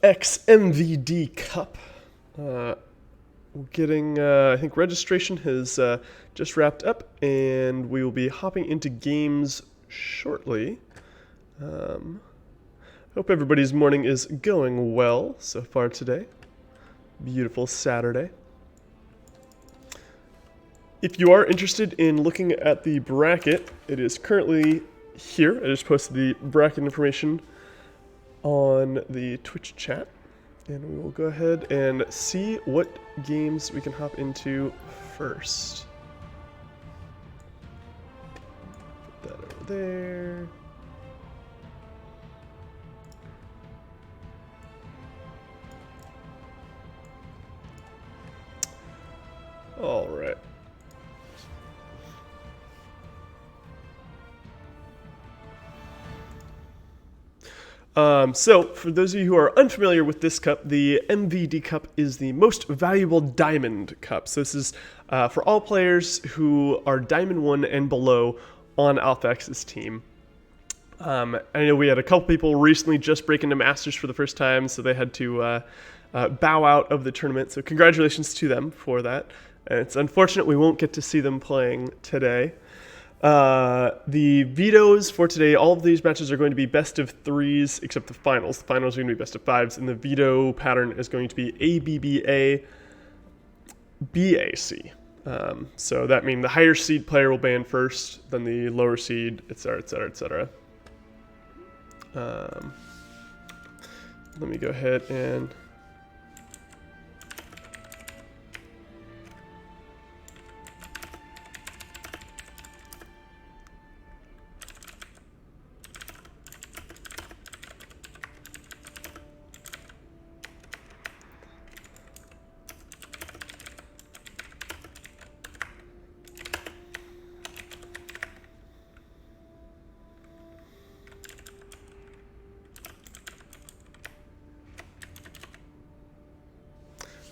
X MVD Cup. I think registration has just wrapped up, and we will be hopping into games shortly. Hope everybody's morning is going well so far today. Beautiful Saturday. If you are interested in looking at the bracket, it is currently here. I just posted the bracket information on the Twitch chat, and we will go ahead and see what games we can hop into first. Put that over there. All right. So, for those of you who are unfamiliar with this cup, the MVD Cup is the most valuable diamond cup. So this is for all players who are Diamond 1 and below on AlphaX's team. I know we had a couple people recently just break into Masters for the first time, so they had to bow out of the tournament. So congratulations to them for that. And it's unfortunate we won't get to see them playing today. The vetoes for today, all of these matches are going to be best of threes, except the finals. The finals are going to be best of fives, and the veto pattern is going to be ABBA, BAC. So that means the higher seed player will ban first, then the lower seed, etc., etc., etc. Let me go ahead and...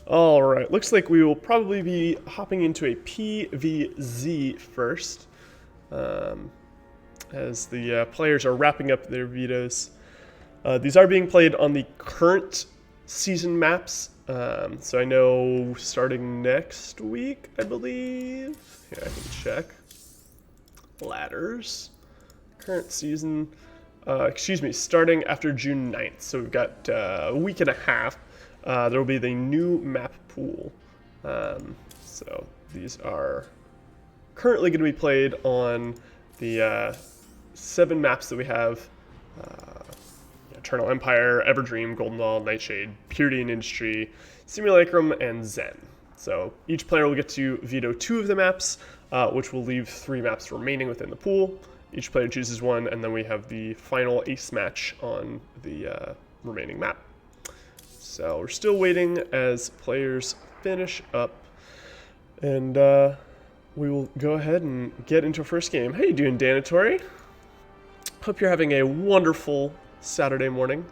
All right, looks like we will probably be hopping into a PVZ first, as the players are wrapping up their vetoes. These are being played on the current season maps, so I know starting next week, I believe. Here, I can check. Ladders. Current season, starting after June 9th, so we've got a week and a half. There will be the new map pool. So these are currently going to be played on the 7 maps that we have. Eternal Empire, Everdream, Golden Dawn, Nightshade, Purity and Industry, Simulacrum, and Zen. So each player will get to veto 2 of the maps, which will leave 3 maps remaining within the pool. Each player chooses one, and then we have the final ace match on the remaining map. So we're still waiting as players finish up, and we will go ahead and get into our first game. How you doing, Danatory? Hope you're having a wonderful Saturday morning.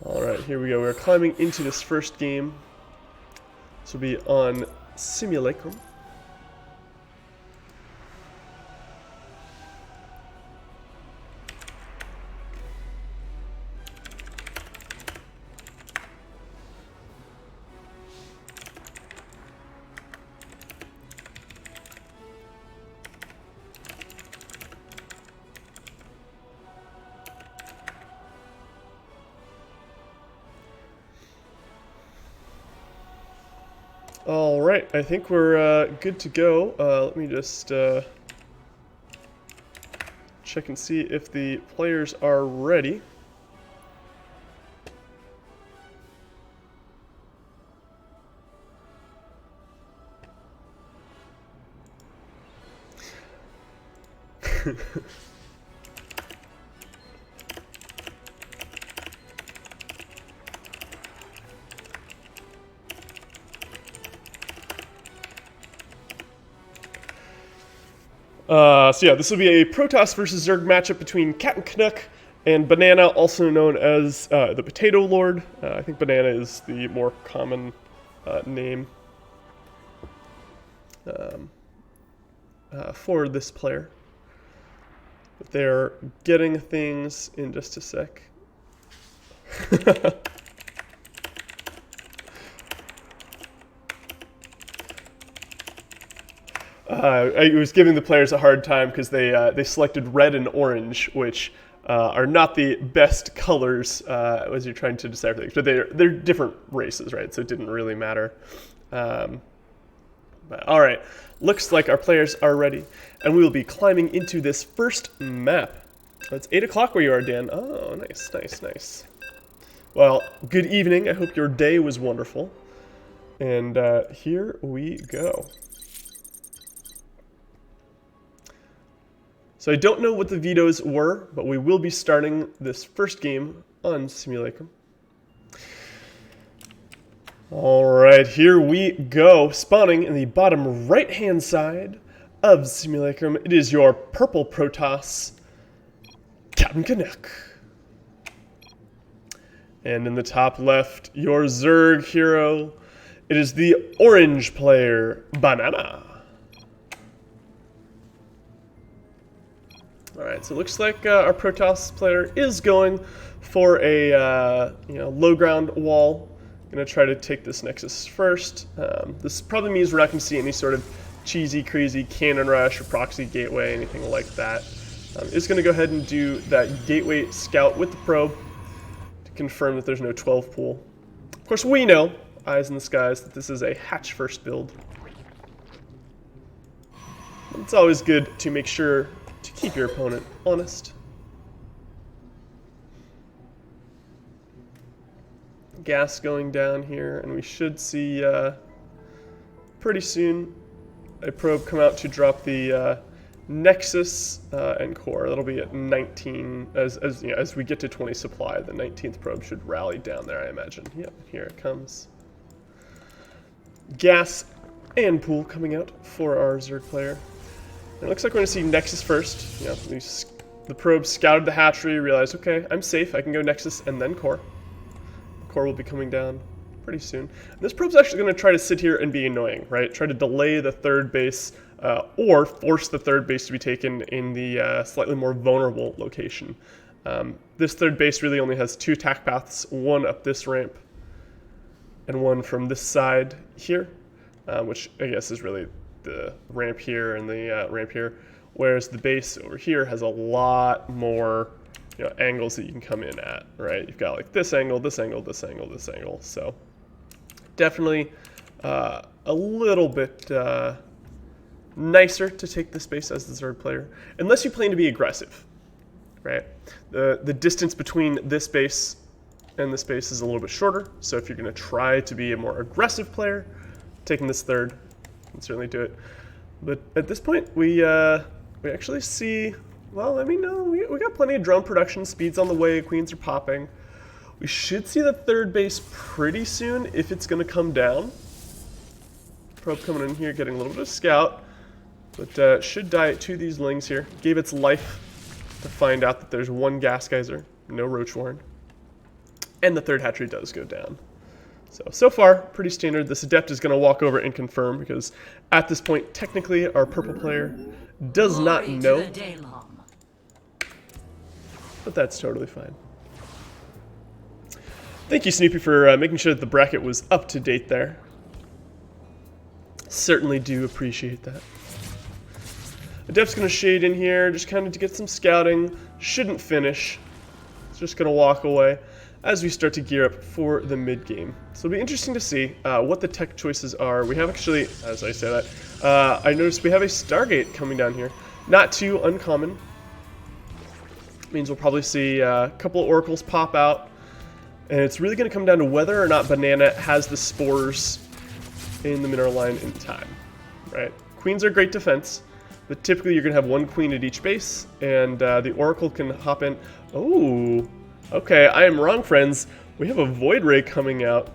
All right, here we go. We're climbing into this first game. This will be on Simulacrum. All right, I think we're good to go. Let me just check and see if the players are ready. So yeah, this will be a Protoss versus Zerg matchup between Captain Canuck and Banana, also known as the Potato Lord. I think Banana is the more common name for this player. But they're getting things in just a sec. I was giving the players a hard time because they selected red and orange, which are not the best colors as you're trying to decipher things. But they're different races, right? So it didn't really matter. But all right, looks like our players are ready, and we will be climbing into this first map. It's 8 o'clock where you are, Dan. Oh, nice, nice, nice. Well, good evening. I hope your day was wonderful. And here we go. So I don't know what the vetoes were, but we will be starting this first game on Simulacrum. Alright, here we go. Spawning in the bottom right-hand side of Simulacrum, it is your purple Protoss, Captain Canuck. And in the top left, your Zerg hero, it is the orange player, Banana. Alright, so it looks like our Protoss player is going for a low ground wall. Going to try to take this Nexus first. This probably means we're not going to see any sort of cheesy, crazy cannon rush or proxy gateway, anything like that. It's going to go ahead and do that gateway scout with the probe to confirm that there's no 12 pool. Of course, we know, eyes in the skies, that this is a hatch first build. It's always good to make sure to keep your opponent honest. Gas going down here, and we should see pretty soon a probe come out to drop the Nexus and core. That'll be at 19 as we get to 20 supply. The 19th probe should rally down there, I imagine. Yep, here it comes. Gas and pool coming out for our Zerg player. It looks like we're going to see Nexus first. The probe scouted the hatchery, realized, okay, I'm safe. I can go Nexus and then core. Core will be coming down pretty soon. And this probe's actually going to try to sit here and be annoying, right? Try to delay the third base or force the third base to be taken in the slightly more vulnerable location. This third base really only has 2 attack paths, one up this ramp and one from this side here, which I guess is really the ramp here and the ramp here, whereas the base over here has a lot more angles that you can come in at, right? You've got like this angle, this angle, this angle, this angle. So definitely a little bit nicer to take this base as the Zerg player, unless you plan to be aggressive, right? The distance between this base and this base is a little bit shorter. So if you're going to try to be a more aggressive player, taking this third, you can certainly do it. But at this point, we actually see. Well, I mean, no, we got plenty of drone production. Speed's on the way. Queens are popping. We should see the third base pretty soon if it's going to come down. Probe coming in here, getting a little bit of scout. But should die to these lings here. Gave its life to find out that there's one gas geyser, no roach warren. And the third hatchery does go down. So far, pretty standard. This Adept is going to walk over and confirm because at this point, technically, our purple player does not know. But that's totally fine. Thank you, Snoopy, for making sure that the bracket was up to date there. Certainly do appreciate that. Adept's going to shade in here, just kind of to get some scouting. Shouldn't finish. It's just going to walk away as we start to gear up for the mid-game. So it'll be interesting to see what the tech choices are. We have actually, as I say that, I noticed we have a Stargate coming down here. Not too uncommon. Means we'll probably see a couple of oracles pop out, and it's really going to come down to whether or not Banana has the spores in the mineral line in time, right? Queens are great defense, but typically you're going to have one queen at each base, and the oracle can hop in. Oh, okay, I am wrong, friends. We have a Void Ray coming out.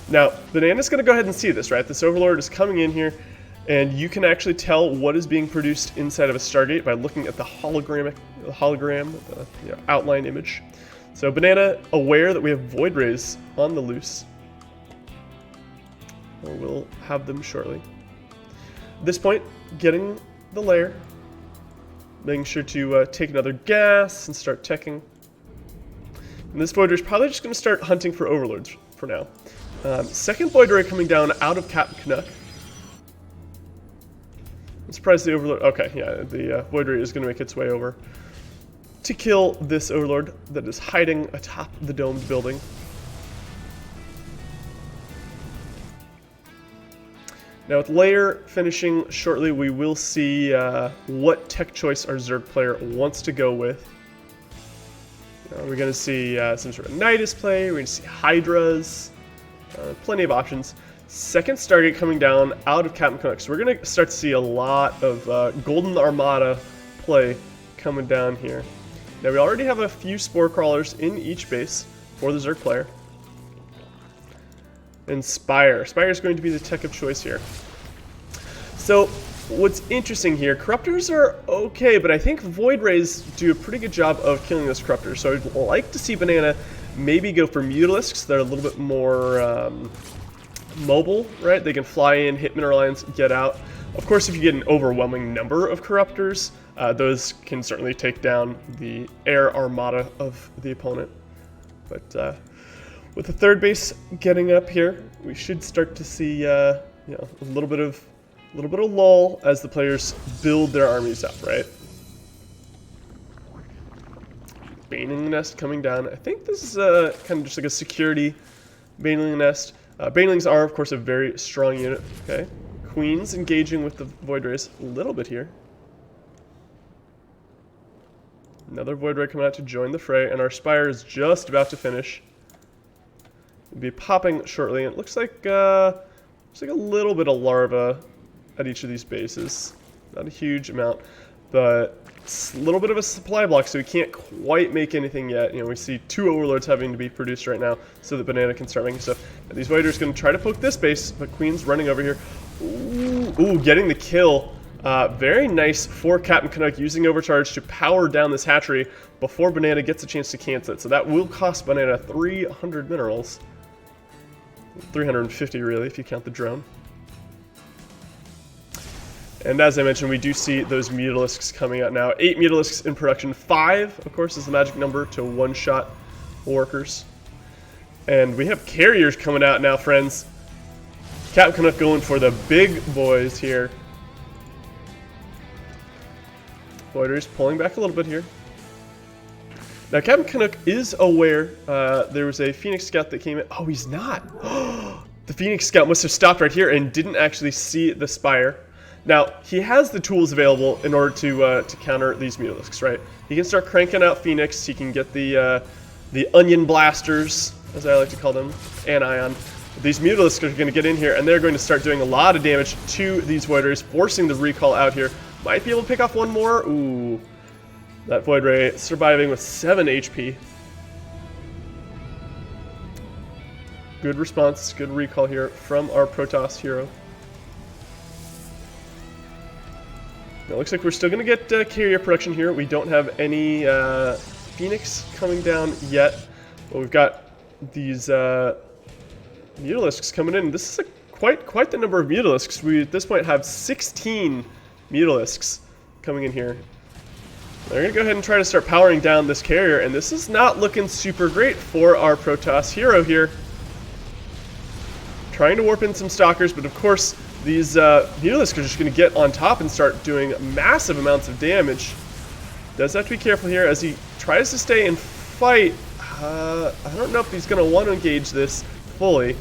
Now, Banana's going to go ahead and see this, right? This Overlord is coming in here. And you can actually tell what is being produced inside of a Stargate by looking at the hologram, the outline image. So Banana, aware that we have Void Rays on the loose. We'll have them shortly. At this point, getting the lair. Making sure to take another gas and start teching. And this Void Ray is probably just going to start hunting for Overlords for now. Second Void Ray coming down out of Captain Canuck. I'm surprised the Overlord... Okay, yeah, the Void Ray is going to make its way over to kill this Overlord that is hiding atop the domed building. Now with Lair finishing shortly, we will see what tech choice our Zerg player wants to go with. We're going to see some sort of Nidus play, we're going to see Hydras, plenty of options. Second Stargate coming down out of Captain Canuck, so we're going to start to see a lot of Golden Armada play coming down here. Now we already have a few Spore Crawlers in each base for the Zerg player. And Spire. Spire is going to be the tech of choice here. So what's interesting here, Corruptors are okay, but I think Void Rays do a pretty good job of killing this Corruptor. So I'd like to see Banana maybe go for Mutalisks. They're a little bit more mobile, right? They can fly in, hit mineral lines, get out. Of course, if you get an overwhelming number of Corruptors, those can certainly take down the air armada of the opponent. But with the third base getting up here, we should start to see you know, a little bit of lull as the players build their armies up, right? Baneling Nest coming down. I think this is kind of just like a security Baneling Nest. Banelings are, of course, a very strong unit. Okay, Queens engaging with the Void Rays a little bit here. Another Void Ray coming out to join the fray, and our Spire is just about to finish. It'll be popping shortly, and it looks like a little bit of larva at each of these bases. Not a huge amount, but it's a little bit of a supply block, so we can't quite make anything yet. You know, we see 2 Overlords having to be produced right now so that Banana can start making stuff. And these Void Rays are going to try to poke this base, but Queen's running over here. Ooh, getting the kill. Very nice for Captain Canuck using Overcharge to power down this hatchery before Banana gets a chance to cancel it. So that will cost Banana 300 minerals. 350 really, if you count the drone. And as I mentioned, we do see those Mutalisks coming out now. 8 Mutalisks in production. 5, of course, is the magic number to one-shot workers. And we have Carriers coming out now, friends. Captain Canuck going for the big boys here. Void Rays pulling back a little bit here. Now, Captain Canuck is aware there was a Phoenix Scout that came in. Oh, he's not. The Phoenix Scout must have stopped right here and didn't actually see the Spire. Now, he has the tools available in order to counter these Mutalisks, right? He can start cranking out Phoenix. He can get the Onion Blasters, as I like to call them, Anion. These Mutalisks are going to get in here, and they're going to start doing a lot of damage to these Void Rays, forcing the recall out here. Might be able to pick off one more. Ooh. That Void Ray surviving with 7 HP. Good response, good recall here from our Protoss hero. Now, it looks like we're still going to get carrier production here. We don't have any Phoenix coming down yet. But we've got these Mutalisks coming in. This is quite the number of Mutalisks. We, at this point, have 16 Mutalisks coming in here. They're going to go ahead and try to start powering down this carrier, and this is not looking super great for our Protoss hero here. Trying to warp in some Stalkers, but of course, these Mutalisks are just going to get on top and start doing massive amounts of damage. Does have to be careful here as he tries to stay and fight. I don't know if he's going to want to engage this fully.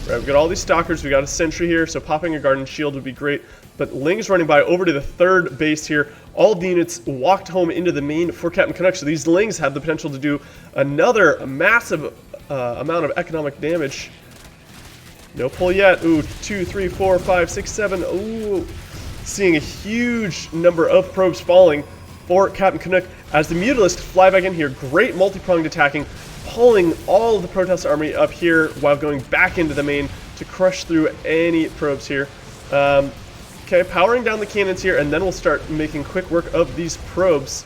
Right, we've got all these Stalkers, we got a Sentry here, so popping a Garden Shield would be great. But Ling's running by over to the third base here. All the units walked home into the main for Captain Canuck, so these Lings have the potential to do another massive amount of economic damage. No pull yet. Ooh, 2, 3, 4, 5, 6, 7. Ooh, seeing a huge number of probes falling for Captain Canuck as the Mutalisks fly back in here. Great multi-pronged attacking, pulling all of the Protoss army up here while going back into the main to crush through any probes here. Okay, powering down the cannons here, and then we'll start making quick work of these probes.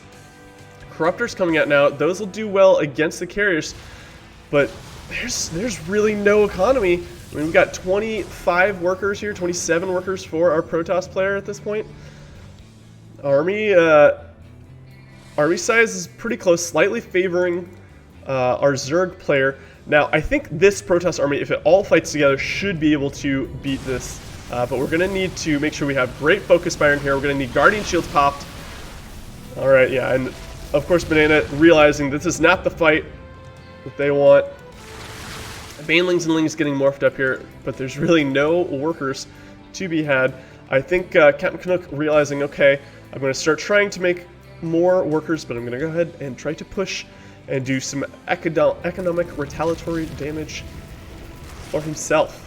Corruptors coming out now. Those will do well against the carriers, but there's really no economy. I mean, we've got 25 workers here, 27 workers for our Protoss player at this point. Army size is pretty close, slightly favoring our Zerg player. Now, I think this Protoss army, if it all fights together, should be able to beat this. But we're going to need to make sure we have great focus fire in here. We're going to need Guardian Shields popped. All right, yeah, and of course Banana realizing this is not the fight that they want. Banelings and Lings getting morphed up here, but there's really no workers to be had. I think Captain Canuck realizing, okay, I'm going to start trying to make more workers, but I'm going to go ahead and try to push and do some economic retaliatory damage for himself.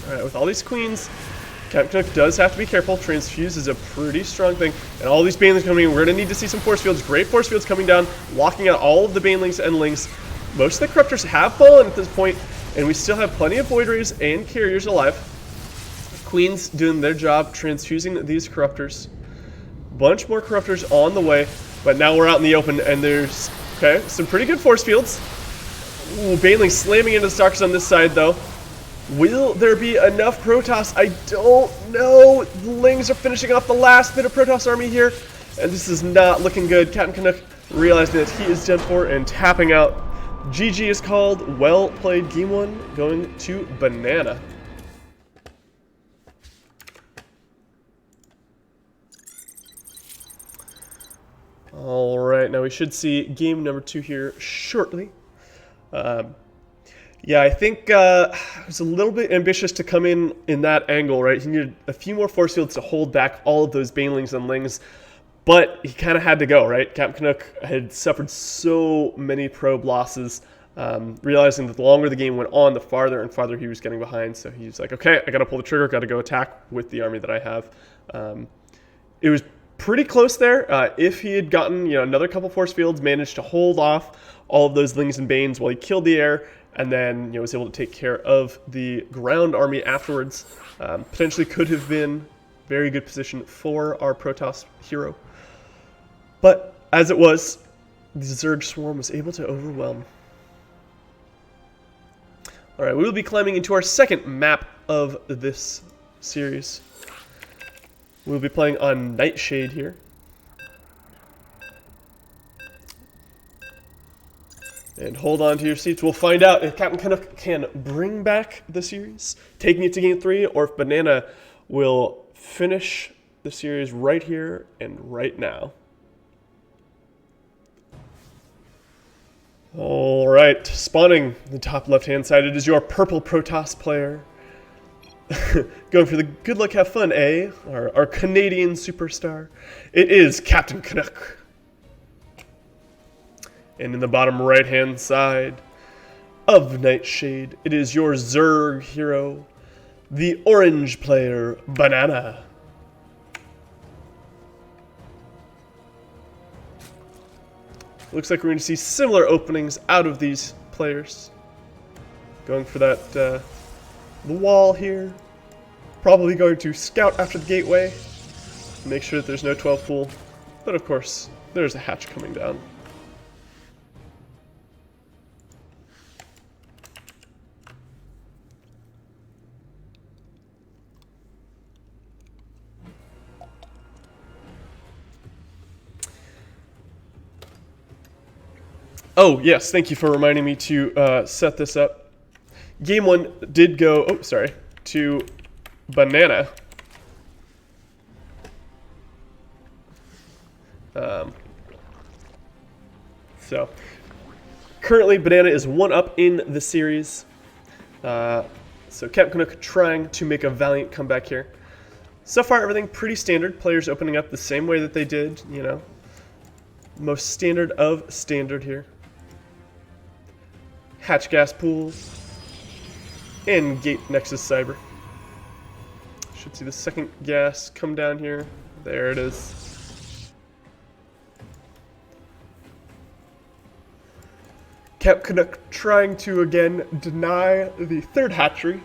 Alright, with all these queens, Captain Canuck does have to be careful. Transfuse is a pretty strong thing. And all these banelings coming in, we're going to need to see some force fields. Great force fields coming down, locking out all of the banelings and lings. Most of the corruptors have fallen at this point, and we still have plenty of void rays and carriers alive. Queens doing their job, transfusing these corruptors. Bunch more corruptors on the way, but now we're out in the open, and there's, okay, some pretty good force fields. Ooh, Baneling slamming into the Stalkers on this side, though. Will there be enough Protoss? I don't know. The Lings are finishing off the last bit of Protoss army here, and this is not looking good. Captain Canuck realizing that he is done for and tapping out. GG is called. Well played. Game 1 going to Banana. Alright, now we should see game number 2 here shortly. Yeah, I think it was a little bit ambitious to come in that angle, right? He needed a few more force fields to hold back all of those Banelings and Lings, but he kind of had to go, right? Captain Canuck had suffered so many probe losses, realizing that the longer the game went on, the farther and farther he was getting behind. So he's like, okay, I got to pull the trigger, got to go attack with the army that I have. It was pretty close there. If he had gotten another couple force fields, managed to hold off all of those Lings and Banes while he killed the air, and then was able to take care of the ground army afterwards, potentially could have been very good position for our Protoss hero. But as it was, the Zerg swarm was able to overwhelm. Alright, we will be climbing into our second map of this series. We'll be playing on Nightshade here. And hold on to your seats. We'll find out if Captain Canuck can bring back the series, taking it to game 3, or if Banana will finish the series right here and right now. Alright, spawning the top left-hand side, it is your purple Protoss player. Going for the good luck, have fun, eh? Our Canadian superstar. It is Captain Canuck. And in the bottom right-hand side of Nightshade, it is your Zerg hero, the orange player, Banana. Looks like we're going to see similar openings out of these players. Going for that, the wall here. Probably going to scout after the gateway. Make sure that there's no 12 pool. But of course, there's a hatch coming down. Oh, yes, thank you for reminding me to set this up. Game 1 did go, to Banana. So, currently Banana is 1 up in the series. So Captain Canuck trying to make a valiant comeback here. So far, everything pretty standard. Players opening up the same way that they did, most standard of standard here. Hatch gas pool, and gate Nexus Cyber. Should see the second gas come down here. There it is. Cap Canuck trying to again deny the third hatchery.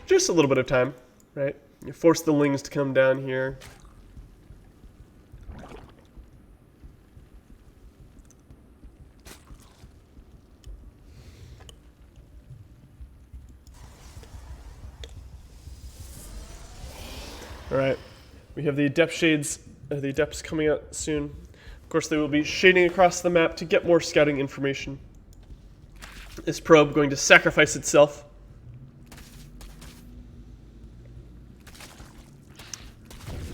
Just a little bit of time, right? You force the Lings to come down here. Alright, we have the Adept Shades the Adepts coming out soon. Of course, they will be shading across the map to get more scouting information. Is probe going to sacrifice itself?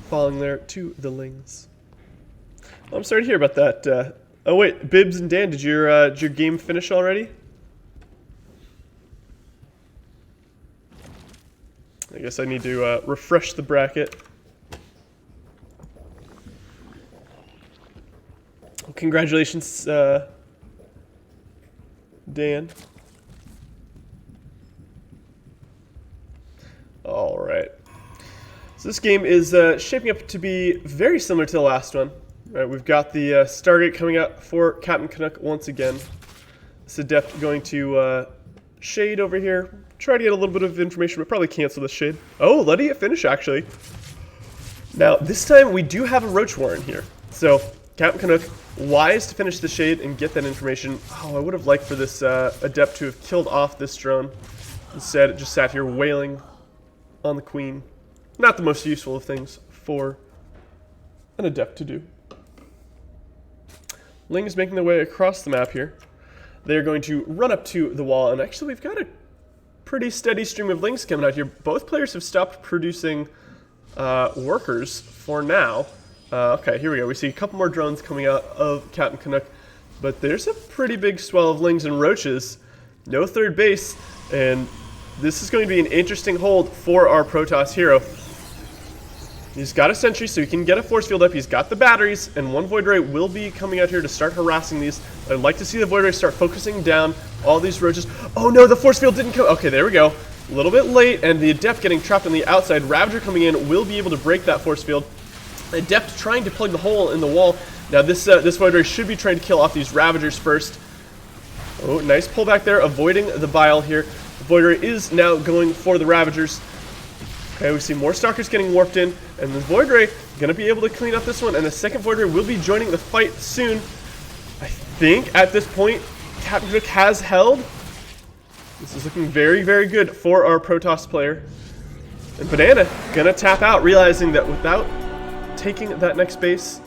Falling there to the Lings. Oh, I'm sorry to hear about that. Oh wait, Bibbs and Dan, did your game finish already? I guess I need to refresh the bracket. Congratulations, Dan. All right. So this game is shaping up to be very similar to the last one. Right, we've got the Stargate coming out for Captain Canuck once again. This Adept going to shade over here. Try to get a little bit of information, but probably cancel this shade. Oh, letting it finish, actually. Now, this time we do have a Roach Warren here. So, Captain Canuck, wise to finish the shade and get that information. Oh, I would have liked for this Adept to have killed off this drone. Instead, it just sat here wailing on the Queen. Not the most useful of things for an Adept to do. Ling is making their way across the map here. They're going to run up to the wall, and actually we've got a pretty steady stream of Lings coming out here. Both players have stopped producing workers for now. Okay, here we go. We see a couple more drones coming out of Captain Canuck, but there's a pretty big swell of Lings and Roaches. No third base, and this is going to be an interesting hold for our Protoss hero. He's got a sentry, so he can get a force field up. He's got the batteries, and one Void Ray will be coming out here to start harassing these. I'd like to see the Void Ray start focusing down all these Roaches. Oh no, the force field didn't come. Okay, there we go. A little bit late, and the Adept getting trapped on the outside. Ravager coming in will be able to break that force field. Adept trying to plug the hole in the wall. Now this Void Ray should be trying to kill off these Ravagers first. Oh, nice pullback there, avoiding the Bile here. The Void Ray is now going for the Ravagers. Okay, we see more Stalkers getting warped in, and the Void Ray going to be able to clean up this one, and the second Void Ray will be joining the fight soon. I think at this point, Captain Canuck has held. This is looking very, very good for our Protoss player. And Banana going to tap out, realizing that without taking that next base,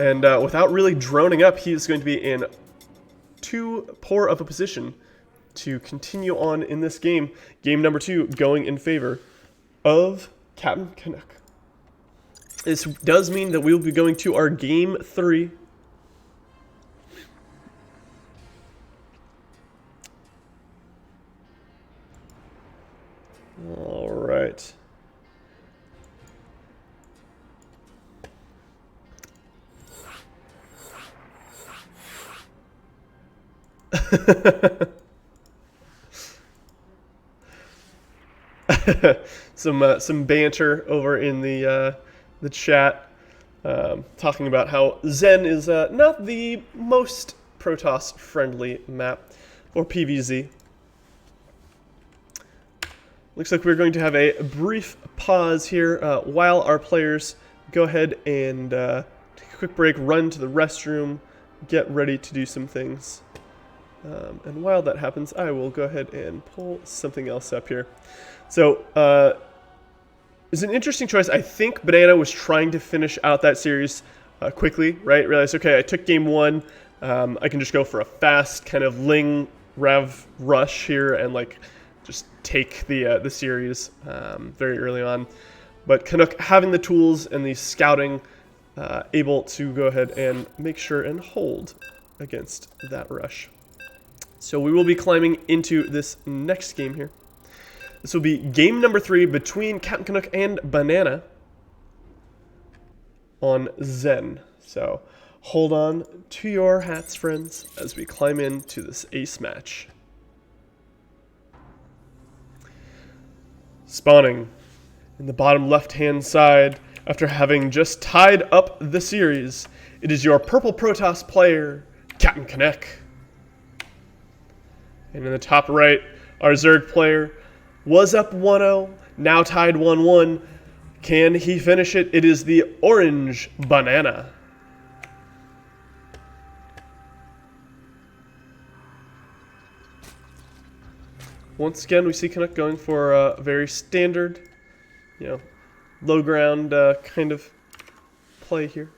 and without really droning up, he is going to be in too poor of a position to continue on in this game. Game number 2 going in favor of Captain Canuck. This does mean that we will be going to our game 3. All right. Some banter over in the chat, talking about how Zen is not the most Protoss friendly map, or PvZ. Looks like we're going to have a brief pause here while our players go ahead and take a quick break, run to the restroom, get ready to do some things. And while that happens, I will go ahead and pull something else up here. So, it's an interesting choice. I think Banana was trying to finish out that series quickly, right? Realized, okay, I took game 1. I can just go for a fast kind of Ling Rav rush here and like just take the series very early on. But Canuck having the tools and the scouting, able to go ahead and make sure and hold against that rush. So we will be climbing into this next game here. This will be game number 3 between Captain Canuck and Banana on Zen. So hold on to your hats, friends, as we climb into this ace match. Spawning in the bottom left-hand side after having just tied up the series, it is your purple Protoss player, Captain Canuck. And in the top right, our Zerg player was up 1-0, now tied 1-1. Can he finish it? It is the orange Banana. Once again, we see Canuck going for a very standard, low ground kind of play here.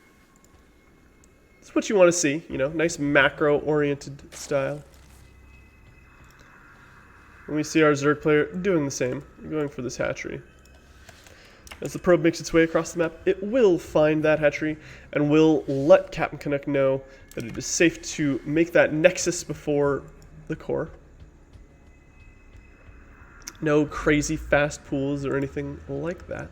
It's what you want to see, you know, nice macro-oriented style. And we see our Zerg player doing the same, going for this hatchery. As the probe makes its way across the map, it will find that hatchery and will let Captain Canuck know that it is safe to make that nexus before the core. No crazy fast pools or anything like that.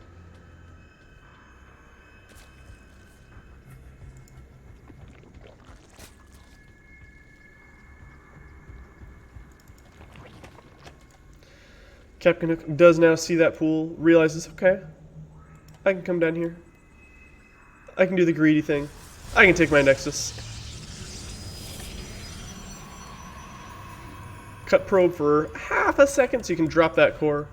Captain Canuck does now see that pool, realizes, okay, I can come down here. I can do the greedy thing. I can take my nexus. Cut probe for half a second so you can drop that core.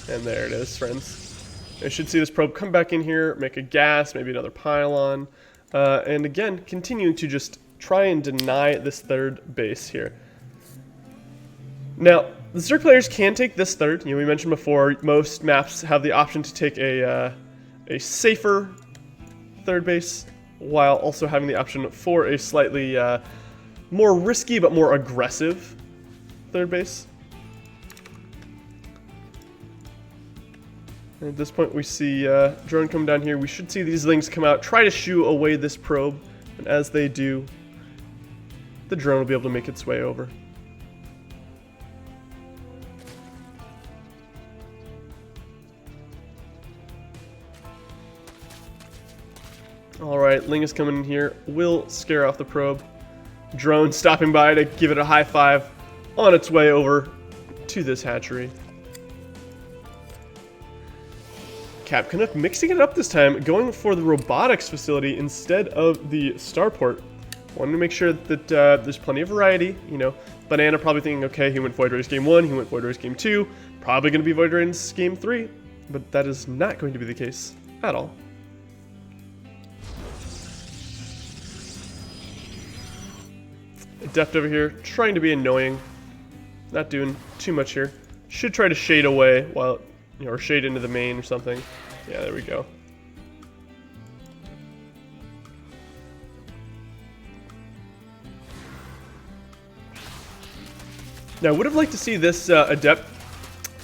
And there it is, friends. You should see this probe come back in here, make a gas, maybe another pylon. And again, continuing to just try and deny this third base here. Now, the Zerg players can take this third. You know, we mentioned before, most maps have the option to take a safer third base, while also having the option for a slightly more risky but more aggressive third base. And at this point, we see drone come down here. We should see these Lings come out, try to shoo away this probe, and as they do, the drone will be able to make its way over. Alright, Ling is coming in here, will scare off the probe. Drone stopping by to give it a high five on its way over to this hatchery. Cap Canuck mixing it up this time, going for the robotics facility instead of the starport. Wanted to make sure that there's plenty of variety. You know, Banana probably thinking, okay, he went Void Race Game 1, he went Void Race Game 2, probably going to be Void Race Game 3, but that is not going to be the case at all. Adept over here, trying to be annoying. Not doing too much here. Should try to shade away while, you know, or shade into the main or something. Yeah, there we go. Now, I would have liked to see this Adept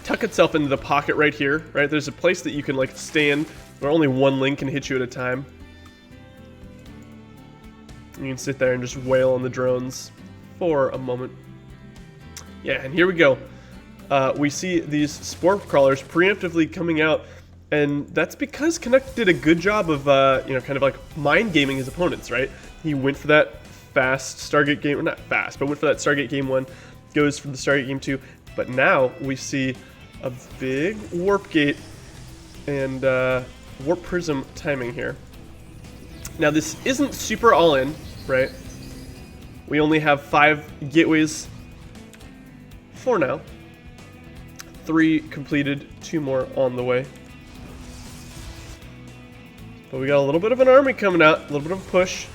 tuck itself into the pocket right here, right? There's a place that you can, like, stand where only one Link can hit you at a time. You can sit there and just wail on the drones for a moment. Yeah, and here we go. We see these spore crawlers preemptively coming out, and that's because Canuck did a good job of, you know, kind of like mind gaming his opponents, right? He went for that fast Stargate game, or not fast, but went for that Stargate game 1, goes for the Stargate game 2, but now we see a big warp gate and warp prism timing here. Now this isn't super all-in, right? We only have 5 gateways for now. 3 completed, 2 more on the way. But we got a little bit of an army coming out, a little bit of a push.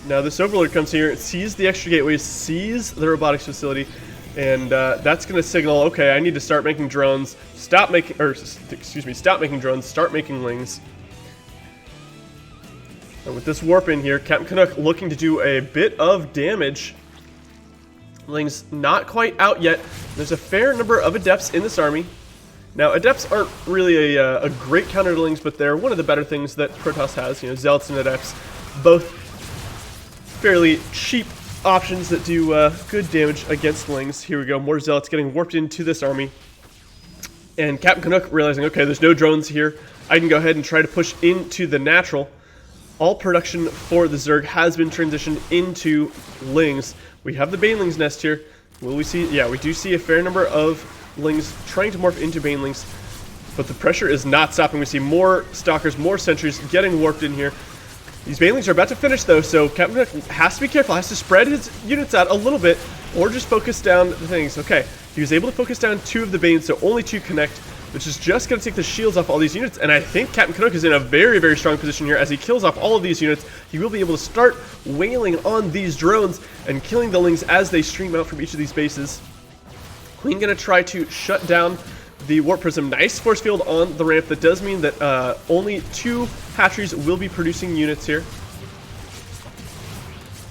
Now this Overlord comes here, sees the extra gateways, sees the robotics facility, and that's going to signal, okay, I need to start making drones, stop making drones, start making Lings. And with this warp in here, Captain Canuck looking to do a bit of damage. Ling's not quite out yet. There's a fair number of Adepts in this army. Now, Adepts aren't really a great counter to Lings, but they're one of the better things that Protoss has. You know, Zealots and Adepts, both fairly cheap options that do good damage against Lings. Here we go, more Zealots getting warped into this army. And Captain Canuck realizing, okay, there's no drones here. I can go ahead and try to push into the natural. All production for the Zerg has been transitioned into Lings. We have the Banelings nest here. Will we see? Yeah, we do see a fair number of Lings trying to morph into Banelings, but the pressure is not stopping. We see more Stalkers, more Sentries getting warped in here. These Banelings are about to finish though, so Captain Canuck has to be careful, has to spread his units out a little bit, or just focus down the things. Okay, he was able to focus down 2 of the Banes, so only 2 connect, which is just going to take the shields off all these units, and I think Captain Canuck is in a very, very strong position here. As he kills off all of these units, he will be able to start wailing on these drones and killing the Lings as they stream out from each of these bases. Queen going to try to shut down the Warp Prism. Nice force field on the ramp. That does mean that only 2 hatcheries will be producing units here.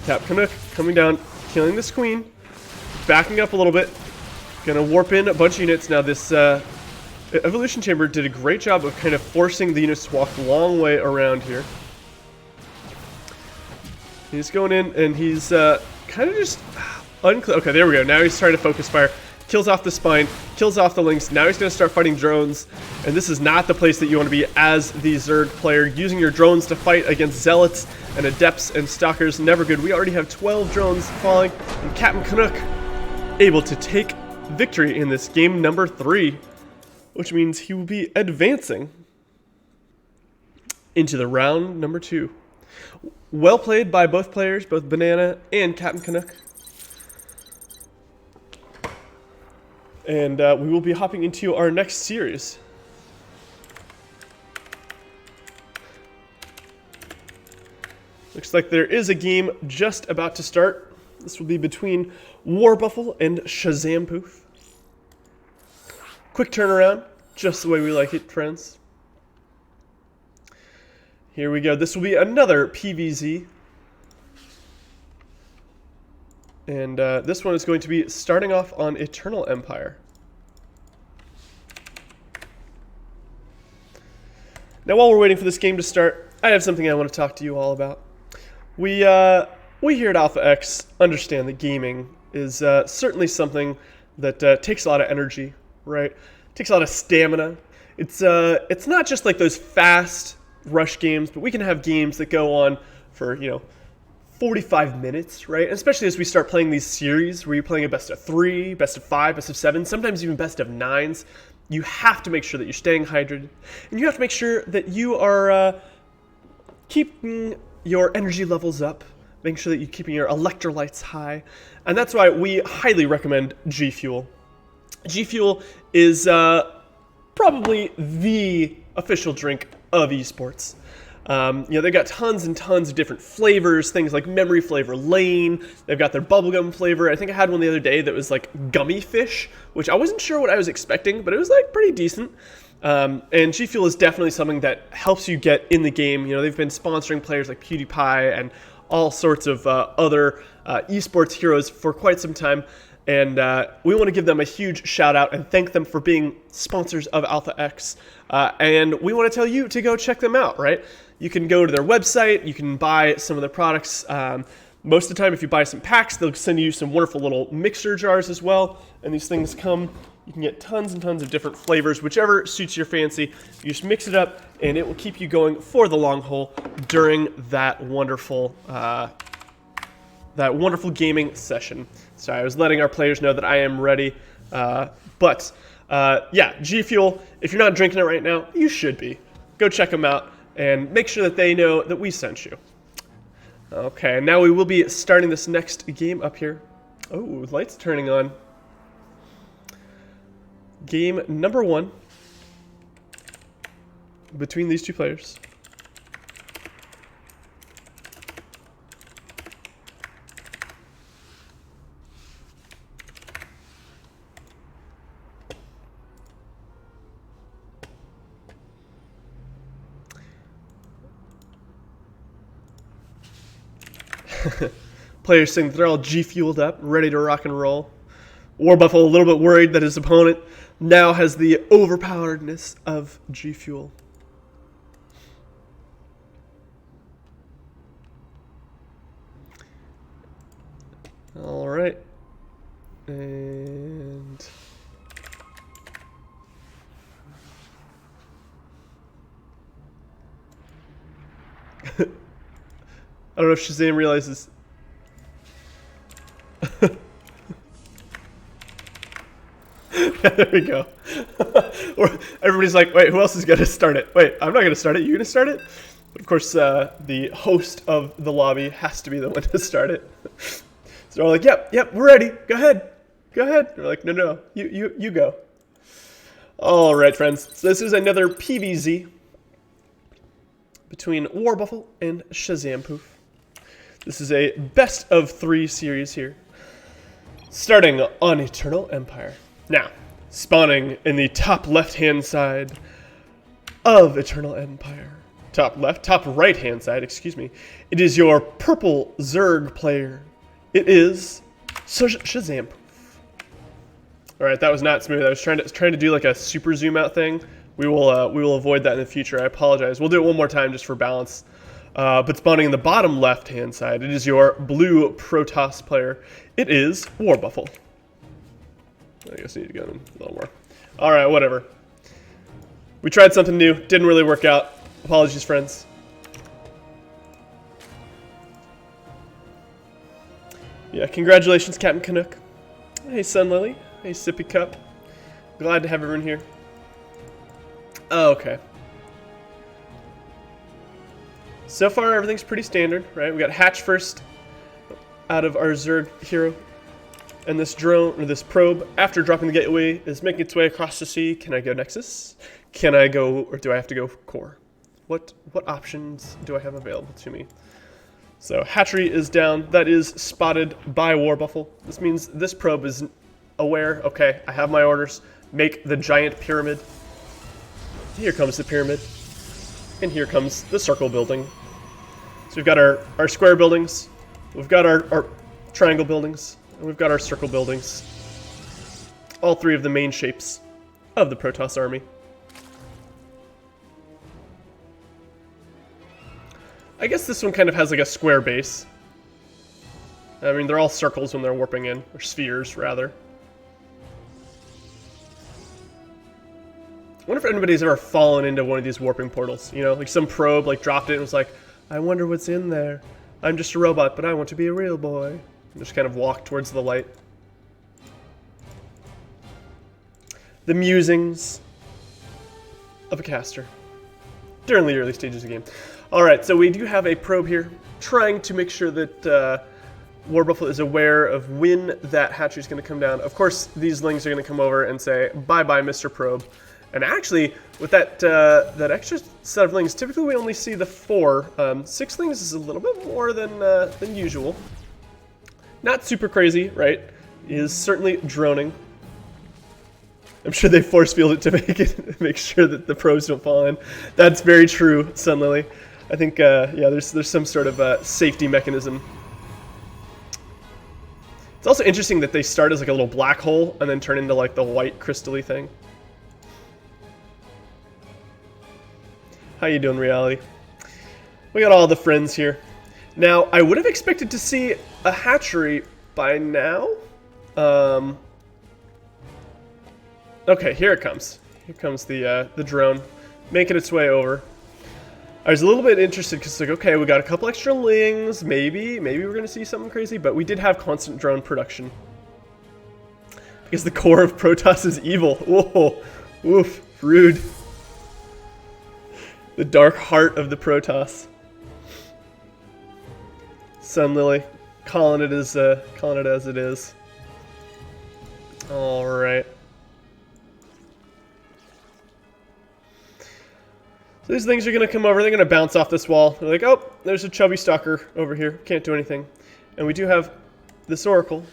Cap Canuck coming down, killing this queen. Backing up a little bit. Gonna warp in a bunch of units. Now this Evolution Chamber did a great job of kind of forcing the units to walk the long way around here. He's going in and he's kind of just unclear. Okay, there we go. Now he's trying to focus fire. Kills off the spine, kills off the links. Now he's going to start fighting drones. And this is not the place that you want to be as the Zerg player. Using your drones to fight against zealots and adepts and stalkers, never good. We already have 12 drones falling. And Captain Canuck able to take victory in this game number 3. Which means he will be advancing into the round number 2. Well played by both players, both Banana and Captain Canuck. And we will be hopping into our next series. Looks like there is a game just about to start. This will be between Warbuffle and Shazam Poof. Quick turnaround, just the way we like it, friends. Here we go. This will be another PVZ. And this one is going to be starting off on Eternal Empire. Now, while we're waiting for this game to start, I have something I want to talk to you all about. We here at Alpha X understand that gaming is certainly something that takes a lot of energy, right? It takes a lot of stamina. It's not just like those fast rush games, but we can have games that go on for, 45 minutes, right? And especially as we start playing these series where you're playing a best of 3, best of 5, best of 7, sometimes even best of 9s, you have to make sure that you're staying hydrated. And you have to make sure that you are keeping your energy levels up, making sure that you're keeping your electrolytes high. And that's why we highly recommend G Fuel. G Fuel is probably the official drink of esports. They've got tons and tons of different flavors, things like memory flavor lane. They've got their bubblegum flavor. I think I had one the other day that was like gummy fish, which I wasn't sure what I was expecting, but it was like pretty decent. And G Fuel is definitely something that helps you get in the game. They've been sponsoring players like PewDiePie and all sorts of other esports heroes for quite some time. And we want to give them a huge shout out and thank them for being sponsors of Alpha X. And we want to tell you to go check them out, right? You can go to their website, you can buy some of their products. Most of the time, if you buy some packs, they'll send you some wonderful little mixer jars as well. And these things come, you can get tons and tons of different flavors, whichever suits your fancy. You just mix it up, and it will keep you going for the long haul during that wonderful gaming session. So I was letting our players know that I am ready. G Fuel, if you're not drinking it right now, you should be. Go check them out and make sure that they know that we sent you. Okay, now we will be starting this next game up here. Oh, lights turning on. Game number 1 between these two players. Players saying that they're all G-fueled up, ready to rock and roll. Warbuffle a little bit worried that his opponent now has the overpoweredness of G-fuel. All right. And I don't know if Shazam realizes. Yeah, there we go. Or everybody's like, wait, who else is going to start it? Wait, I'm not going to start it. You going to start it? But of course, the host of the lobby has to be the one to start it. So they're all like, yep, we're ready. Go ahead. They're like, no, you go. All right, friends. So this is another PVZ between Warbuffle and Shazam Poof. This is a best of 3 series here, starting on Eternal Empire. Now, Spawning in the top left-hand side of Eternal Empire. Top right-hand side, excuse me. It is your purple Zerg player. It is Shazam. All right, that was not smooth. I was trying to do like a super zoom out thing. We will avoid that in the future. I apologize. We'll do it one more time just for balance. But spawning in the bottom left-hand side, it is your blue Protoss player. It is Warbuffle. I guess I need to go in a little more. All right, whatever. We tried something new. Didn't really work out. Apologies, friends. Yeah, congratulations, Captain Canuck. Hey, Sun Lily. Hey, Sippy Cup. Glad to have everyone here. Oh, okay. So far, everything's pretty standard, right? We got Hatch first out of our Zerg hero. And this drone, or this probe, after dropping the gateway, is making its way across the sea. Can I go Nexus? Can I go, or do I have to go Core? What options do I have available to me? So hatchery is down. That is spotted by Warbuffle. This means this probe is aware. Okay, I have my orders. Make the giant pyramid. Here comes the pyramid. And here comes the circle building. So we've got our square buildings. We've got our triangle buildings. And we've got our circle buildings. All three of the main shapes of the Protoss army. I guess this one kind of has like a square base. I mean, they're all circles when they're warping in, or spheres, rather. I wonder if anybody's ever fallen into one of these warping portals. You know, like some probe like dropped it and was like, I wonder what's in there. I'm just a robot, but I want to be a real boy. And just kind of walk towards the light. The musings of a caster during the early stages of the game. Alright, so we do have a probe here, trying to make sure that Warbuffle is aware of when that hatchery is going to come down. Of course, these lings are going to come over and say, bye-bye, Mr. Probe. And actually, with that that extra set of lings, typically we only see the 4. 6 lings is a little bit more than usual. Not super crazy, right? He is certainly droning. I'm sure they force field it to make sure that the probes don't fall in. That's very true, Sun Lily. I think, yeah, there's some sort of safety mechanism. It's also interesting that they start as like a little black hole and then turn into like the white crystal-y thing. How you doing, Reality? We got all the friends here. Now, I would have expected to see a hatchery by now. Okay, here it comes. Here comes the drone, making its way over. I was a little bit interested because, like, okay, we got a couple extra lings. Maybe we're gonna see something crazy, but we did have constant drone production because the core of Protoss is evil. Whoa, woof, rude. The dark heart of the Protoss. Sun Lily, calling it as it is. All right. So these things are going to come over, they're going to bounce off this wall. They're like, oh, there's a chubby stalker over here. Can't do anything. And we do have this oracle.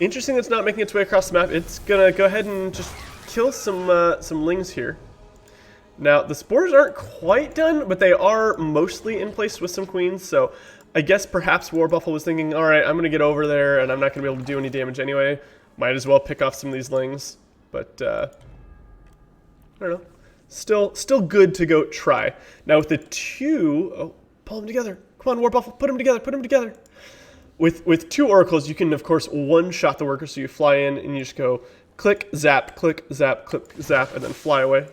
Interesting that's not making its way across the map. It's going to go ahead and just kill some lings here. Now, the spores aren't quite done, but they are mostly in place with some queens. So I guess perhaps Warbuffle was thinking, all right, I'm going to get over there, and I'm not going to be able to do any damage anyway. Might as well pick off some of these lings. But, I don't know. Still good to go try. Now with the 2, oh, pull them together. Come on, Warbuffle, put them together, put them together. With 2 oracles, you can of course one-shot the worker, so you fly in and you just go click, zap, click, zap, and then fly away.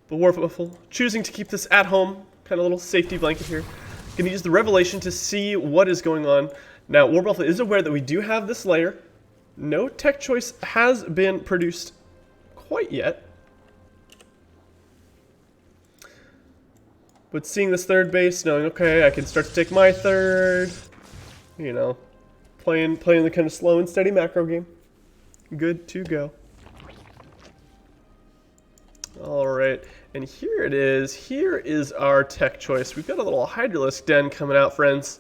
But Warbuffle, choosing to keep this at home, kind of little safety blanket here. Gonna use the revelation to see what is going on. Now Warbuffle is aware that we do have this layer. No tech choice has been produced quite yet. But seeing this third base, knowing, okay, I can start to take my third. You know, playing the kind of slow and steady macro game. Good to go. All right, and here it is. Here is our tech choice. We've got a little Hydralisk den coming out, friends.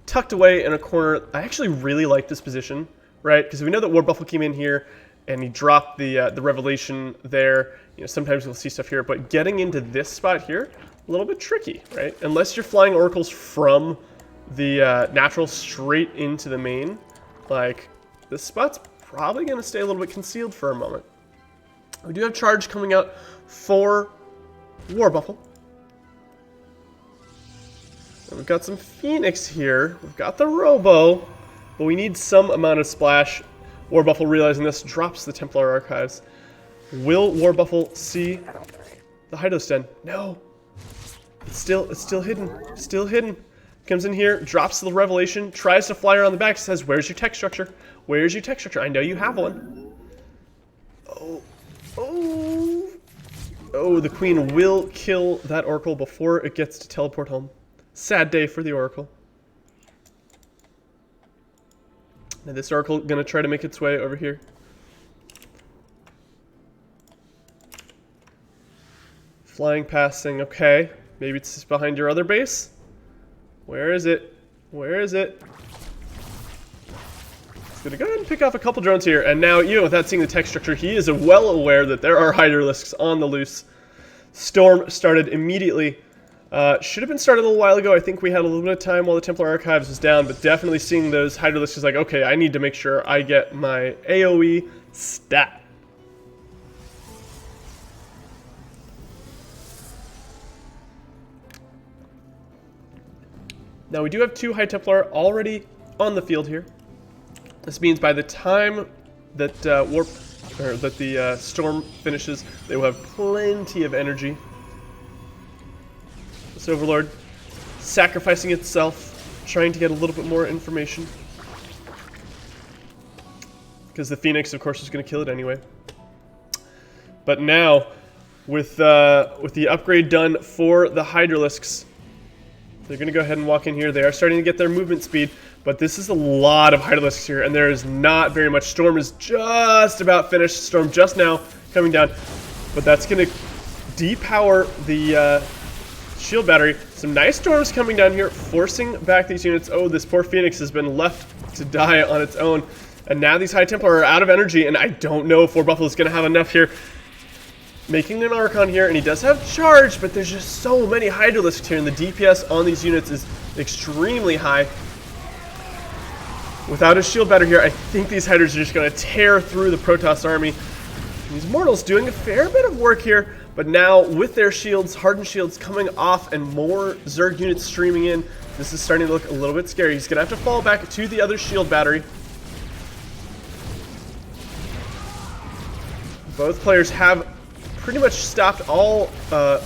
Tucked away in a corner. I actually really like this position. right? Because we know that War Buffalo came in here and he dropped the revelation there. You know, sometimes we'll see stuff here, but getting into this spot here, a little bit tricky, right? Unless you're flying oracles from the natural straight into the main, like, this spot's probably going to stay a little bit concealed for a moment. We do have charge coming out for War Buffalo. And we've got some Phoenix here. We've got the Robo, but we need some amount of splash. War Buffalo, realizing this, drops the Templar Archives. Will War Buffalo see the Hydralisk Den? No. It's still hidden. Still hidden. Comes in here, drops the revelation, tries to fly around the back, says, "Where's your tech structure? Where's your tech structure? I know you have one." Oh. Oh. Oh, the Queen will kill that Oracle before it gets to teleport home. Sad day for the Oracle. Now this Oracle gonna try to make its way over here. Flying past, saying, okay, maybe it's behind your other base. Where is it? Where is it? He's gonna go ahead and pick off a couple drones here, and now, you know, without seeing the tech structure, he is well aware that there are Hydralisks on the loose. Storm started immediately. Should have been started a little while ago. I think we had a little bit of time while the Templar Archives was down, but definitely seeing those Hydralisks is like, okay, I need to make sure I get my AoE stat. Now we do have 2 High Templar already on the field here. This means by the time that the storm finishes, they will have plenty of energy. This Overlord sacrificing itself, trying to get a little bit more information. Because the Phoenix, of course, is going to kill it anyway. But now, with the upgrade done for the Hydralisks, they're going to go ahead and walk in here. They are starting to get their movement speed, but this is a lot of Hydralisks here, and there is not very much. Storm is just about finished. Storm just now coming down, but that's going to depower the shield battery. Some nice storms coming down here, forcing back these units. Oh, this poor Phoenix has been left to die on its own, and now these High Templar are out of energy, and I don't know if War Buffalo is going to have enough here. Making an Archon here, and he does have charge, but there's just so many Hydralisks here, and the DPS on these units is extremely high. Without a shield battery here, I think these Hydras are just going to tear through the Protoss army. These Mortals doing a fair bit of work here, but now with their shields, hardened shields coming off and more Zerg units streaming in, this is starting to look a little bit scary. He's going to have to fall back to the other shield battery. Both players have pretty much stopped all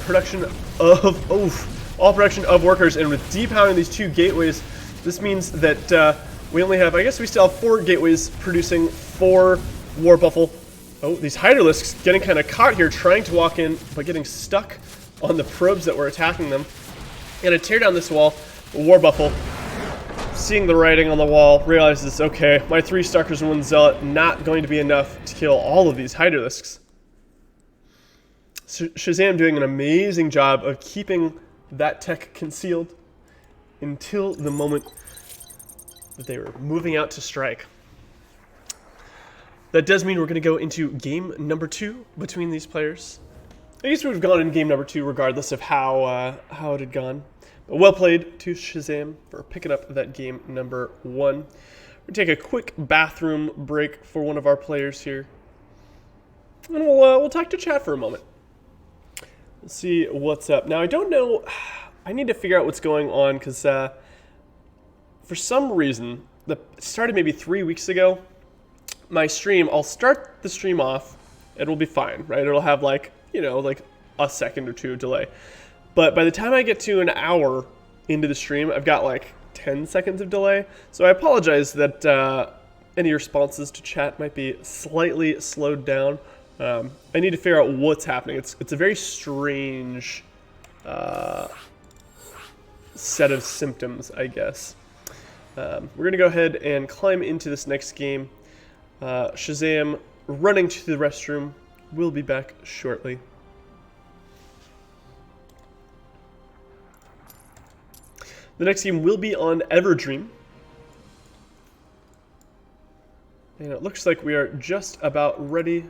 production of workers, and with depowering these 2 gateways, this means that we only have, I guess we still have 4 gateways producing for War Buffalo. Oh, these Hydralisks getting kind of caught here, trying to walk in, but getting stuck on the probes that were attacking them. Gonna tear down this wall. War Buffalo, seeing the writing on the wall, realizes, okay, my 3 Stalkers and 1 Zealot not going to be enough to kill all of these Hydralisks. Shazam doing an amazing job of keeping that tech concealed until the moment that they were moving out to strike. That does mean we're going to go into game number 2 between these players. I guess we would have gone in game number 2 regardless of how it had gone. But well played to Shazam for picking up that game number 1. We'll take a quick bathroom break for one of our players here. And we'll talk to chat for a moment. We'll see what's up. Now, I don't know. I need to figure out what's going on because for some reason, it started maybe 3 weeks ago. My stream, I'll start the stream off. It'll be fine, right? It'll have like, you know, like a second or 2 delay. But by the time I get to an hour into the stream, I've got like 10 seconds of delay. So I apologize that any responses to chat might be slightly slowed down. I need to figure out what's happening. It's a very strange set of symptoms, I guess. We're going to go ahead and climb into this next game. Shazam running to the restroom. We'll be back shortly. The next game will be on Everdream. And it looks like we are just about ready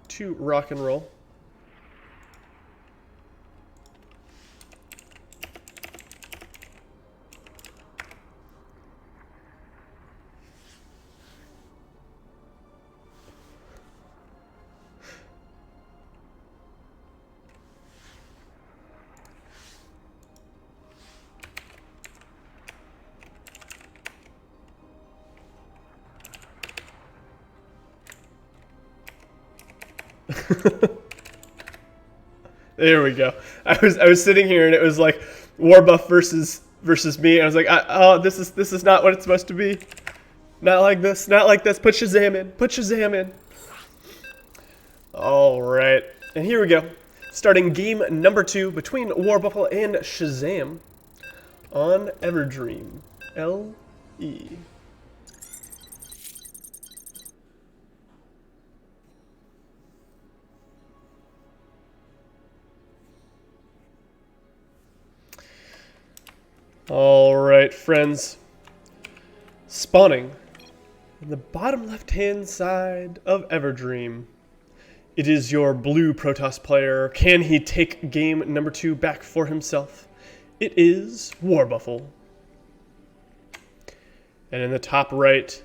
to rock and roll. There we go. I was sitting here and it was like Warbuff versus me. I was like, oh, this is not what it's supposed to be. Not like this. Not like this. Put Shazam in. Put Shazam in. All right, and here we go. Starting game number 2 between Warbuffle and Shazam on Everdream LE. All right, friends. Spawning in the bottom left-hand side of Everdream. It is your blue Protoss player. Can he take game number 2 back for himself? It is Warbuffle. And in the top right,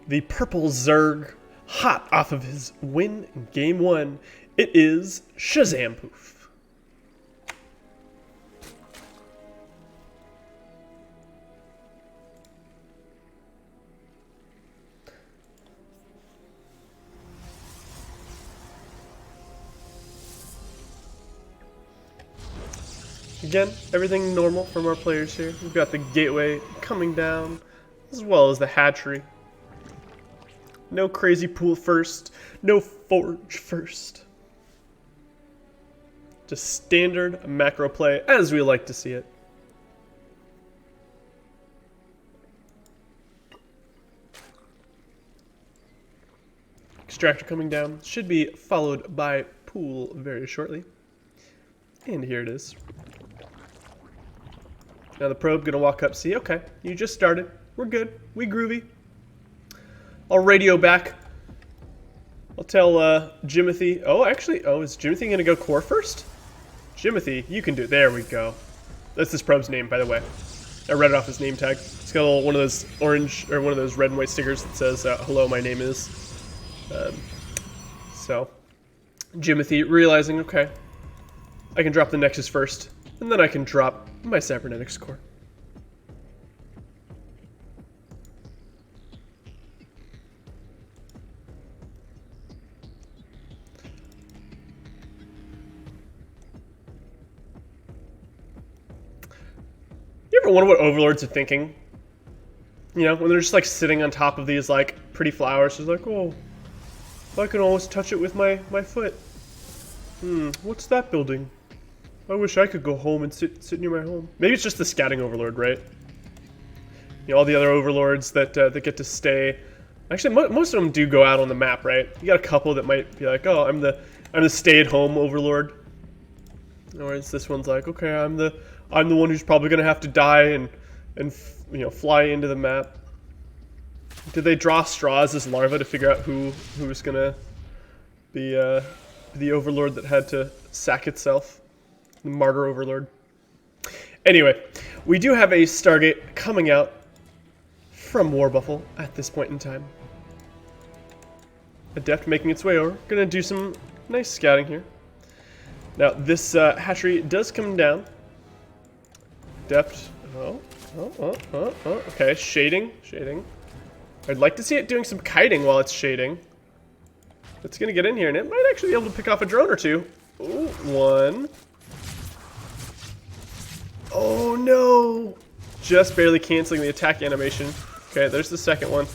the purple Zerg, hot off of his win in game 1. It is Shazam Poof. Again, everything normal from our players here. We've got the gateway coming down, as well as the hatchery. No crazy pool first, no forge first. Just standard macro play, as we like to see it. Extractor coming down, should be followed by pool very shortly. And here it is. Now the probe gonna walk up, see, okay, you just started. We're good, we groovy. I'll radio back. I'll tell Jimothy, is Jimothy gonna go core first? Jimothy, you can do it, there we go. That's this probe's name, by the way. I read it off his name tag. It's got a little, one of those orange, or one of those red and white stickers that says, hello, my name is. So, Jimothy realizing, okay, I can drop the Nexus first, and then I can drop my cybernetics core. You ever wonder what overlords are thinking? You know, when they're just like sitting on top of these like pretty flowers, it's like, oh, I can always touch it with my foot. What's that building? I wish I could go home and sit near my home. Maybe it's just the scouting overlord, right? You know, all the other overlords that get to stay. Actually, most of them do go out on the map, right? You got a couple that might be like, oh, I'm the stay-at-home overlord. Whereas this one's like, okay, I'm the one who's probably gonna have to die and you know, fly into the map. Did they draw straws as larvae to figure out who was gonna be the overlord that had to sack itself? The martyr overlord. Anyway, we do have a Stargate coming out from Warbuffle at this point in time. Adept making its way over. Gonna do some nice scouting here. Now this hatchery does come down. Adept. Okay, shading. I'd like to see it doing some kiting while it's shading. It's gonna get in here and it might actually be able to pick off a drone or two. Ooh, one. Oh no! Just barely canceling the attack animation. Okay, there's the second one.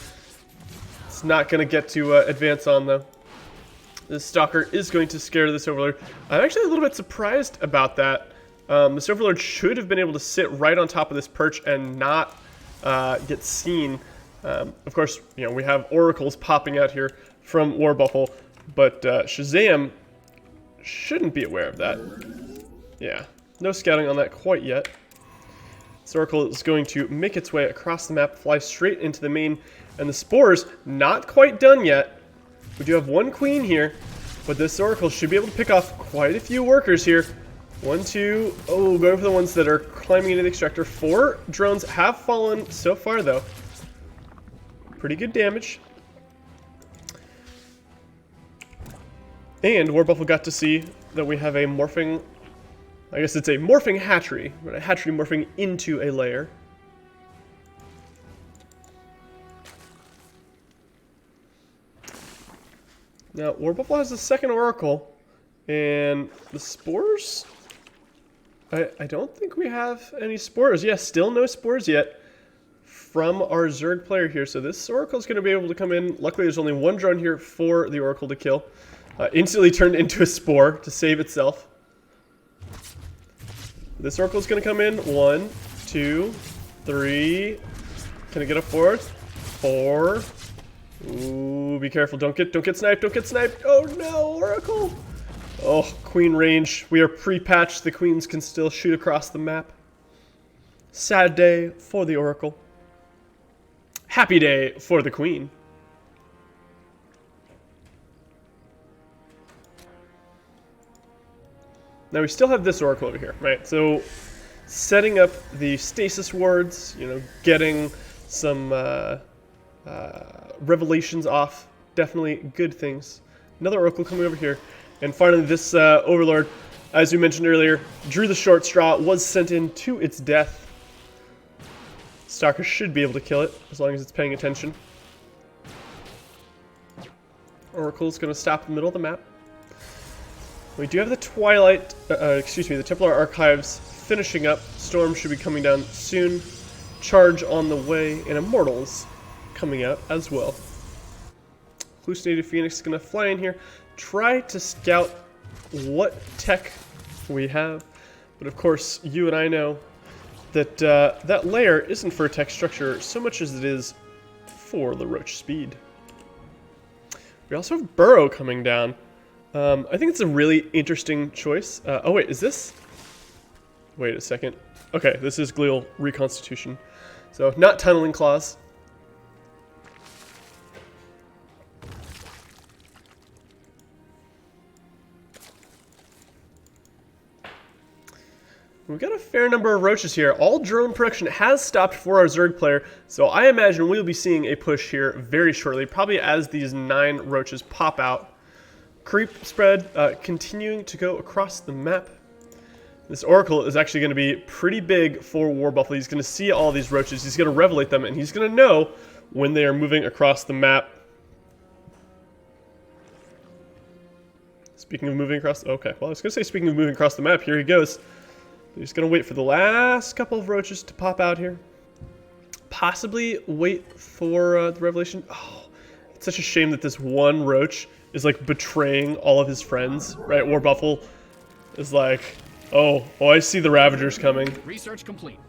It's not going to get to advance on though. This Stalker is going to scare this Overlord. I'm actually a little bit surprised about that. This Overlord should have been able to sit right on top of this perch and not get seen. Of course, you know, we have oracles popping out here from Warbuffle, but Shazam shouldn't be aware of that. Yeah. No scouting on that quite yet. This Oracle is going to make its way across the map, fly straight into the main, and the Spores, not quite done yet. We do have one Queen here, but this Oracle should be able to pick off quite a few workers here. 1, 2, oh, going for the ones that are climbing into the extractor. 4 drones have fallen so far, though. Pretty good damage. And Warbuffalo got to see that we have a morphing, I guess it's a morphing hatchery, but a hatchery morphing into a lair. Now, Warbuffalo has the second Oracle, and the Spores? I don't think we have any Spores. Yeah, still no Spores yet from our Zerg player here. So this Oracle is going to be able to come in. Luckily, there's only one drone here for the Oracle to kill. Instantly turned into a Spore to save itself. This Oracle is going to come in. 1, 2, 3. Can I get a 4th? 4. Ooh, be careful. Don't get sniped. Don't get sniped. Oh no, Oracle. Oh, Queen range. We are pre-patched. The Queens can still shoot across the map. Sad day for the Oracle. Happy day for the Queen. Now we still have this Oracle over here, right? So setting up the stasis wards, you know, getting some revelations off, definitely good things. Another Oracle coming over here. And finally this Overlord, as we mentioned earlier, drew the short straw, was sent in to its death. Stalker should be able to kill it, as long as it's paying attention. Oracle's going to stop in the middle of the map. We do have the Twilight, the Templar Archives finishing up. Storm should be coming down soon. Charge on the way, and Immortals coming out as well. Hallucinated Phoenix is going to fly in here, try to scout what tech we have. But of course, you and I know that that layer isn't for a tech structure so much as it is for the roach speed. We also have Burrow coming down. I think it's a really interesting choice. Oh wait, is this? Wait a second. Okay, this is Glial Reconstitution. So, not Tunneling Claws. We've got a fair number of roaches here. All drone production has stopped for our Zerg player, so I imagine we'll be seeing a push here very shortly, probably as these 9 roaches pop out. Creep spread continuing to go across the map. This Oracle is actually going to be pretty big for Warbuffalo. He's going to see all these roaches, he's going to revelate them, and he's going to know when they are moving across the map. Speaking of moving across, okay, well I was going to say speaking of moving across the map, here he goes. He's going to wait for the last couple of roaches to pop out here. Possibly wait for the revelation. Oh, it's such a shame that this one roach is like betraying all of his friends, right? Warbuffalo is like, oh, I see the Ravagers coming. Research complete.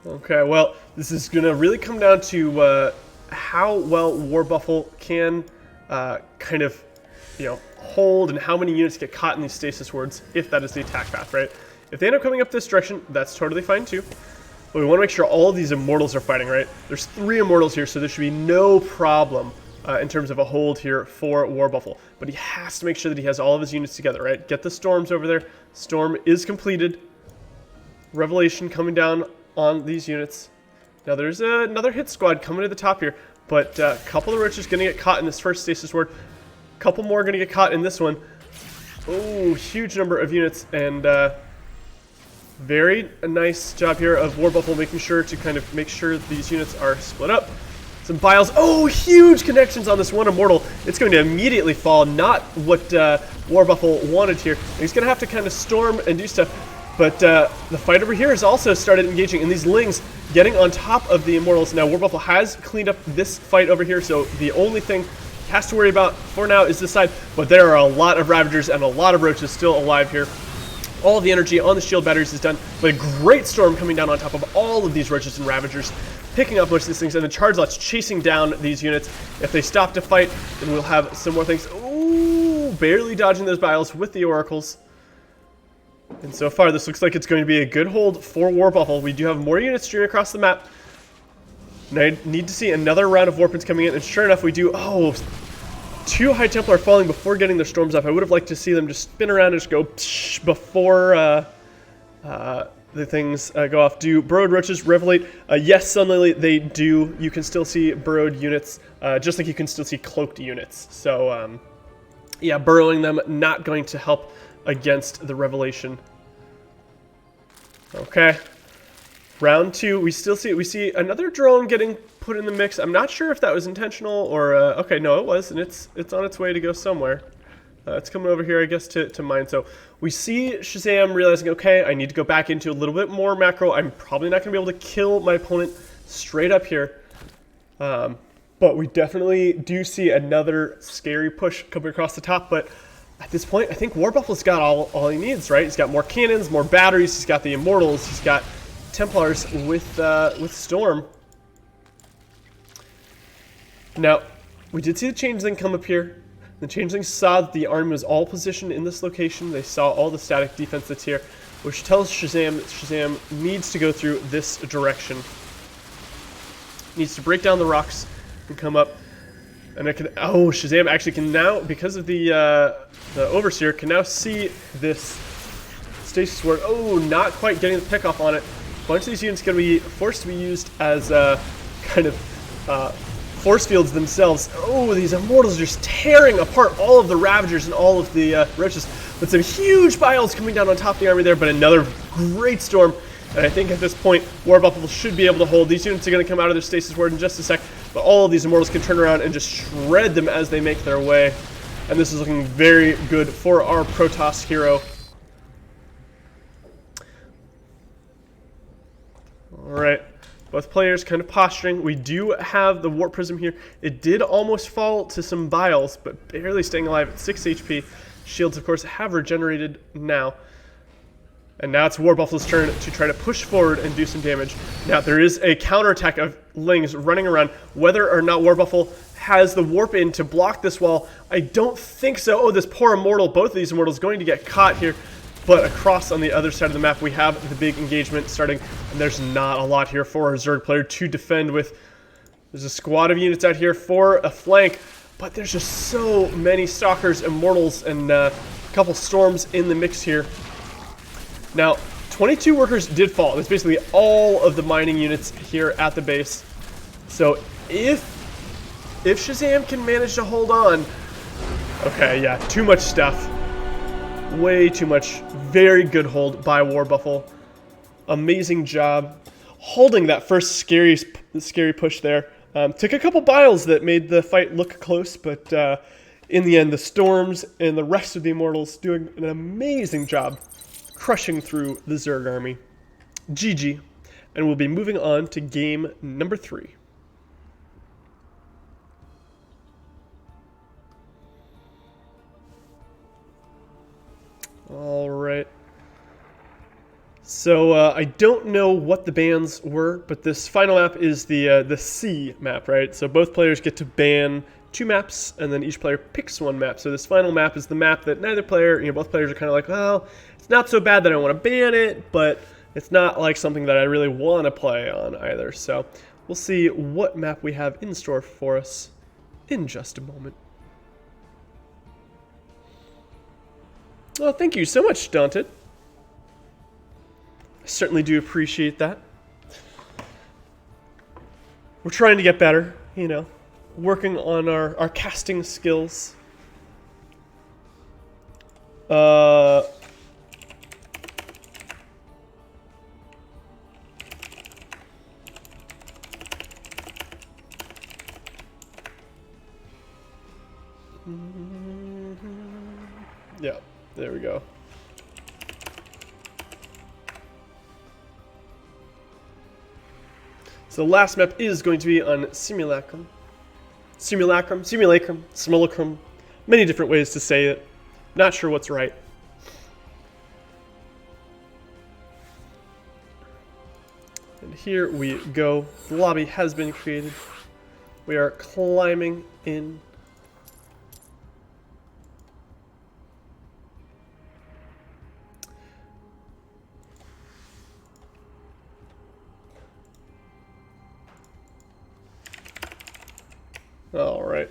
Okay, well, this is going to really come down to how well Warbuffalo can kind of, you know, hold and how many units get caught in these stasis wards, if that is the attack path, right? If they end up coming up this direction, that's totally fine too. But we want to make sure all of these Immortals are fighting, right? There's 3 Immortals here, so there should be no problem in terms of a hold here for Warbuffalo. But he has to make sure that he has all of his units together, right? Get the Storms over there. Storm is completed. Revelation coming down on these units. Now there's another hit squad coming to the top here, but a couple of roaches going to get caught in this first stasis ward. A couple more going to get caught in this one. Oh, huge number of units, and very nice job here of Warbuffalo making sure to kind of make sure these units are split up. Some Biles. Oh, huge connections on this one Immortal. It's going to immediately fall. Not what Warbuffalo wanted here. He's going to have to kind of storm and do stuff. But the fight over here has also started engaging, and these Lings getting on top of the Immortals. Now, Warbuffalo has cleaned up this fight over here, so the only thing he has to worry about for now is this side. But there are a lot of Ravagers and a lot of Roaches still alive here. All of the energy on the shield batteries is done, but a great storm coming down on top of all of these Roaches and Ravagers, picking up most of these things, and the Chargelots chasing down these units. If they stop to fight, then we'll have some more things. Ooh, barely dodging those Biles with the Oracles. And so far, this looks like it's going to be a good hold for Warbuffle. We do have more units streaming across the map. And I need to see another round of Warpins coming in. And sure enough, we do. Oh, 2 High Templar falling before getting their storms up. I would have liked to see them just spin around and just go before the things go off. Do burrowed roaches revelate? Yes, Sunlily, they do. You can still see burrowed units, just like you can still see cloaked units. So, yeah, burrowing them not going to help against the revelation. Okay. Round 2, we see another drone getting put in the mix. I'm not sure if that was intentional or okay, no, it was, and it's on its way to go somewhere. It's coming over here, I guess, to mine. So we see Shazam realizing, okay, I need to go back into a little bit more macro. I'm probably not going to be able to kill my opponent straight up here. But we definitely do see another scary push coming across the top. But at this point, I think Warbuffle's got all he needs, right? He's got more cannons, more batteries. He's got the Immortals. He's got Templars with Storm. Now, we did see the Changeling come up here. The Changeling saw that the army was all positioned in this location. They saw all the static defense that's here, which tells Shazam that Shazam needs to go through this direction. Needs to break down the rocks and come up. And it can. Oh, Shazam actually can now, because of the Overseer, can now see this Stasis Ward. Oh, not quite getting the pick off on it. A bunch of these units going to be forced to be used as kind of force fields themselves. Oh, these Immortals are just tearing apart all of the Ravagers and all of the Roaches. But some huge piles coming down on top of the army there, but another great storm. And I think at this point, Warbuffle should be able to hold. These units are going to come out of their Stasis Ward in just a sec, but all of these Immortals can turn around and just shred them as they make their way. And this is looking very good for our Protoss hero. Alright, both players kind of posturing. We do have the Warp Prism here. It did almost fall to some vials, but barely staying alive at 6 HP. Shields, of course, have regenerated now. And now it's Warbuffle's turn to try to push forward and do some damage. Now, there is a counterattack of Lings running around. Whether or not Warbuffle has the Warp in to block this wall, I don't think so. Oh, this poor Immortal, both of these Immortals going to get caught here. But across on the other side of the map, we have the big engagement starting, and there's not a lot here for our Zerg player to defend with. There's a squad of units out here for a flank, but there's just so many Stalkers, Immortals, and a couple Storms in the mix here. Now, 22 workers did fall. That's basically all of the mining units here at the base. So if Shazam can manage to hold on, okay, yeah, too much stuff. Way too much. Very good hold by Warbuffle. Amazing job holding that first scary push there. Took a couple biles that made the fight look close, but in the end, the Storms and the rest of the Immortals doing an amazing job crushing through the Zerg army. GG. And we'll be moving on to game number 3. Alright. So, I don't know what the bans were, but this final map is the C map, right? So both players get to ban 2 maps, and then each player picks 1 map. So this final map is the map that neither player, both players are kind of like, well, it's not so bad that I want to ban it, but it's not like something that I really want to play on either. So we'll see what map we have in store for us in just a moment. Well, thank you so much, Daunted. I certainly do appreciate that. We're trying to get better, working on our casting skills. Yeah, there we go. So the last map is going to be on Simulacrum. Simulacrum. Many different ways to say it. Not sure what's right. And here we go. The lobby has been created. We are climbing in. All right.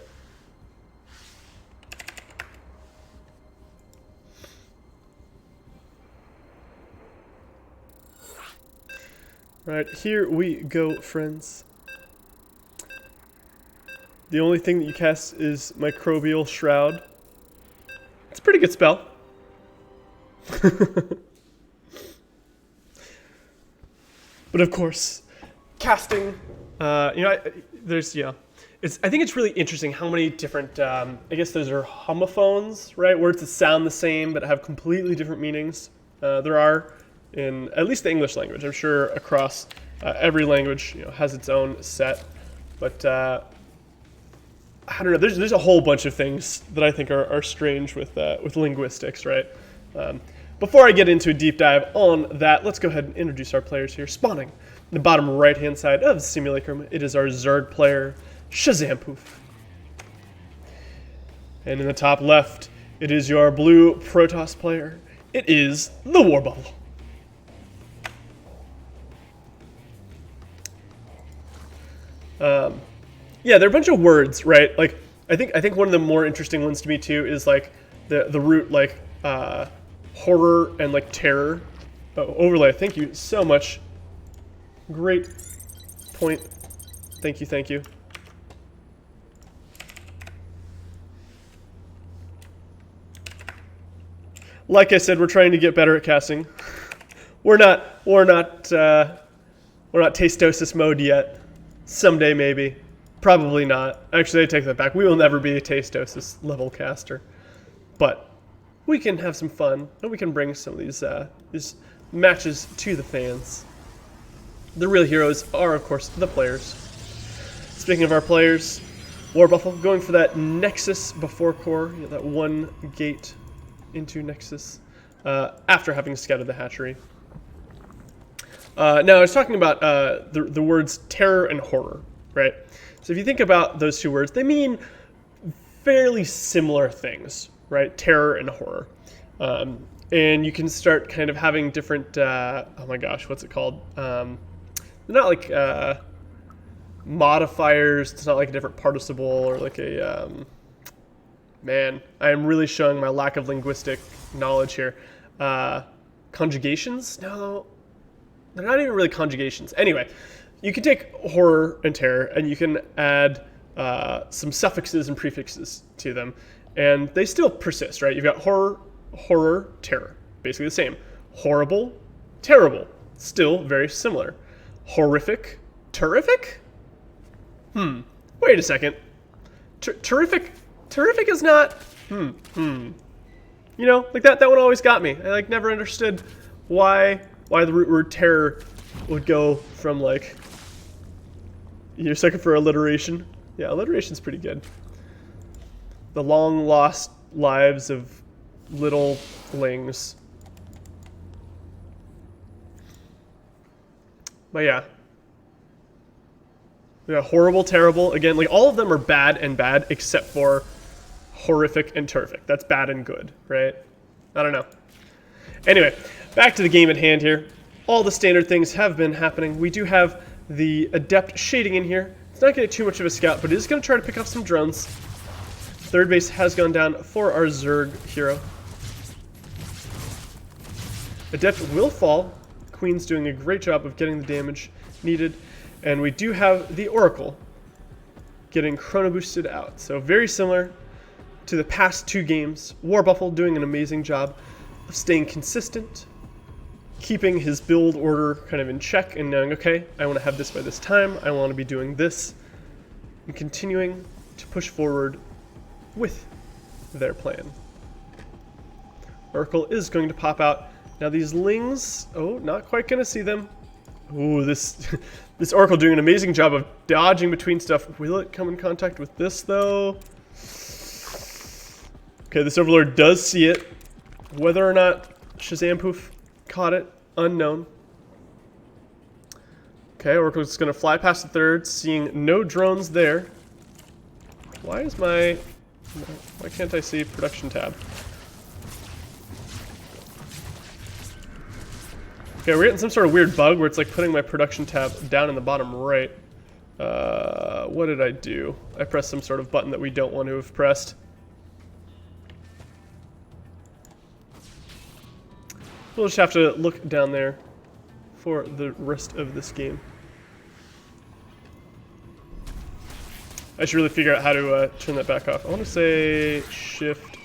Right, here we go, friends. The only thing that you cast is Microbial Shroud. It's a pretty good spell. But of course, casting, you know, there's, yeah. I think it's really interesting how many different, I guess those are homophones, right? Words that sound the same but have completely different meanings. There are in at least the English language. I'm sure across every language, you know, has its own set. But I don't know. There's a whole bunch of things that I think are strange with linguistics, right? Before I get into a deep dive on that, let's go ahead and introduce our players here. Spawning in the bottom right-hand side of the simulacrum, it is our Zerg player, Shazampoof. And in the top left, it is your blue Protoss player. It is the Warbuffalo. Yeah, there are a bunch of words, right? Like, I think one of the more interesting ones to me too is like the root like horror and like terror overlay. Thank you so much. Great point. Thank you, thank you. Like I said, we're trying to get better at casting. We're not tastosis mode yet. Someday maybe. Probably not. Actually, I take that back. We will never be a tastosis level caster. But we can have some fun, and we can bring some of these matches to the fans. The real heroes are, of course, the players. Speaking of our players, Warbuffalo going for that Nexus before core, you know, that one gate into Nexus after having scouted the hatchery. Now, I was talking about the words terror and horror, right? So if you think about those two words, they mean fairly similar things, right? Terror and horror. And you can start kind of having different, oh my gosh, what's it called? They're not like modifiers. It's not like a different participle or like a, man, I am really showing my lack of linguistic knowledge here. Conjugations? No, they're not even really conjugations. Anyway, you can take horror and terror and you can add some suffixes and prefixes to them, and they still persist, right? You've got horror, horror, terror, basically the same. Horrible, terrible, still very similar. Horrific, terrific? Wait a second. Terrific is not, You know, like that one always got me. I like never understood why the root word terror would go from like, you're second for alliteration. Yeah, alliteration's pretty good. The long lost lives of little lings. But yeah. Yeah, horrible, terrible. Again, like all of them are bad and bad except for horrific and terrific. That's bad and good, right? I don't know. Anyway, back to the game at hand here. All the standard things have been happening. We do have the Adept shading in here. It's not getting too much of a scout, but it is going to try to pick off some drones. Third base has gone down for our Zerg hero. Adept will fall. Queen's doing a great job of getting the damage needed. And we do have the Oracle getting chrono boosted out. So very similar to the past two games. Warbuffalo doing an amazing job of staying consistent, keeping his build order kind of in check and knowing, okay, I want to have this by this time, I want to be doing this, and continuing to push forward with their plan. Oracle is going to pop out. Now these lings, oh, not quite going to see them. Ooh, this Oracle doing an amazing job of dodging between stuff. Will it come in contact with this, though? Okay, this Overlord does see it. Whether or not Shazampoof caught it, unknown. Okay, Oracle's going to fly past the third, seeing no drones there. Why can't I see production tab? Okay, we're getting some sort of weird bug where it's like putting my production tab down in the bottom right. What did I do? I pressed some sort of button that we don't want to have pressed. We'll just have to look down there for the rest of this game. I should really figure out how to turn that back off. I want to say shift.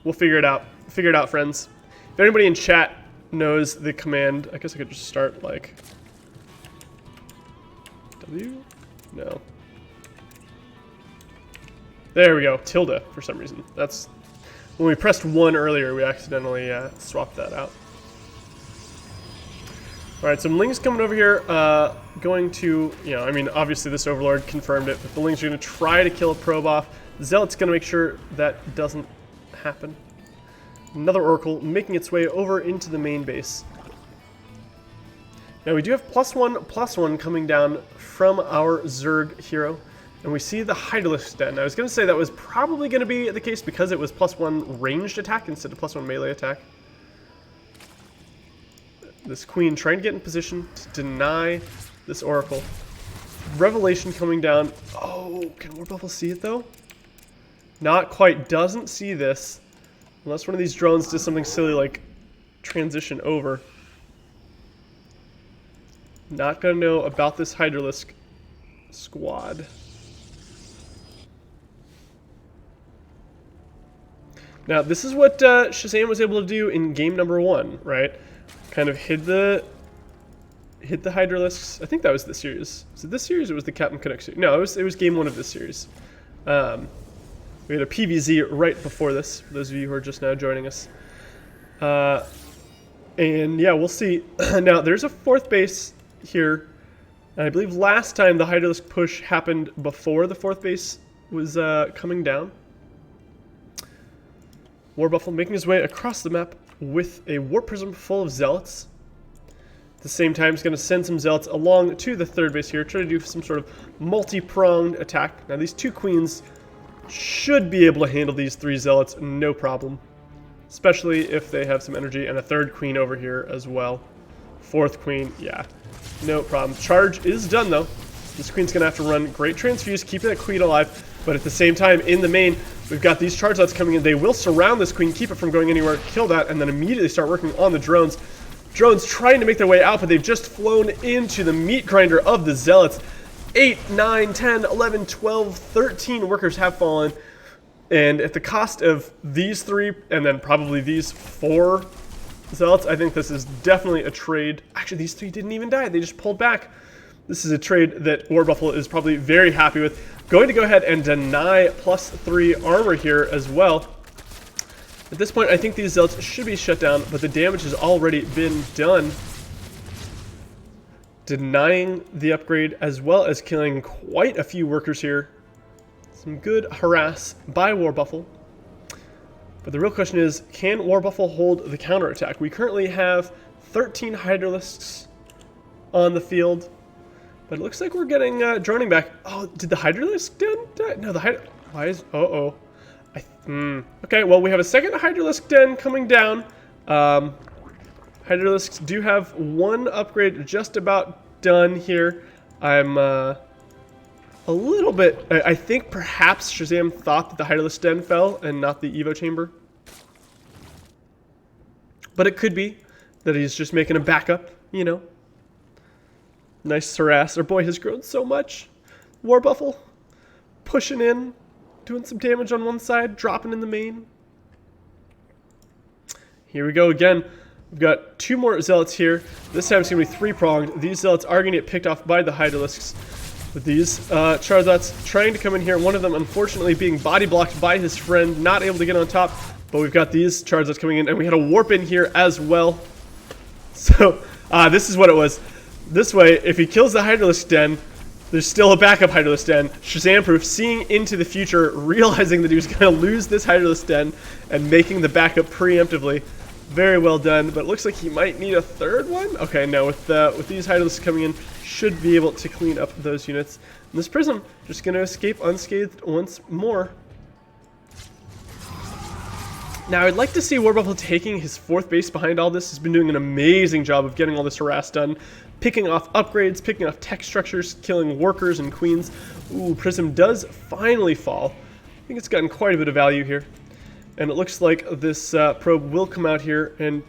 We'll figure it out. Figure it out, friends. If anybody in chat knows the command, I guess I could just start like W? No. There we go. Tilde for some reason. That's when we pressed 1 earlier, we accidentally swapped that out. Alright, some Lings coming over here, going to, I mean, obviously this Overlord confirmed it, but the Lings are going to try to kill a probe off. Zealot's going to make sure that doesn't happen. Another Oracle making its way over into the main base. Now we do have +1/+1 coming down from our Zerg hero. And we see the Hydralisk Den. I was going to say that was probably going to be the case because it was +1 ranged attack instead of +1 melee attack. This Queen trying to get in position to deny this Oracle. Revelation coming down. Oh, can Warbuffle see it though? Not quite. Doesn't see this. Unless one of these drones does something silly like transition over. Not going to know about this Hydralisk squad. Now, this is what Shazam was able to do in game number 1, right? Kind of hit the Hydralisks. I think that was this series. Was it this series or was it the Captain Canuck series? No, it was game 1 of this series. We had a PVZ right before this, for those of you who are just now joining us. And yeah, we'll see. Now, there's a 4th base here. And I believe last time the Hydralisk push happened before the 4th base was coming down. Warbuffle making his way across the map with a Warp Prism full of Zealots. At the same time, he's going to send some Zealots along to the 3rd base here, try to do some sort of multi-pronged attack. Now, these 2 Queens should be able to handle these 3 Zealots, no problem. Especially if they have some energy, and a 3rd Queen over here as well. 4th Queen, yeah, no problem. Charge is done, though. This Queen's going to have to run Great Transfuse, keeping that Queen alive, but at the same time, in the main, we've got these charge lots coming in. They will surround this Queen, keep it from going anywhere, kill that, and then immediately start working on the drones. Drones trying to make their way out, but they've just flown into the meat grinder of the Zealots. 8, 9, 10, 11, 12, 13 workers have fallen. And at the cost of these 3, and then probably these 4 Zealots, I think this is definitely a trade. Actually, these 3 didn't even die. They just pulled back. This is a trade that Warbuffle is probably very happy with. Going to go ahead and deny +3 armor here as well. At this point, I think these Zealots should be shut down, but the damage has already been done. Denying the upgrade as well as killing quite a few workers here. Some good harass by Warbuffle. But the real question is, can Warbuffle hold the counterattack? We currently have 13 Hydralisks on the field. But it looks like we're getting droning back. Oh, did the Hydralisk die? No, the why is... Uh-oh. Okay, well, we have a second Hydralisk den coming down. Hydralisks do have 1 upgrade just about done here. I'm a little bit... I think perhaps Shazam thought that the Hydralisk den fell and not the Evo chamber. But it could be that he's just making a backup, you know. Nice harass. Our boy has grown so much. Warbuffle pushing in, doing some damage on one side, dropping in the main. Here we go again. We've got 2 more Zealots here. This time it's going to be 3-pronged. These Zealots are going to get picked off by the Hydralisks. With these Charizards trying to come in here. One of them unfortunately being body blocked by his friend, not able to get on top. But we've got these Charizards coming in, and we had a Warp in here as well. So this is what it was. This way, if he kills the Hydralisk Den, there's still a backup Hydralisk Den. Shazam-proof, seeing into the future, realizing that he was going to lose this Hydralisk Den, and making the backup preemptively. Very well done, but it looks like he might need a 3rd one. Okay, no, with these Hydralisks coming in, should be able to clean up those units. And this Prism just going to escape unscathed once more. Now, I'd like to see Warbuffle taking his 4th base behind all this. He's been doing an amazing job of getting all this harass done, picking off upgrades, picking off tech structures, killing workers and queens. Ooh, Prism does finally fall. I think it's gotten quite a bit of value here. And it looks like this probe will come out here and...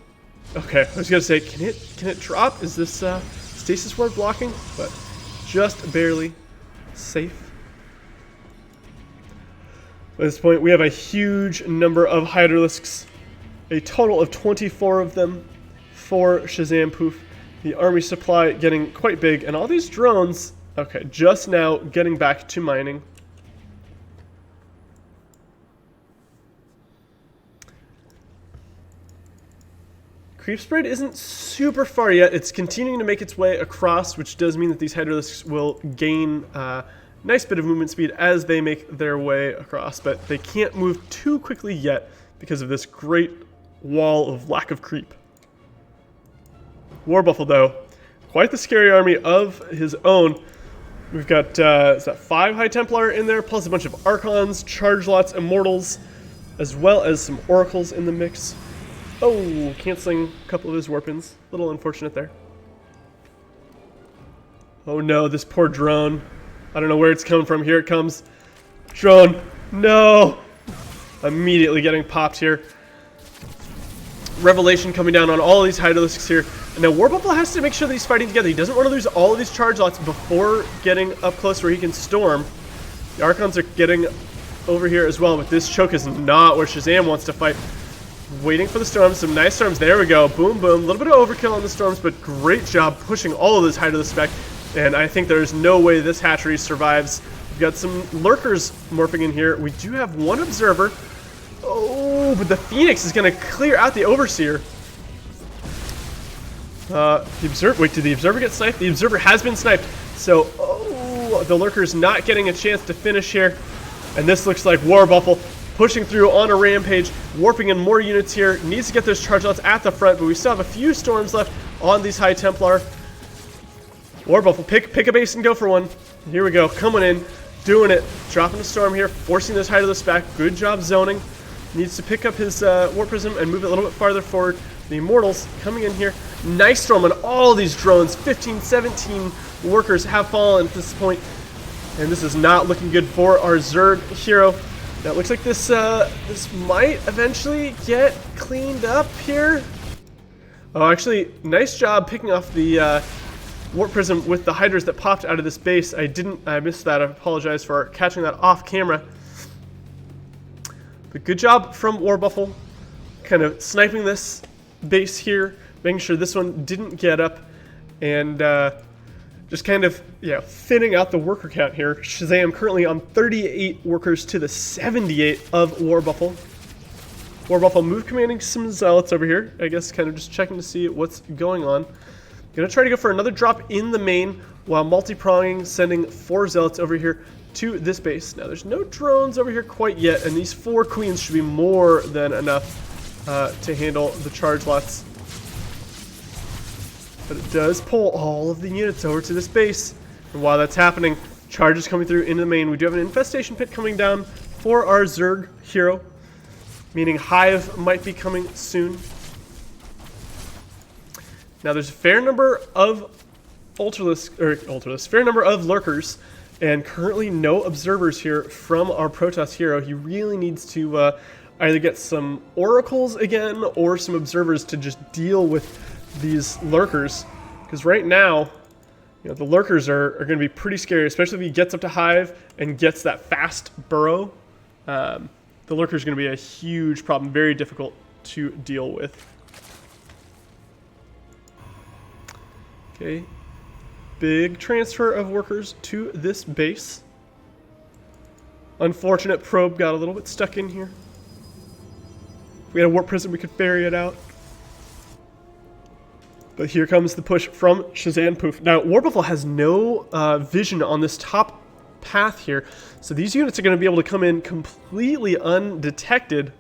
Okay, I was going to say, can it drop? Is this stasis ward blocking? But just barely safe. At this point, we have a huge number of Hydralisks. A total of 24 of them for Shazam Poof. The army supply getting quite big. And all these drones, okay, just now getting back to mining. Creep spread isn't super far yet. It's continuing to make its way across, which does mean that these Hydralisks will gain a nice bit of movement speed as they make their way across. But they can't move too quickly yet because of this great wall of lack of creep. Warbuffle, though, quite the scary army of his own. We've got, is that 5 High Templar in there, plus a bunch of Archons, Charge Lots, Immortals, as well as some Oracles in the mix. Oh, canceling a couple of his weapons. A little unfortunate there. Oh no, this poor drone. I don't know where it's coming from. Here it comes. Drone. No! Immediately getting popped here. Revelation coming down on all of these Hydralisks here. And now Warbuffle has to make sure that he's fighting together. He doesn't want to lose all of these charge lots before getting up close where he can storm. The Archons are getting over here as well, but this choke is not where Shazam wants to fight. Waiting for the storms, some nice storms, there we go, boom boom, a little bit of overkill on the storms, but great job pushing all of this Hydralisk back, and I think there's no way this hatchery survives. We've got some lurkers morphing in here. We do have one observer. Oh, but the Phoenix is going to clear out the Overseer. Wait, did the observer get sniped? The observer has been sniped, so the lurker's not getting a chance to finish here, and this looks like Warbuffle pushing through on a rampage, warping in more units here. Needs to get those charge lots at the front, but we still have a few storms left on these High Templar. Warbuffle, pick a base and go for one. Here we go, coming in, doing it, dropping the storm here, forcing those Hydralisks back. Good job zoning. Needs to pick up his Warp Prism and move it a little bit farther forward. The Immortals coming in here. Nice storm on all these drones. 15, 17 workers have fallen at this point, and this is not looking good for our Zerg hero. Now it looks like this this might eventually get cleaned up here. Oh, actually, nice job picking off the Warp Prism with the Hydras that popped out of this base. I missed that. I apologize for catching that off camera. But good job from Warbuffle, kind of sniping this base here, making sure this one didn't get up, and just kind of, yeah, thinning out the worker count here. Shazam currently on 38 workers to the 78 of Warbuffle. Warbuffle move commanding some zealots over here. I guess kind of just checking to see what's going on. Gonna try to go for another drop in the main while multi-pronging, sending 4 zealots over here to this base. Now there's no drones over here quite yet, and these 4 queens should be more than enough to handle the charge lots. But it does pull all of the units over to this base. And while that's happening, charges coming through into the main. We do have an infestation pit coming down for our Zerg hero, meaning Hive might be coming soon. Now there's a fair number of fair number of lurkers, and currently no observers here from our Protoss hero. He really needs to either get some oracles again or some observers to just deal with these lurkers, because right now, you know, the lurkers are going to be pretty scary, especially if he gets up to Hive and gets that fast burrow. The lurker is going to be a huge problem, very difficult to deal with. Okay, big transfer of workers to this base. Unfortunate probe got a little bit stuck in here. If we had a Warp Prism, we could ferry it out. But here comes the push from Shazam Poof. Now, Warbuffle has no vision on this top path here, so these units are going to be able to come in completely undetected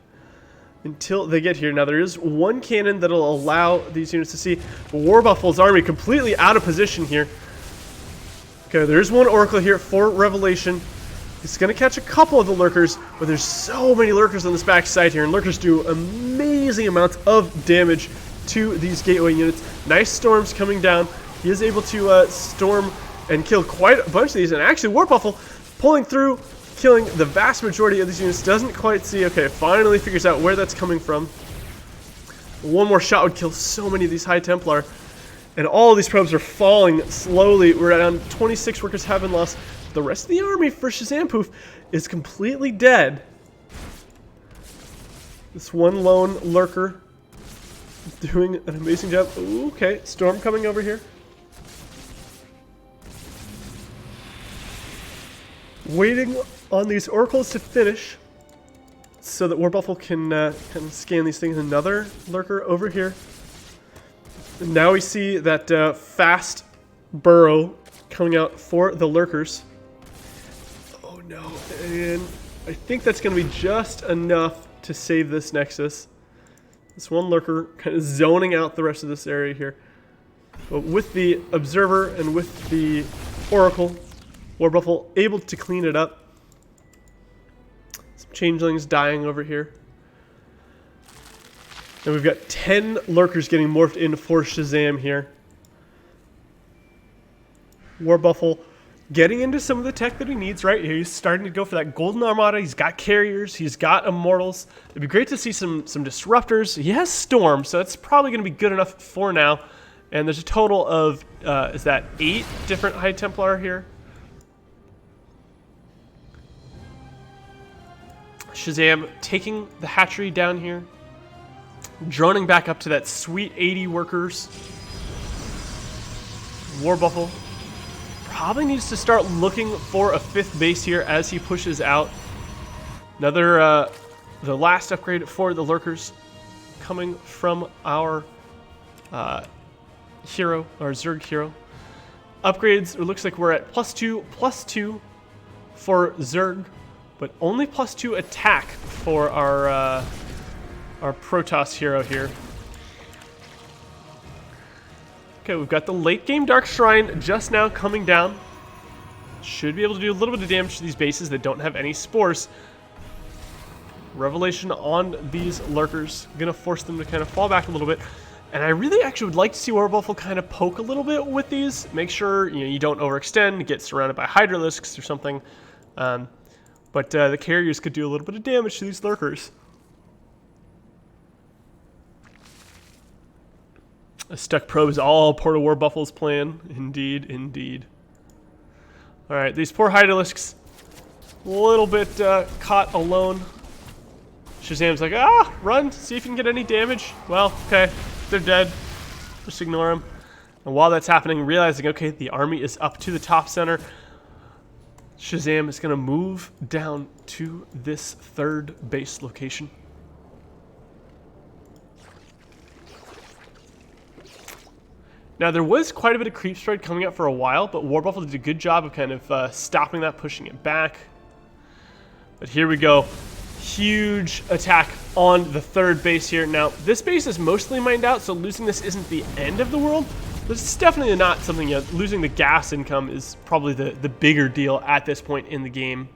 until they get here. Now, there is one cannon that'll allow these units to see. Warbuffle's army completely out of position here. Okay, there's one Oracle here for Revelation. He's going to catch a couple of the lurkers, but there's so many lurkers on this backside here, and lurkers do amazing amounts of damage to these gateway units. Nice storms coming down, he is able to storm and kill quite a bunch of these. And actually, War Buffle pulling through, killing the vast majority of these units. Doesn't quite see. Okay, finally figures out where that's coming from. One more shot would kill so many of these High Templar. And all of these probes are falling slowly. We're down 26 workers have been lost. The rest of the army for Shazampoof is completely dead. This one lone lurker doing an amazing job. Ooh, okay, storm coming over here. Waiting on these oracles to finish so that War Buffle can scan these things. Another lurker over here. And now we see that fast burrow coming out for the lurkers. Oh no, and I think that's going to be just enough to save this Nexus. This one lurker kind of zoning out the rest of this area here. But with the Observer and with the Oracle, War Buffle able to clean it up. Some changelings dying over here. And we've got 10 lurkers getting morphed in for Shazam here. War Buffle getting into some of the tech that he needs right here. He's starting to go for that Golden Armada. He's got carriers. He's got Immortals. It'd be great to see some disruptors. He has Storm, so that's probably going to be good enough for now. And there's a total of, is that 8 different High Templar here? Shazam taking the hatchery down here. Droning back up to that sweet 80 workers. War Buffle probably needs to start looking for a 5th base here as he pushes out. Another, the last upgrade for the lurkers coming from our hero, our Zerg hero. Upgrades, it looks like we're at +2 for Zerg, but only +2 attack for our Protoss hero here. Okay, we've got the late game Dark Shrine just now coming down. Should be able to do a little bit of damage to these bases that don't have any spores. Revelation on these lurkers, gonna force them to kind of fall back a little bit. And I really actually would like to see War Buffle kind of poke a little bit with these. Make sure you don't overextend, get surrounded by Hydralisks or something. But the carriers could do a little bit of damage to these lurkers. A stuck probe is all Port of War Buffle's plan. Indeed, indeed. Alright, these poor Hydralisks, a little bit caught alone. Shazam's like, run, see if you can get any damage. Well, okay, they're dead. Just ignore them. And while that's happening, realizing, okay, the army is up to the top center, Shazam is going to move down to this 3rd base location. Now, there was quite a bit of creep spread coming up for a while, but War Buffle did a good job of kind of stopping that, pushing it back. But here we go. Huge attack on the 3rd base here. Now, this base is mostly mined out, so losing this isn't the end of the world. But it's definitely not something, losing the gas income is probably the bigger deal at this point in the game.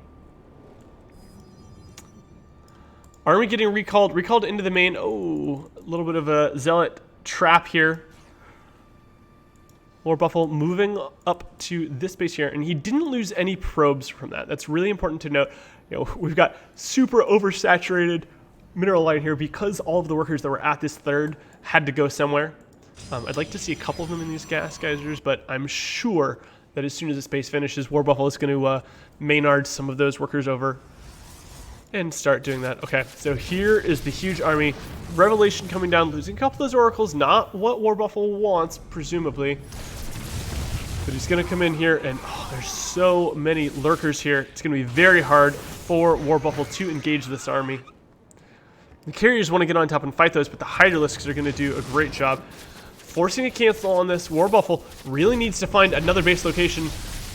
Army getting recalled into the main. Oh, a little bit of a zealot trap here. War Buffle moving up to this base here, and he didn't lose any probes from that. That's really important to note. We've got super oversaturated mineral line here because all of the workers that were at this 3rd had to go somewhere. I'd like to see a couple of them in these gas geysers, but I'm sure that as soon as this base finishes, War Buffle is going to Maynard some of those workers over and start doing that. Okay, so here is the huge army. Revelation coming down, losing a couple of those oracles. Not what War Buffle wants, presumably. But he's going to come in here, and there's so many lurkers here. It's going to be very hard for War Buffle to engage this army. The carriers want to get on top and fight those, but the Hydralisks are going to do a great job. Forcing a cancel on this, War Buffle really needs to find another base location.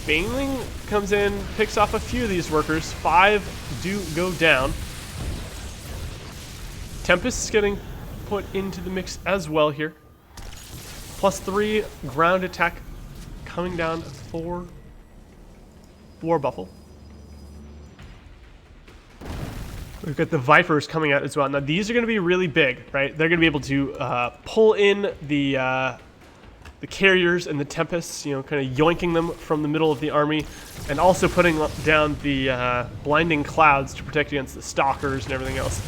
Baneling comes in, picks off a few of these workers. 5 do go down. Tempest is getting put into the mix as well here. +3 ground attack coming down for War Buffle. We've got the Vipers coming out as well. Now these are going to be really big, right? They're going to be able to pull in the the carriers and the tempests, you know, kind of yoinking them from the middle of the army, and also putting down the blinding clouds to protect against the stalkers and everything else.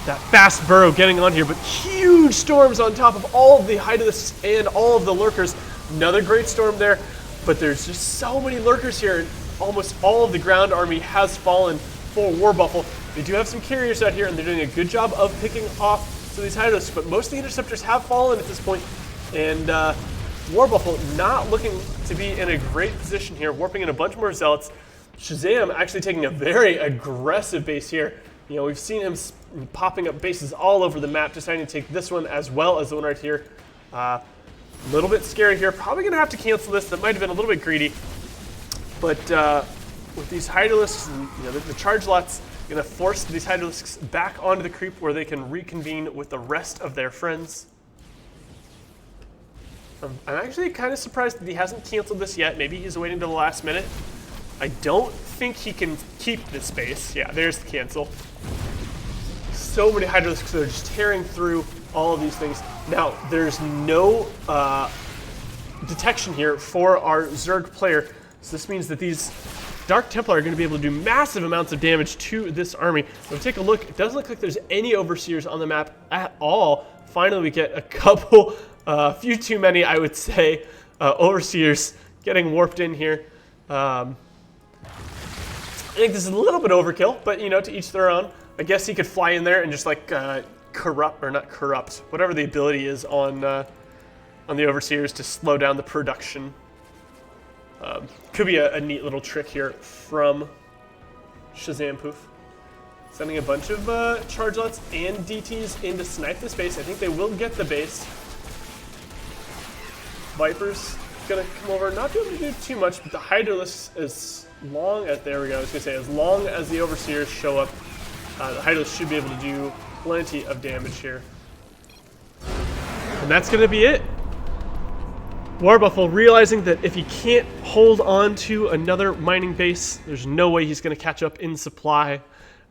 That fast burrow getting on here, but huge storms on top of all of the Hydralisks and all of the lurkers. Another great storm there, but there's just so many lurkers here, and almost all of the ground army has fallen for Warbuffle. They do have some carriers out here, and they're doing a good job of picking off some of these Hydralisks, but most of the interceptors have fallen at this point, and Warbuffle not looking to be in a great position here, warping in a bunch more zealots. Shazam actually taking a very aggressive base here. You know, we've seen him popping up bases all over the map, deciding to take this one as well as the one right here. A little bit scary here. Probably going to have to cancel this. That might have been a little bit greedy. But with these Hydralisks and the charge lots, going to force these Hydralisks back onto the creep where they can reconvene with the rest of their friends. I'm actually kind of surprised that he hasn't canceled this yet. Maybe he's waiting to the last minute. I don't think he can keep this base. Yeah, there's the cancel. So many Hydralisks that are just tearing through all of these things. Now, there's no detection here for our Zerg player, so this means that these Dark Templar are going to be able to do massive amounts of damage to this army. If we take a look, it doesn't look like there's any Overseers on the map at all. Finally, we get a couple, a few too many, I would say, Overseers getting warped in here. I think this is a little bit overkill, but you know, to each their own. I guess he could fly in there and just like corrupt, whatever the ability is on the Overseers to slow down the production. Could be a neat little trick here from Shazam Poof. Sending a bunch of charge lots and DTs in to snipe this base. I think they will get the base. Viper's gonna come over, not be able to do too much, but the Hydralisks as long as, there we go, I was gonna say, as long as the Overseers show up, the Hydralisks should be able to do plenty of damage here. And that's gonna be it. Warbuffle realizing that if he can't hold on to another mining base, there's no way he's gonna catch up in supply.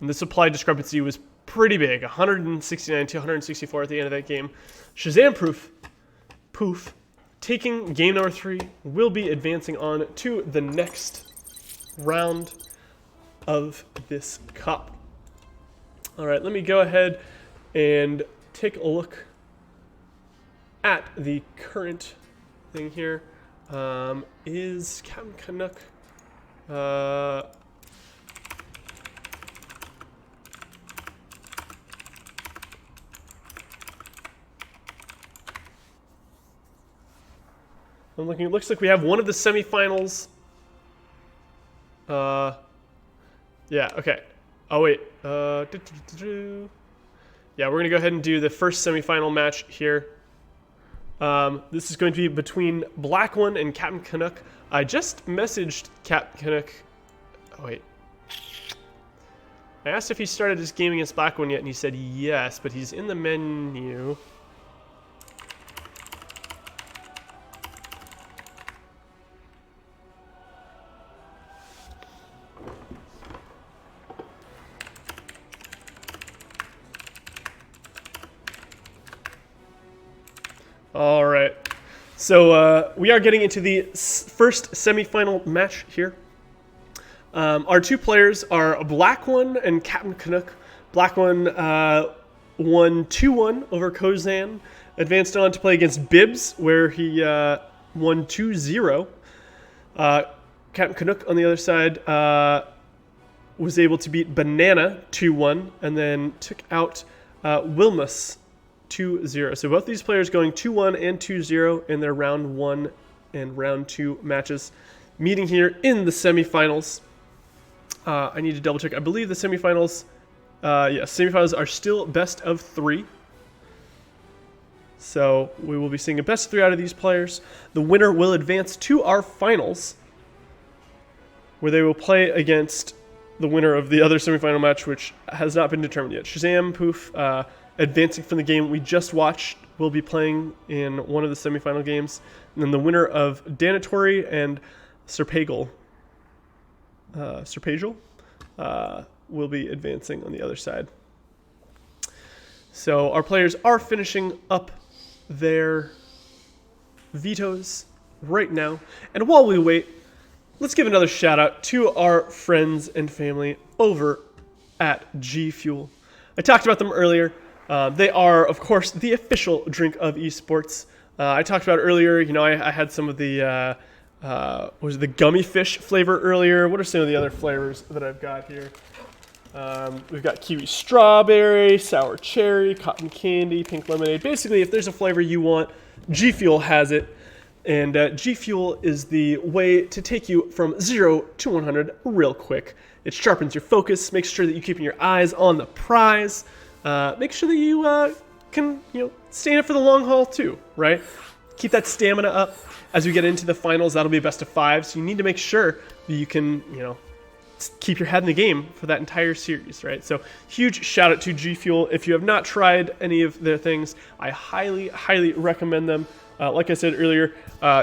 And the supply discrepancy was pretty big, 169 to 164 at the end of that game. Shazam Poof, taking game number 3, will be advancing on to the next round of this cup. All right, let me go ahead and take a look at the current thing here. Is Captain Canuck I'm looking, it looks like we have one of the semifinals. Yeah, okay. Oh, wait. Yeah, we're going to go ahead and do the first semifinal match here. This is going to be between Black One and Captain Canuck. I just messaged Captain Canuck. Oh, wait. I asked if he started his game against Black One yet, and he said yes, but he's in the menu. All right, so we are getting into the first semifinal match here. Our two players are Black One and Captain Canuck. Black One won 2-1 over Kozan, advanced on to play against Bibbs, where he won 2-0. Captain Canuck, on the other side, was able to beat Banana 2-1, and then took out Wilmus 2-0. So both these players going 2-1 and 2-0 in their round 1 and round 2 matches, meeting here in the semifinals. I need to double check. I believe the semifinals, semifinals are still best of 3. So we will be seeing a best of 3 out of these players. The winner will advance to our finals, where they will play against the winner of the other semifinal match, which has not been determined yet. Shazam Poof, advancing from the game we just watched, will be playing in one of the semifinal games. And then the winner of Danatory and Serpagal will be advancing on the other side. So our players are finishing up their vetoes right now. And while we wait, let's give another shout out to our friends and family over at G Fuel. I talked about them earlier. They are, of course, the official drink of esports. I talked about earlier, you know, I had some of the, was the gummy fish flavor earlier. What are some of the other flavors that I've got here? We've got kiwi strawberry, sour cherry, cotton candy, pink lemonade. Basically, if there's a flavor you want, G Fuel has it. And G Fuel is the way to take you from 0 to 100 real quick. It sharpens your focus, makes sure that you're keeping your eyes on the prize, make sure that you can, you know, stay in it for the long haul too, right? Keep that stamina up. As we get into the finals, that'll be a best of 5, so you need to make sure that you can, you know, keep your head in the game for that entire series, right? So huge shout out to G Fuel. If you have not tried any of their things, I highly, highly recommend them. Like I said earlier,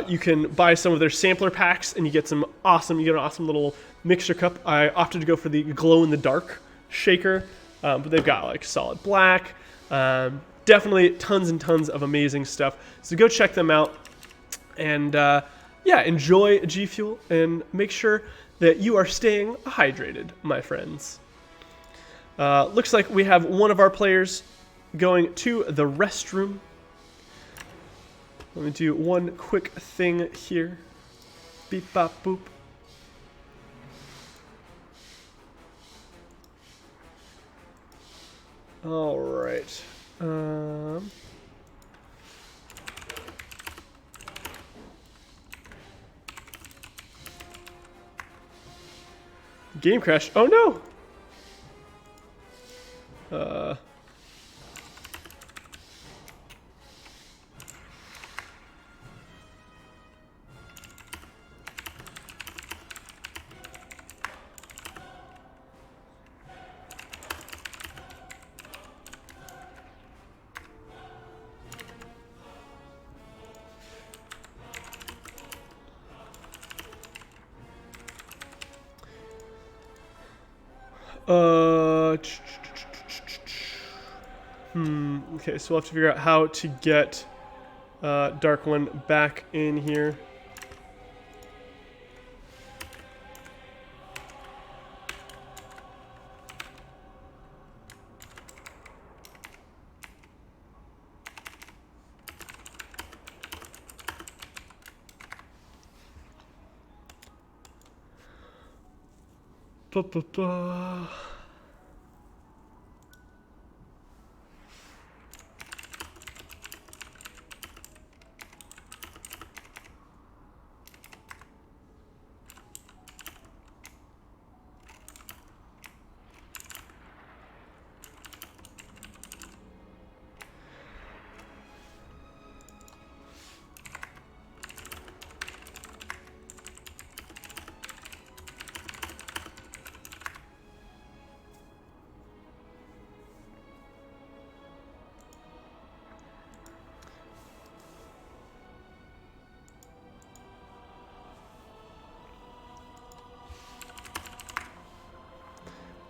you can buy some of their sampler packs and you get an awesome little mixer cup. I opted to go for the glow in the dark shaker, but they've got like solid black, definitely tons and tons of amazing stuff. So go check them out and yeah, enjoy G Fuel and make sure that you are staying hydrated, my friends. Looks like we have one of our players going to the restroom. Let me do one quick thing here. Beep, bop, boop. All right. Game crash. Oh no. Okay, so we'll have to figure out how to get Dark One back in here. Ba-ba-ba.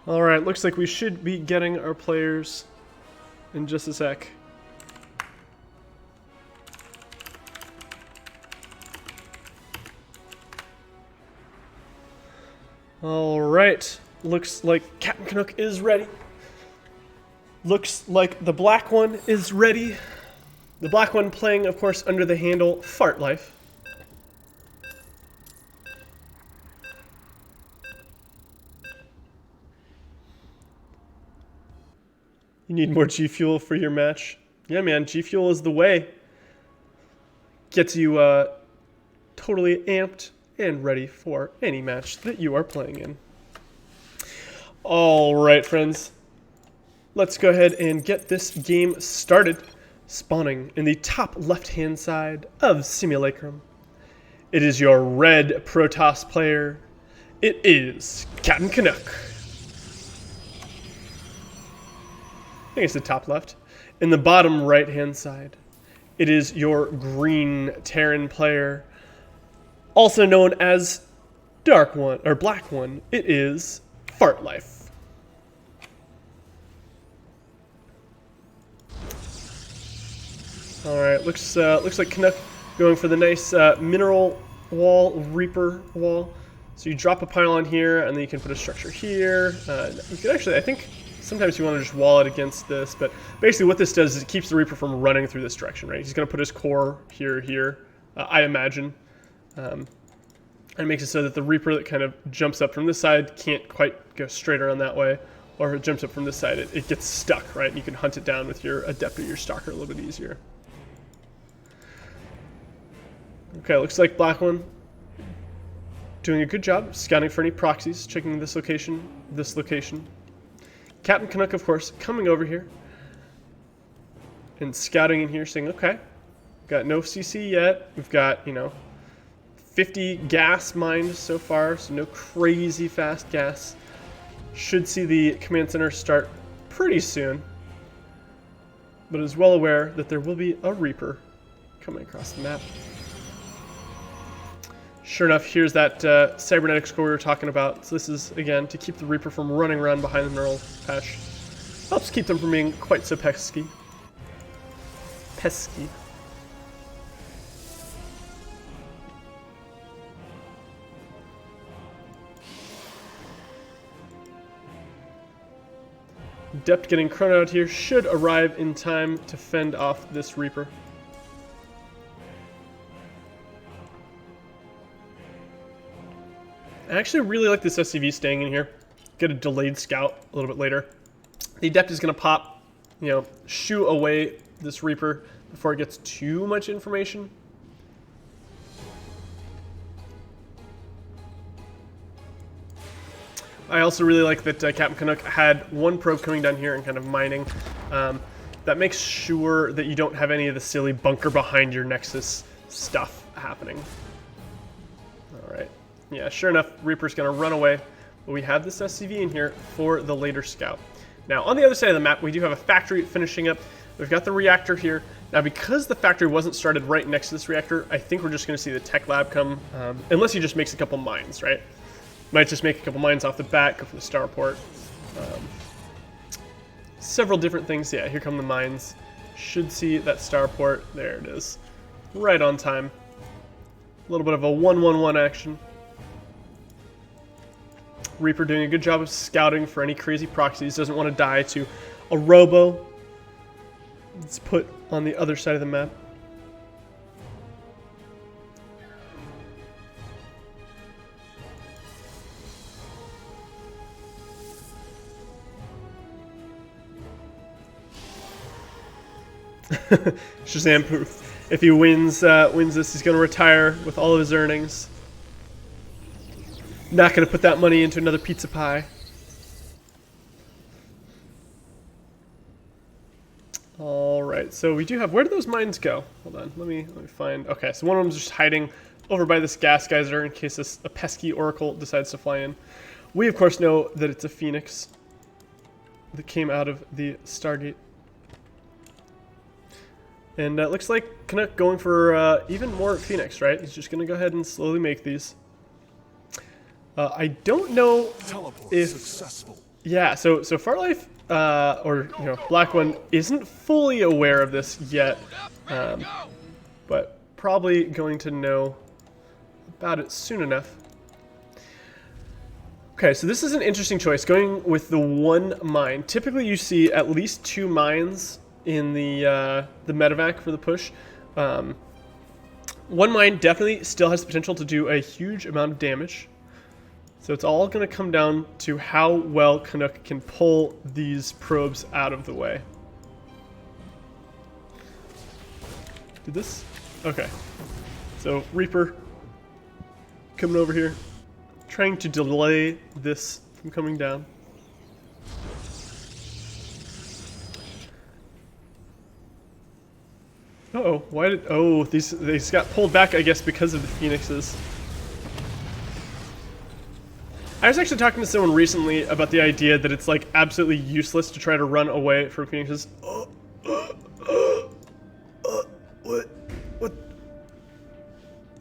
Alright, looks like we should be getting our players in just a sec. Alright, looks like Captain Canuck is ready. Looks like the black one is ready. The black one playing, of course, under the handle Fart Life. You need more G Fuel for your match. Yeah, man, G Fuel is the way. Gets you totally amped and ready for any match that you are playing in. All right, friends. Let's go ahead and get this game started. Spawning in the top left-hand side of Simulacrum. It is your red Protoss player. It is Captain Canuck. I think it's the top left. In the bottom right-hand side, it is your green Terran player, also known as Dark One or Black One. It is Fart Life. All right, looks like Canuck going for the nice mineral wall, Reaper wall. So you drop a pylon here, and then you can put a structure here. You can actually, I think, sometimes you want to just wall it against this, but basically what this does is it keeps the Reaper from running through this direction, right? He's going to put his core here, I imagine. And it makes it so that the Reaper that kind of jumps up from this side can't quite go straight around that way, or if it jumps up from this side, it gets stuck, right? And you can hunt it down with your Adept or your Stalker a little bit easier. Okay, looks like black one doing a good job scouting for any proxies, checking this location, this location. Captain Canuck, of course, coming over here and scouting in here, saying, okay, got no CC yet. We've got, 50 gas mined so far, so no crazy fast gas. Should see the command center start pretty soon, but is well aware that there will be a Reaper coming across the map. Sure enough, here's that cybernetic score we were talking about. So this is, again, to keep the Reaper from running around behind the neural patch. Helps keep them from being quite so pesky. Adept getting chrono out here should arrive in time to fend off this Reaper. I actually really like this SCV staying in here. Get a delayed scout a little bit later. The Adept is going to pop, shoo away this Reaper before it gets too much information. I also really like that Captain Canuck had one probe coming down here and kind of mining. That makes sure that you don't have any of the silly bunker behind your Nexus stuff happening. Alright. Yeah, sure enough, Reaper's going to run away. But we have this SCV in here for the later scout. Now, on the other side of the map, we do have a factory finishing up. We've got the reactor here. Now, because the factory wasn't started right next to this reactor, I think we're just going to see the tech lab come, unless he just makes a couple mines, right? Might just make a couple mines off the bat, go for the starport. Several different things. Yeah, here come the mines. Should see that starport. There it is. Right on time. A little bit of a 1-1-1 action. Reaper doing a good job of scouting for any crazy proxies. Doesn't want to die to a robo. It's put on the other side of the map. Shazam proof. If he wins this, he's going to retire with all of his earnings. Not going to put that money into another pizza pie. Alright, so we do have... Where do those mines go? Hold on, let me find... Okay, so one of them's just hiding over by this gas geyser in case a pesky oracle decides to fly in. We, of course, know that it's a phoenix that came out of the Stargate. And it looks like Canuck going for even more phoenix, right? He's just going to go ahead and slowly make these. I don't know if... Successful. Yeah, so Farlife, or Black One, isn't fully aware of this yet, but probably going to know about it soon enough. Okay, so this is an interesting choice, going with the one mine. Typically you see at least 2 mines in the medevac for the push. One mine definitely still has the potential to do a huge amount of damage. So it's all going to come down to how well Canuck can pull these probes out of the way. Did this? Okay. So Reaper coming over here, trying to delay this from coming down. Uh-oh, why did... Oh, these got pulled back, I guess, because of the phoenixes. I was actually talking to someone recently about the idea that it's like absolutely useless to try to run away from phoenixes.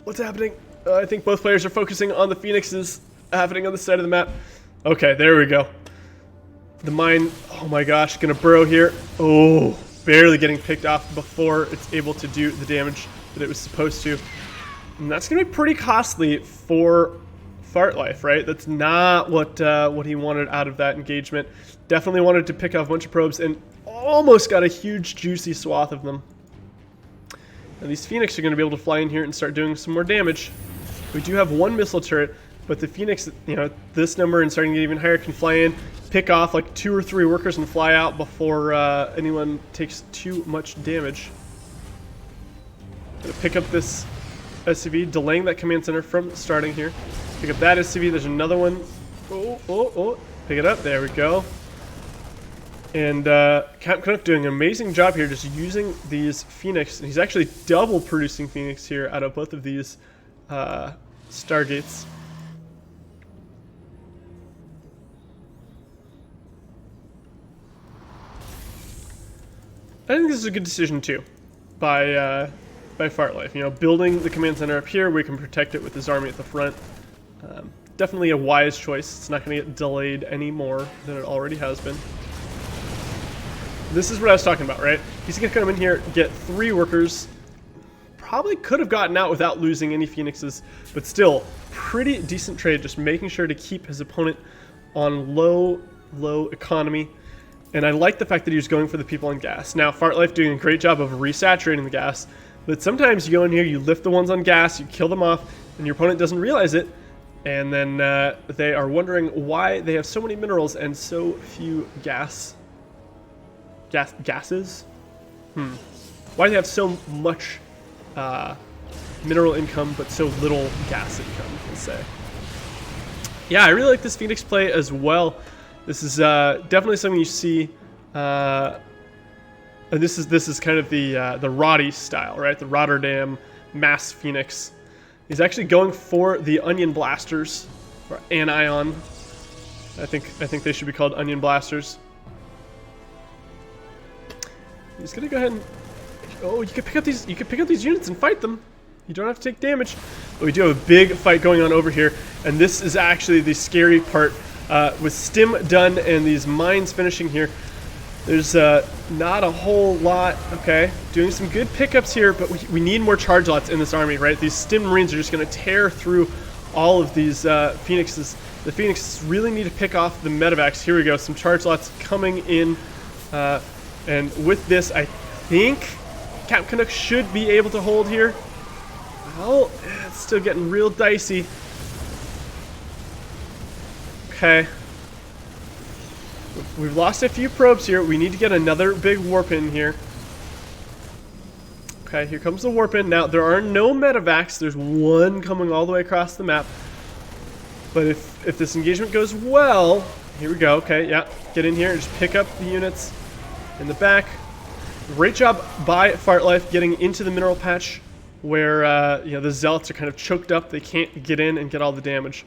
What's happening? I think both players are focusing on the phoenixes happening on the side of the map. Okay, there we go. The mine, oh my gosh, gonna burrow here. Oh, barely getting picked off before it's able to do the damage that it was supposed to. And that's going to be pretty costly for Fartlife, right? That's not what he wanted out of that engagement. Definitely wanted to pick off a bunch of probes and almost got a huge juicy swath of them. And these Phoenix are going to be able to fly in here and start doing some more damage. We do have one missile turret, but the Phoenix, you know, this number and starting to get even higher, can fly in, pick off like 2 or 3 workers and fly out before anyone takes too much damage. Gonna pick up this SCV, delaying that command center from starting here. Pick up that SCV, there's another one. Oh. Pick it up, there we go. And Captain Canuck doing an amazing job here just using these Phoenix. And he's actually double producing Phoenix here out of both of these Stargates. I think this is a good decision too by Fartlife. You know, building the command center up here, we can protect it with his army at the front. Definitely a wise choice. It's not going to get delayed any more than it already has been. This is what I was talking about, right? He's going to come in here, get 3 workers. Probably could have gotten out without losing any Phoenixes, but still, pretty decent trade, just making sure to keep his opponent on low economy. And I like the fact that he was going for the people on gas. Now, Fartlife doing a great job of resaturating the gas, but sometimes you go in here, you lift the ones on gas, you kill them off, and your opponent doesn't realize it, and then they are wondering why they have so many minerals and so few gases? Why do they have so much mineral income but so little gas income, let's say. Yeah, I really like this Phoenix play as well. This is definitely something you see. And this is kind of the Roddy style, right? The Rotterdam Mass Phoenix. He's actually going for the Onion Blasters, or Anion. I think they should be called Onion Blasters. He's gonna go ahead and you can pick up these units and fight them. You don't have to take damage. But we do have a big fight going on over here, and this is actually the scary part. With Stim done and these mines finishing here, there's not a whole lot. Okay, doing some good pickups here, but we need more charge lots in this army, right? These Stim Marines are just going to tear through all of these Phoenixes. The Phoenixes really need to pick off the medevacs. Here we go, some charge lots coming in. And with this, I think Captain Canuck should be able to hold here. Well, it's still getting real dicey. Okay. We've lost a few probes here. We need to get another big warp in here. Okay, here comes the warp in. Now, there are no medevacs. There's one coming all the way across the map. But if this engagement goes well, here we go. Okay, yeah, get in here and just pick up the units in the back. Great job by Fartlife getting into the mineral patch where you know, the Zealots are kind of choked up. They can't get in and get all the damage.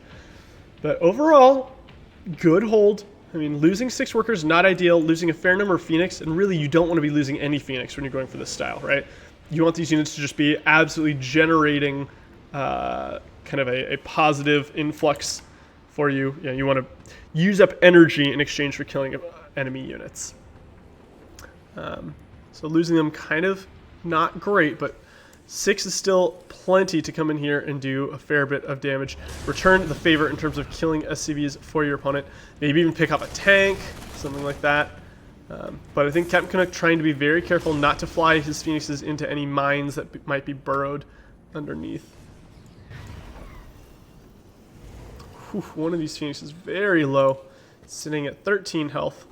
But overall, good hold. I mean, losing 6 workers, not ideal. Losing a fair number of Phoenix, and really you don't want to be losing any Phoenix when you're going for this style, right? You want these units to just be absolutely generating kind of a positive influx for you. You know, you want to use up energy in exchange for killing enemy units. So losing them kind of not great, but 6 is still plenty to come in here and do a fair bit of damage. Return the favor in terms of killing SCVs for your opponent. Maybe even pick up a tank, something like that. But I think Captain Canuck trying to be very careful not to fly his Phoenixes into any mines that might be burrowed underneath. Whew, one of these Phoenixes is very low, sitting at 13 health.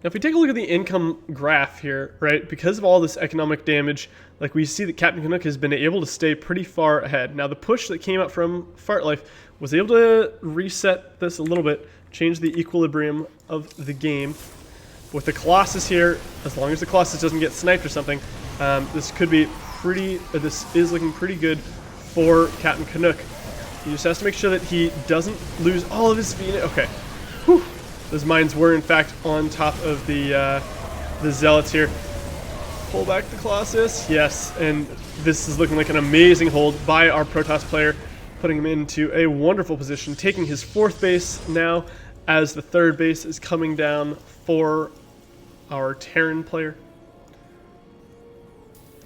Now, if we take a look at the income graph here, right, because of all this economic damage, like we see that Captain Canuck has been able to stay pretty far ahead. Now, the push that came out from Fartlife was able to reset this a little bit, change the equilibrium of the game. With the Colossus here, as long as the Colossus doesn't get sniped or something, this could be pretty, this is looking pretty good for Captain Canuck. He just has to make sure that he doesn't lose all of his Phoenix. Okay. Whew. Those mines were, in fact, on top of the Zealots here. Pull back the Colossus. Yes, and this is looking like an amazing hold by our Protoss player, putting him into a wonderful position, taking his 4th base now, as the third base is coming down for our Terran player.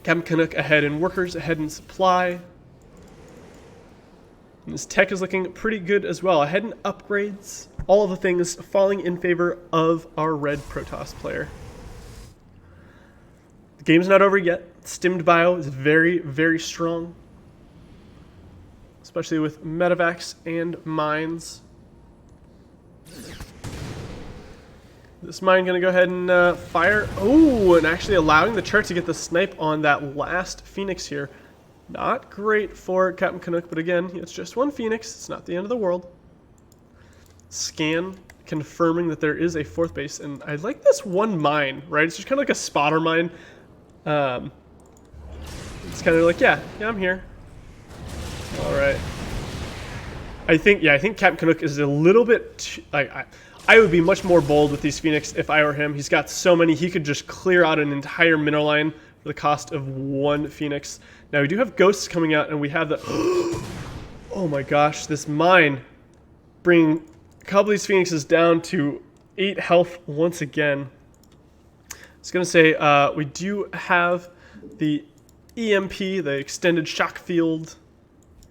Captain Canuck ahead in workers, ahead in supply. And his tech is looking pretty good as well. Ahead in upgrades. All of the things falling in favor of our red Protoss player. The game's not over yet. Stimmed bio is very, very strong. Especially with medevacs and mines. This mine going to go ahead and fire. Oh, and actually allowing the chart to get the snipe on that last Phoenix here. Not great for Captain Canuck, but again, it's just one Phoenix. It's not the end of the world. Scan confirming that there is a fourth base, and I like this one mine, right? It's just kind of like a spotter mine. It's kind of like, yeah, I'm here. All right. I think Captain Canuck is a little bit I would be much more bold with these Phoenix if I were him. He's got so many, he could just clear out an entire mineral line for the cost of one Phoenix. Now we do have ghosts coming out, and we have the oh my gosh, this mine bringing a couple of these Phoenixes down to 8 health once again. I was gonna say we do have the EMP, the extended shock field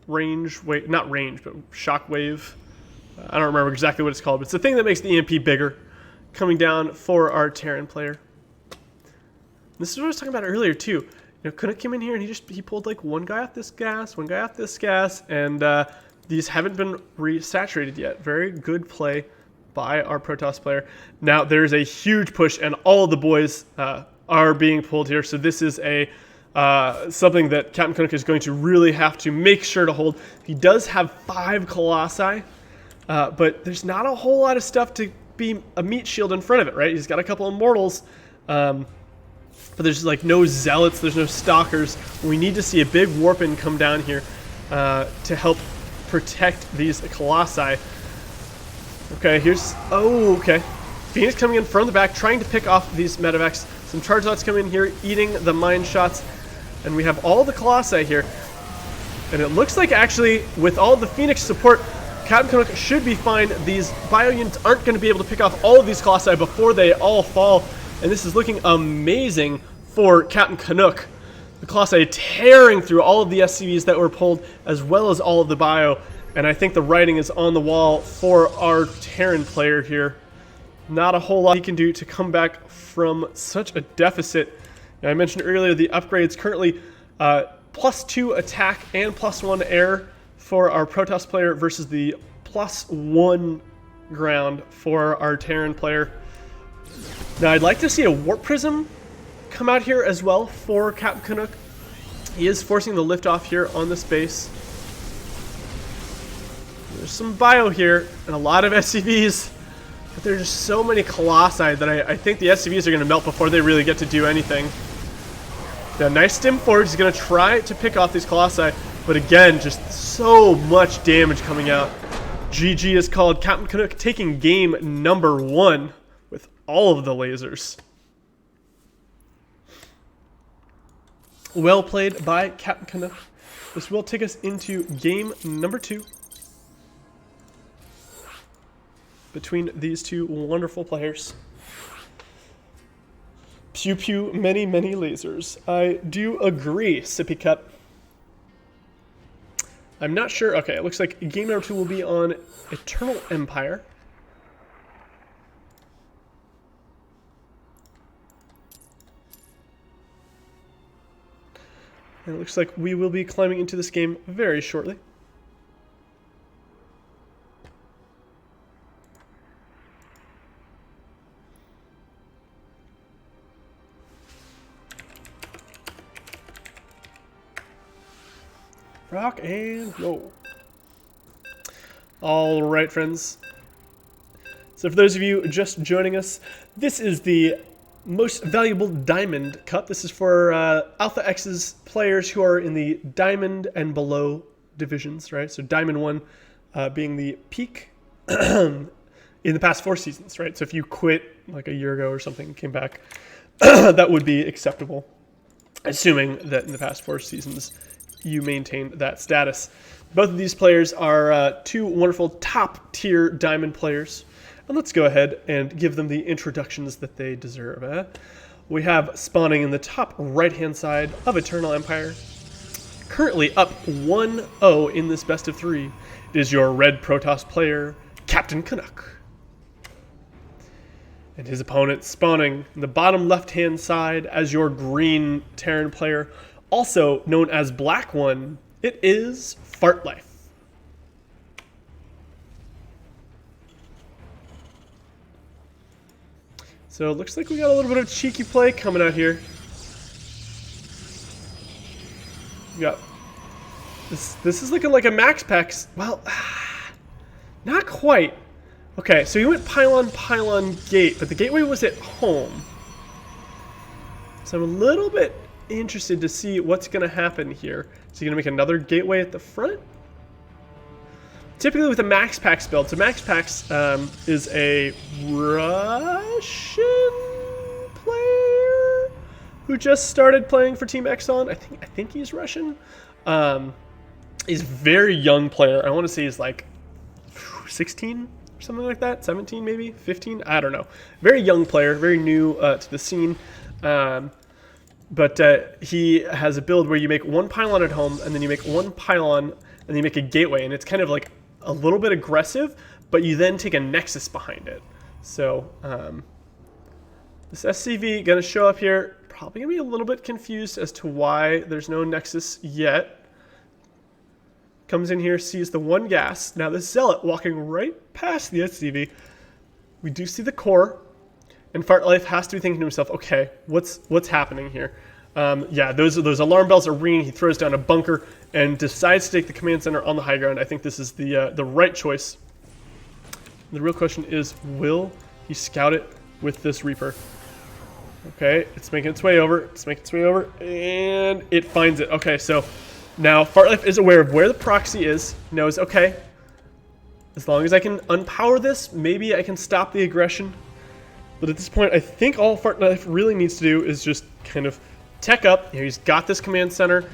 range, not range, but shock wave. I don't remember exactly what it's called, but it's the thing that makes the EMP bigger, coming down for our Terran player. This is what I was talking about earlier too. You know, Canuck came in here and he pulled like one guy off this gas, one guy off this gas, and these haven't been resaturated yet. Very good play by our Protoss player. Now there's a huge push, and all of the boys are being pulled here. So this is a something that Captain Canuck is going to really have to make sure to hold. He does have 5 Colossi. But there's not a whole lot of stuff to be a meat shield in front of it, right? He's got a couple Immortals, but there's like no Zealots, there's no Stalkers. We need to see a big Warpin come down here to help protect these Colossi. Okay, here's... Oh, okay. Phoenix coming in from the back, trying to pick off these medevacs. Some charge lots coming in here, eating the mine shots. And we have all the Colossi here. And it looks like actually, with all the Phoenix support, Captain Canuck should be fine. These bio units aren't going to be able to pick off all of these Colossi before they all fall. And this is looking amazing for Captain Canuck. The Colossi tearing through all of the SCVs that were pulled, as well as all of the bio. And I think the writing is on the wall for our Terran player here. Not a whole lot he can do to come back from such a deficit. Now, I mentioned earlier the upgrades currently +2 attack and +1 air for our Protoss player versus the +1 ground for our Terran player. Now I'd like to see a Warp Prism come out here as well for Captain Canuck. He is forcing the liftoff here on this base. There's some bio here and a lot of SCVs, but there's just so many Colossi that I think the SCVs are going to melt before they really get to do anything. Now, nice stim forward. He's going to try to pick off these Colossi, but again, just so much damage coming out. GG is called. Captain Canuck taking game number 1 with all of the lasers. Well played by Captain Canuck. This will take us into game number 2 between these two wonderful players. Pew pew, many, many lasers. I do agree, Sippy Cup. I'm not sure. Okay, it looks like game number 2 will be on Eternal Empire. And it looks like we will be climbing into this game very shortly. Rock and roll. All right, friends. So for those of you just joining us, this is the most valuable Diamond Cup. This is for Alpha X's players who are in the Diamond and below divisions, right? So Diamond 1 being the peak in the past 4 seasons, right? So if you quit like a year ago or something, came back, that would be acceptable, assuming that in the past 4 seasons you maintain that status. Both of these players are 2 wonderful top-tier Diamond players. And let's go ahead and give them the introductions that they deserve. We have spawning in the top right-hand side of Eternal Empire. Currently up 1-0 in this best of 3. It is your red Protoss player, Captain Canuck. And his opponent spawning in the bottom left-hand side as your green Terran player, also known as Black One. It is Fartlife. So it looks like we got a little bit of cheeky play coming out here. We got this is looking like a max packs. Well, not quite. Okay, so he went pylon gate, but the gateway was at home. So I'm a little bit interested to see what's going to happen here. Is he going to make another gateway at the front? Typically with a Max Pax build, so Max Pax is a Russian player who just started playing for Team Exxon. I think he's Russian. He's a very young player. I want to say he's like 16 or something like that, 17 maybe, 15. I don't know. Very young player, very new to the scene. But he has a build where you make one pylon at home, and then you make one pylon, and then you make a gateway, and it's kind of like a little bit aggressive, but you then take a nexus behind it. So this SCV gonna show up here, probably gonna be a little bit confused as to why there's no nexus yet. Comes in here, sees the one gas. Now this Zealot walking right past the SCV. We do see the core, and Fartlife has to be thinking to himself, okay, what's happening here? Yeah, those alarm bells are ringing. He throws down a bunker and decides to take the command center on the high ground. I think this is the right choice. The real question is, will he scout it with this Reaper? Okay, it's making its way over. It's making its way over, and it finds it. Okay, so now Fartlife is aware of where the proxy is. Knows, okay, as long as I can unpower this, maybe I can stop the aggression. But at this point, I think all Fartlife really needs to do is just kind of tech up. Here, he's got this command center.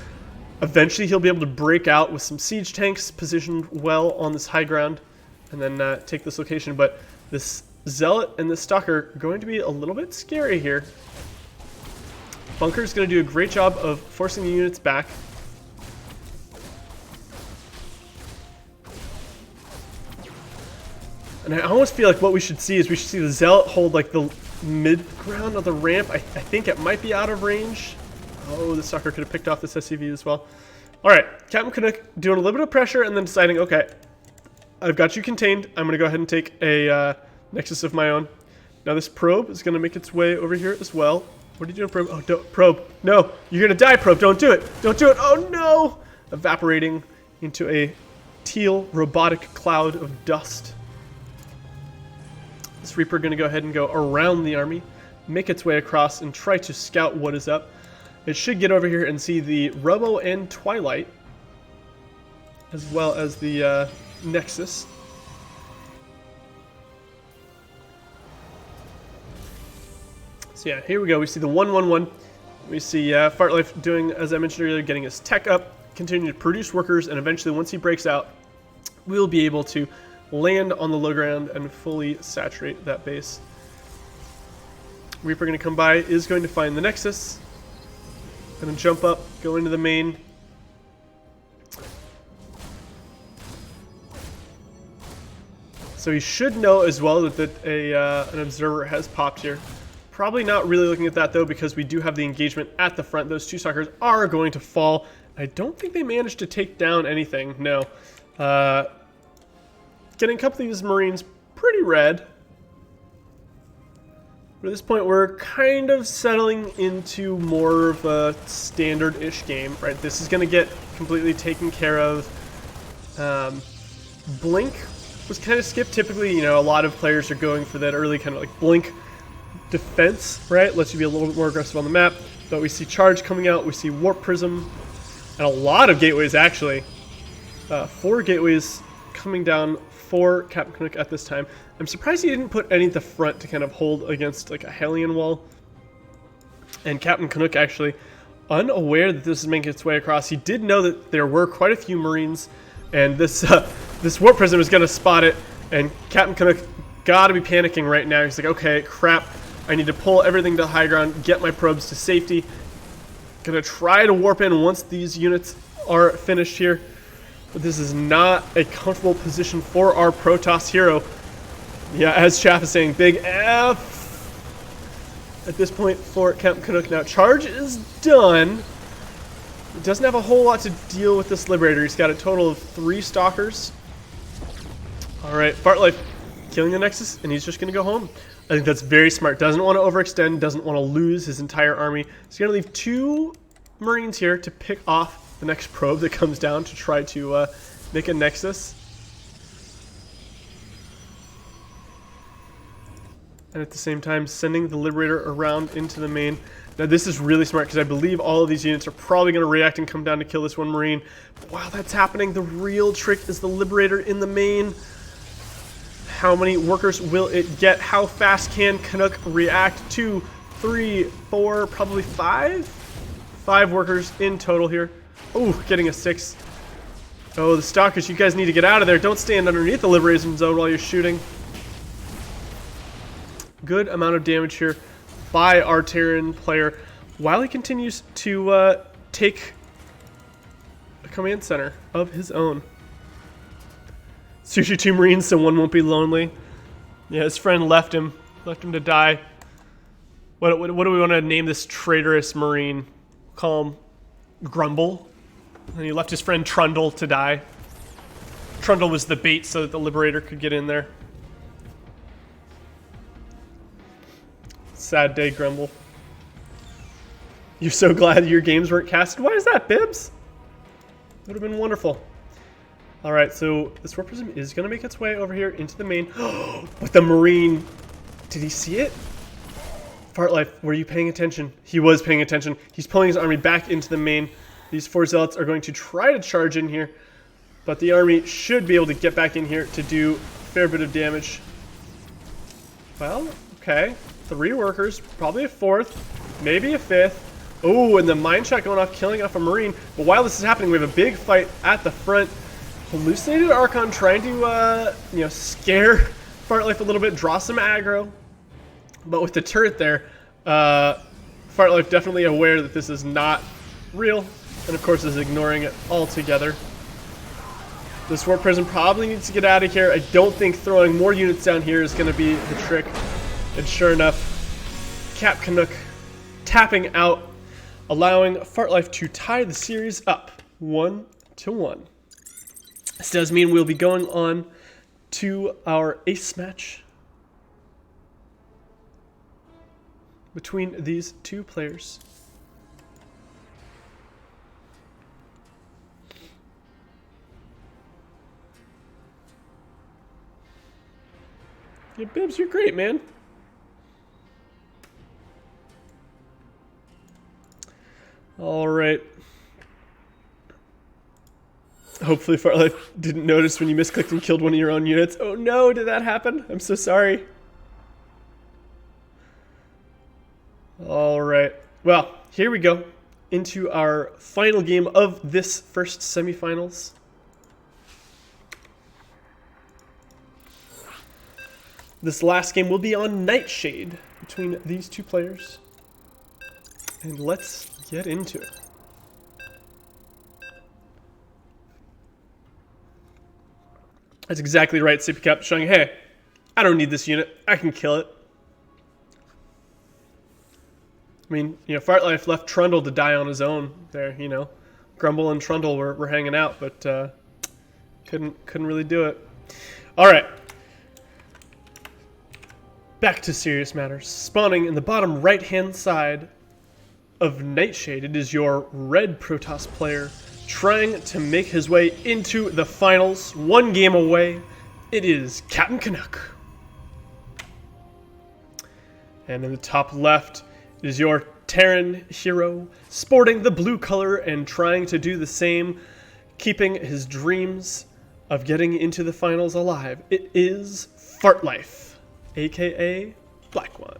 Eventually, he'll be able to break out with some siege tanks positioned well on this high ground, and then take this location. But this Zealot and this Stalker are going to be a little bit scary here. Bunker's going to do a great job of forcing the units back. And I almost feel like what we should see is we should see the Zealot hold like the mid-ground of the ramp. I think it might be out of range. Oh, the Stalker could have picked off this SCV as well. Alright, Captain Canuck doing a little bit of pressure and then deciding, okay, I've got you contained. I'm going to go ahead and take a Nexus of my own. Now this probe is going to make its way over here as well. What are you doing, probe? Oh, don't, probe. No, you're going to die, probe. Don't do it. Don't do it. Oh, no. Evaporating into a teal robotic cloud of dust. This Reaper going to go ahead and go around the army, make its way across, and try to scout what is up. It should get over here and see the Robo and Twilight, as well as the Nexus. So yeah, here we go. We see the 1-1-1. We see Fartlife doing, as I mentioned earlier, getting his tech up, continuing to produce workers, and eventually once he breaks out, we'll be able to land on the low ground and fully saturate that base. Reaper going to come by, is going to find the Nexus. Going to jump up, go into the main. So he should know as well that an observer has popped here. Probably not really looking at that though, because we do have the engagement at the front. Those two Stalkers are going to fall. I don't think they managed to take down anything, no. Getting a couple of these Marines pretty red. But at this point, we're kind of settling into more of a standard-ish game, right? This is going to get completely taken care of. Blink was kind of skipped. Typically, you know, a lot of players are going for that early kind of like blink defense, right? Lets you be a little bit more aggressive on the map. But we see Charge coming out. We see Warp Prism. And a lot of gateways, actually. 4 gateways coming down for Captain Canuck at this time. I'm surprised he didn't put any at the front to kind of hold against like a Hellion wall. And Captain Canuck actually, unaware that this is making its way across, he did know that there were quite a few Marines, and this Warp Prism is going to spot it, and Captain Canuck got to be panicking right now. He's like, okay, crap. I need to pull everything to high ground, get my probes to safety. Gonna try to warp in once these units are finished here. But this is not a comfortable position for our Protoss hero. Yeah, as Chaff is saying, big F at this point for Captain Canuck. Now, charge is done. He doesn't have a whole lot to deal with this Liberator. He's got a total of 3 Stalkers. Alright, Fartlife killing the Nexus, and he's just going to go home. I think that's very smart. Doesn't want to overextend, doesn't want to lose his entire army. He's going to leave 2 Marines here to pick off the next probe that comes down to try to make a Nexus. And at the same time, sending the Liberator around into the main. Now, this is really smart because I believe all of these units are probably going to react and come down to kill this one Marine. But while that's happening, the real trick is the Liberator in the main. How many workers will it get? How fast can Canuck react? 2, 3, 4, probably 5? 5 workers in total here. Oh, getting a 6. Oh, the Stalkers, you guys need to get out of there. Don't stand underneath the Liberation Zone while you're shooting. Good amount of damage here by our Terran player while he continues to take a command center of his own. Sushi 2 Marines, so one won't be lonely. Yeah, his friend left him to die. What do we want to name this traitorous Marine? Call him Grumble. And he left his friend Trundle to die. Trundle was the bait so that the Liberator could get in there. Sad day, Grumble. You're so glad your games weren't casted? Why is that, Bibbs? Would have been wonderful. Alright, so this Warp Prism is going to make its way over here into the main. But the Marine... Did he see it? Fartlife, were you paying attention? He was paying attention. He's pulling his army back into the main. These 4 Zealots are going to try to charge in here. But the army should be able to get back in here to do a fair bit of damage. Well, okay. 3 workers, probably a 4th, maybe a 5th. Oh, and the mine shot going off, killing off a Marine. But while this is happening, we have a big fight at the front. Hallucinated Archon trying to, scare Fartlife a little bit, draw some aggro. But with the turret there, Fartlife definitely aware that this is not real, and of course is ignoring it altogether. This Warp Prism probably needs to get out of here. I don't think throwing more units down here is going to be the trick. And sure enough, Cap Canuck tapping out, allowing Fartlife to tie the series up 1-1. This does mean we'll be going on to our ace match between these 2 players. Yeah, Bibbs, you're great, man. All right. Hopefully Fartlife didn't notice when you misclicked and killed one of your own units. Oh no, did that happen? I'm so sorry. All right. Well, here we go into our final game of this first semifinals. This last game will be on Nightshade between these 2 players. And let's get into it. That's exactly right, Sippy Cup, showing, hey, I don't need this unit. I can kill it. I mean, Fartlife left Trundle to die on his own there, Grumble and Trundle were hanging out, but couldn't really do it. All right. Back to serious matters. Spawning in the bottom right-hand side of Nightshade, it is your red Protoss player trying to make his way into the finals. 1 game away. It is Captain Canuck. And in the top left is your Terran hero, sporting the blue color and trying to do the same, keeping his dreams of getting into the finals alive. It is Fartlife, aka Black One.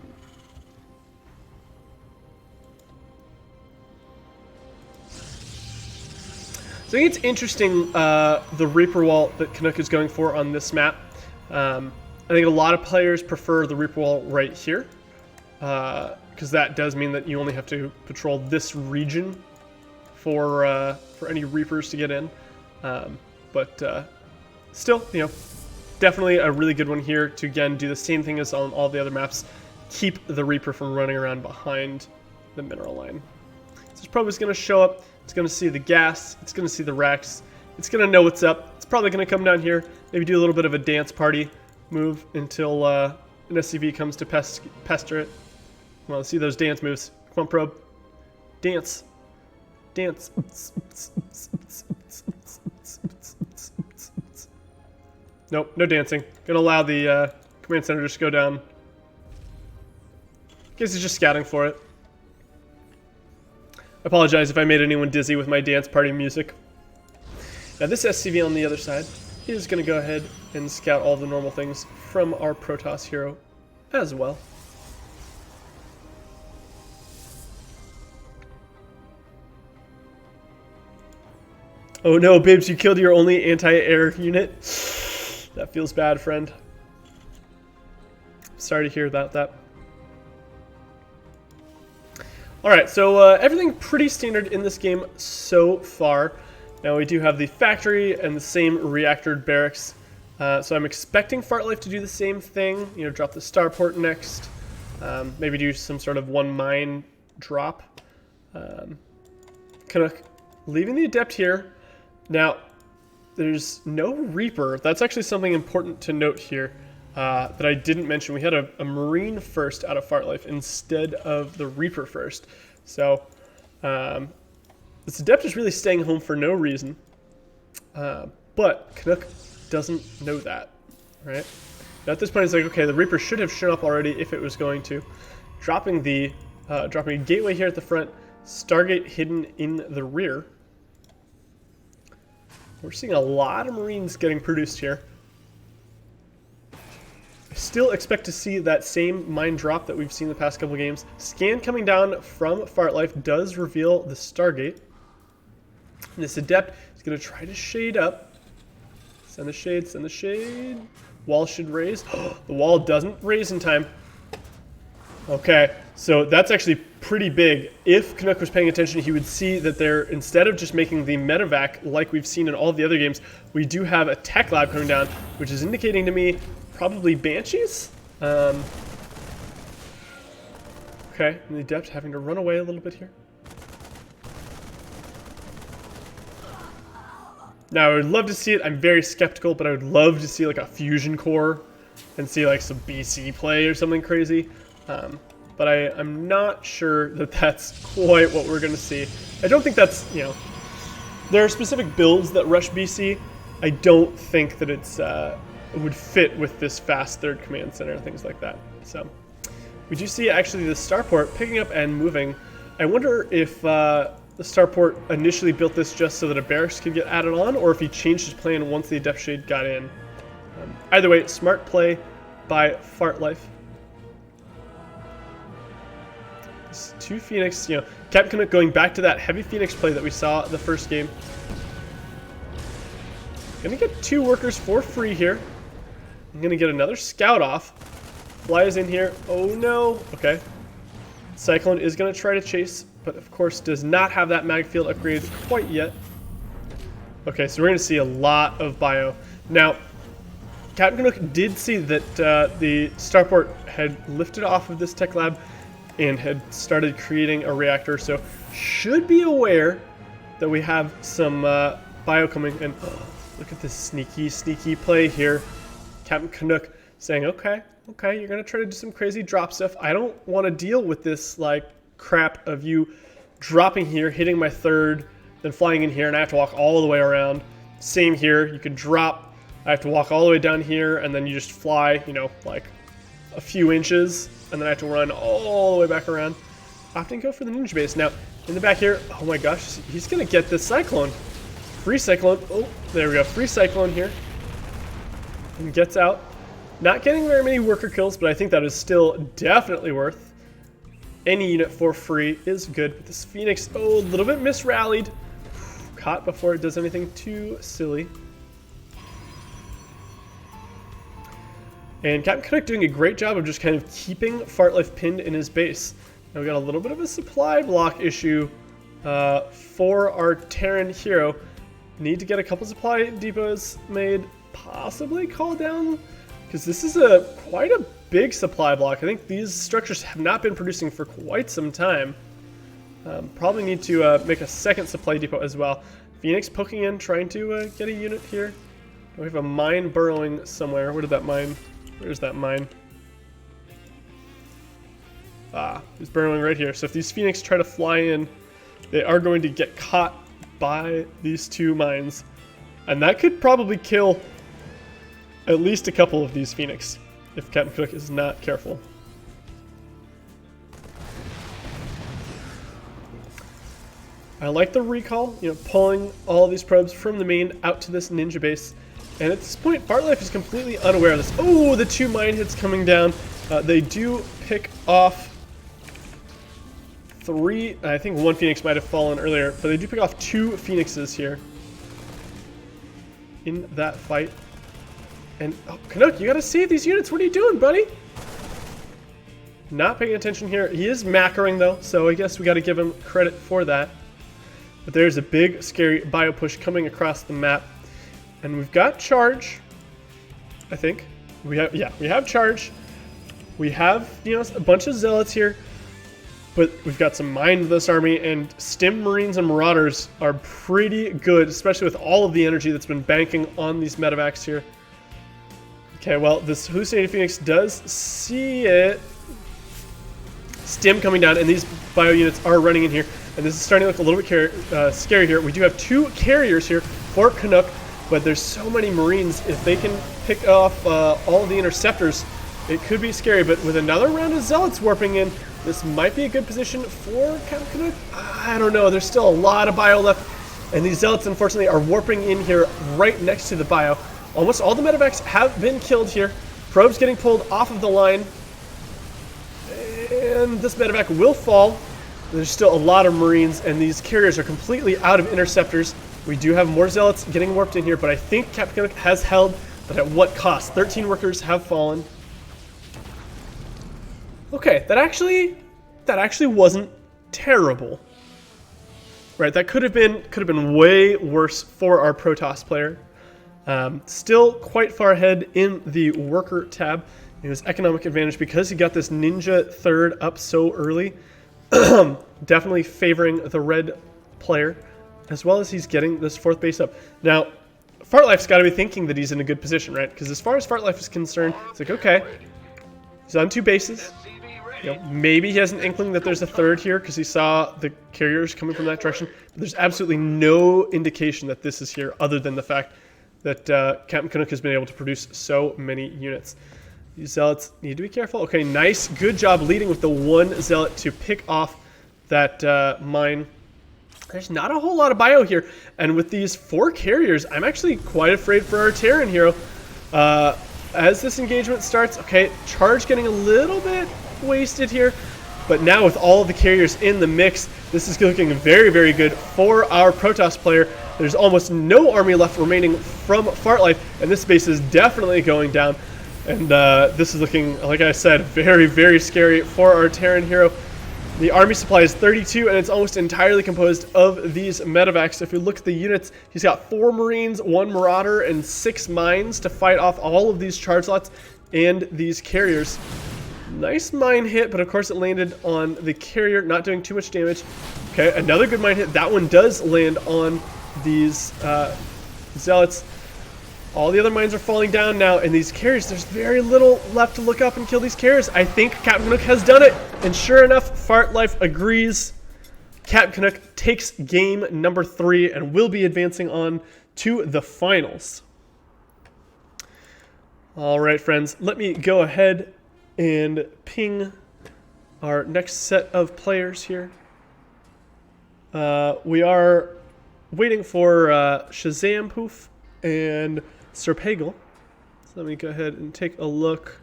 So I think it's interesting, the Reaper Wall that Canuck is going for on this map. I think a lot of players prefer the Reaper wall right here, because that does mean that you only have to patrol this region for any Reapers to get in. But still, you know, definitely a really good one here to, again, do the same thing as on all the other maps. Keep the Reaper from running around behind the mineral line. So it's probably going to show up. It's going to see the gas. It's going to see the Rex. It's going to know what's up. It's probably going to come down here, maybe do a little bit of a dance party move until an SCV comes to pester it. Well, let's see those dance moves. Come on, probe. Dance. Dance. Nope, no dancing. Gonna allow the command center to just go down. Guess he's just scouting for it. I apologize if I made anyone dizzy with my dance party music. Now this SCV on the other side is gonna go ahead and scout all the normal things from our Protoss hero as well. Oh no, Babes, you killed your only anti-air unit. That feels bad, friend. Sorry to hear about that. Alright, so everything pretty standard in this game so far. Now we do have the factory and the same reactor barracks. So I'm expecting Fartlife to do the same thing. You know, drop the starport next. Maybe do some sort of one mine drop. Kind of leaving the Adept here. Now, there's no Reaper. That's actually something important to note here that I didn't mention. We had a Marine first out of Fartlife instead of the Reaper first. So, this Adept is really staying home for no reason. But Canuck doesn't know that, right? Now at this point, it's like, okay, the Reaper should have shown up already if it was going to. Dropping a gateway here at the front, Stargate hidden in the rear. We're seeing a lot of Marines getting produced here. I still expect to see that same mine drop that we've seen the past couple games. Scan coming down from Fartlife does reveal the Stargate. And this Adept is going to try to shade up. Send the shade, send the shade. Wall should raise. The wall doesn't raise in time. Okay, so that's actually pretty big. If Canuck was paying attention, he would see that they're, instead of just making the medevac like we've seen in all the other games, we do have a tech lab coming down, which is indicating to me probably Banshees? Okay, and the Adept having to run away a little bit here. Now, I would love to see it. I'm very skeptical, but I would love to see like a fusion core and see like some BC play or something crazy. But I'm not sure that that's quite what we're going to see. I don't think that's, you know, there are specific builds that rush BC. I don't think that it would fit with this fast third command center and things like that. So we do see actually the starport picking up and moving. I wonder if the starport initially built this just so that a barracks could get added on, or if he changed his plan once the Adept Shade got in. Either way, smart play by Fartlife. Two Phoenix, you know, Captain Canuck going back to that heavy Phoenix play that we saw the first game. Gonna get 2 workers for free here. I'm gonna get another scout off. Flies in here. Oh no. Okay. Cyclone is gonna try to chase, but of course does not have that mag field upgraded quite yet. Okay, so we're gonna see a lot of bio. Now, Captain Canuck did see that the starport had lifted off of this tech lab and had started creating a reactor, so should be aware that we have some bio coming. And look at this sneaky play here. Captain Canuck saying, okay, you're gonna try to do some crazy drop stuff. I don't want to deal with this like crap of you dropping here, hitting my third, then flying in here, and I have to walk all the way around. Same here, you could drop, I have to walk all the way down here, and then you just fly, you know, like a few inches, and then I have to run all the way back around. Often go for the ninja base. Now, in the back here, oh my gosh, he's gonna get this Cyclone. Free Cyclone, oh, there we go, free Cyclone here. And gets out. Not getting very many worker kills, but I think that is still definitely worth. Any unit for free is good. But this Phoenix, oh, a little bit misrallied. Caught before it does anything too silly. And Captain Canuck doing a great job of just kind of keeping Fartlife pinned in his base. Now we got a little bit of a supply block issue for our Terran hero. Need to get a couple supply depots made, possibly call down, because this is quite a big supply block. I think these structures have not been producing for quite some time. Probably need to make a second supply depot as well. Phoenix poking in, trying to get a unit here. We have a mine burrowing somewhere. Where did that mine? Where's that mine? Ah, he's burrowing right here. So if these Phoenix try to fly in, they are going to get caught by these two mines. And that could probably kill at least a couple of these Phoenix if Captain Canuck is not careful. I like the recall, you know, pulling all these probes from the main out to this ninja base. And at this point, Fartlife is completely unaware of this. Oh, the two mine hits coming down. They do pick off three. I think one Phoenix might have fallen earlier, but they do pick off two Phoenixes here in that fight. And oh, Canuck, you gotta save these units. What are you doing, buddy? Not paying attention here. He is macroing though, so I guess we gotta give him credit for that. But there's a big, scary bio push coming across the map. And we've got charge, I think. We have charge. We have, you know, a bunch of zealots here. But we've got some mindless army, and stim marines and marauders are pretty good, especially with all of the energy that's been banking on these medevacs here. Okay, well, this hallucinating Phoenix does see it. Stim coming down, and these bio units are running in here. And this is starting to look a little bit scary here. We do have two carriers here for Canuck, but there's so many Marines. If they can pick off all of the interceptors, it could be scary. But with another round of Zealots warping in, this might be a good position for Captain Canuck. I don't know. There's still a lot of bio left. And these Zealots, unfortunately, are warping in here right next to the bio. Almost all the medevacs have been killed here. Probes getting pulled off of the line. And this medevac will fall. There's still a lot of Marines, and these carriers are completely out of interceptors. We do have more Zealots getting warped in here, but I think Captain Canuck has held, but at what cost? 13 workers have fallen. Okay, that actually wasn't terrible. Right, that could have been way worse for our Protoss player. Still quite far ahead in the worker tab. It was economic advantage because he got this ninja third up so early. Definitely favoring the red player, as well as he's getting this fourth base up. Now, Fartlife's got to be thinking that he's in a good position, right? Because as far as Fartlife is concerned, it's like, okay, he's on two bases. You know, maybe he has an inkling that there's a third here because he saw the carriers coming from that direction. But there's absolutely no indication that this is here other than the fact that Captain Canuck has been able to produce so many units. These Zealots need to be careful. Okay, nice. Good job leading with the one Zealot to pick off that mine. There's not a whole lot of bio here. And with these four carriers, I'm actually quite afraid for our Terran hero. As this engagement starts, okay, charge getting a little bit wasted here. But now with all of the carriers in the mix, this is looking very, very good for our Protoss player. There's almost no army left remaining from Fartlife, and this base is definitely going down. And this is looking, like I said, very, very scary for our Terran hero. The army supply is 32, and it's almost entirely composed of these medevacs. If you look at the units, he's got 4 Marines, 1 Marauder, and 6 mines to fight off all of these charge lots and these carriers. Nice mine hit, but of course it landed on the carrier, not doing too much damage. Okay, another good mine hit. That one does land on these Zealots. All the other mines are falling down now, and these carriers, there's very little left to look up and kill these carriers. I think Captain Canuck has done it, and sure enough, Fartlife agrees. Captain Canuck takes game number 3 and will be advancing on to the finals. All right, friends, let me go ahead and ping our next set of players here. We are waiting for Shazam Poof and Sir Pagel. So let me go ahead and take a look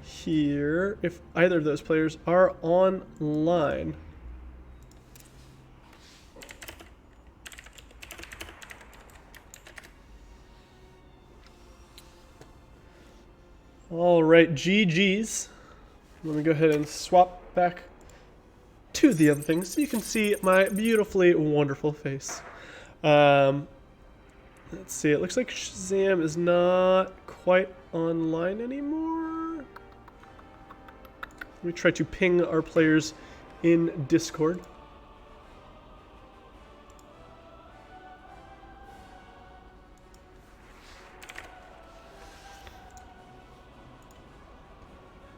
here if either of those players are online. All right, GG's. Let me go ahead and swap back to the other things so you can see my beautifully wonderful face. Let's see, it looks like Shazam is not quite online anymore. Let me try to ping our players in Discord.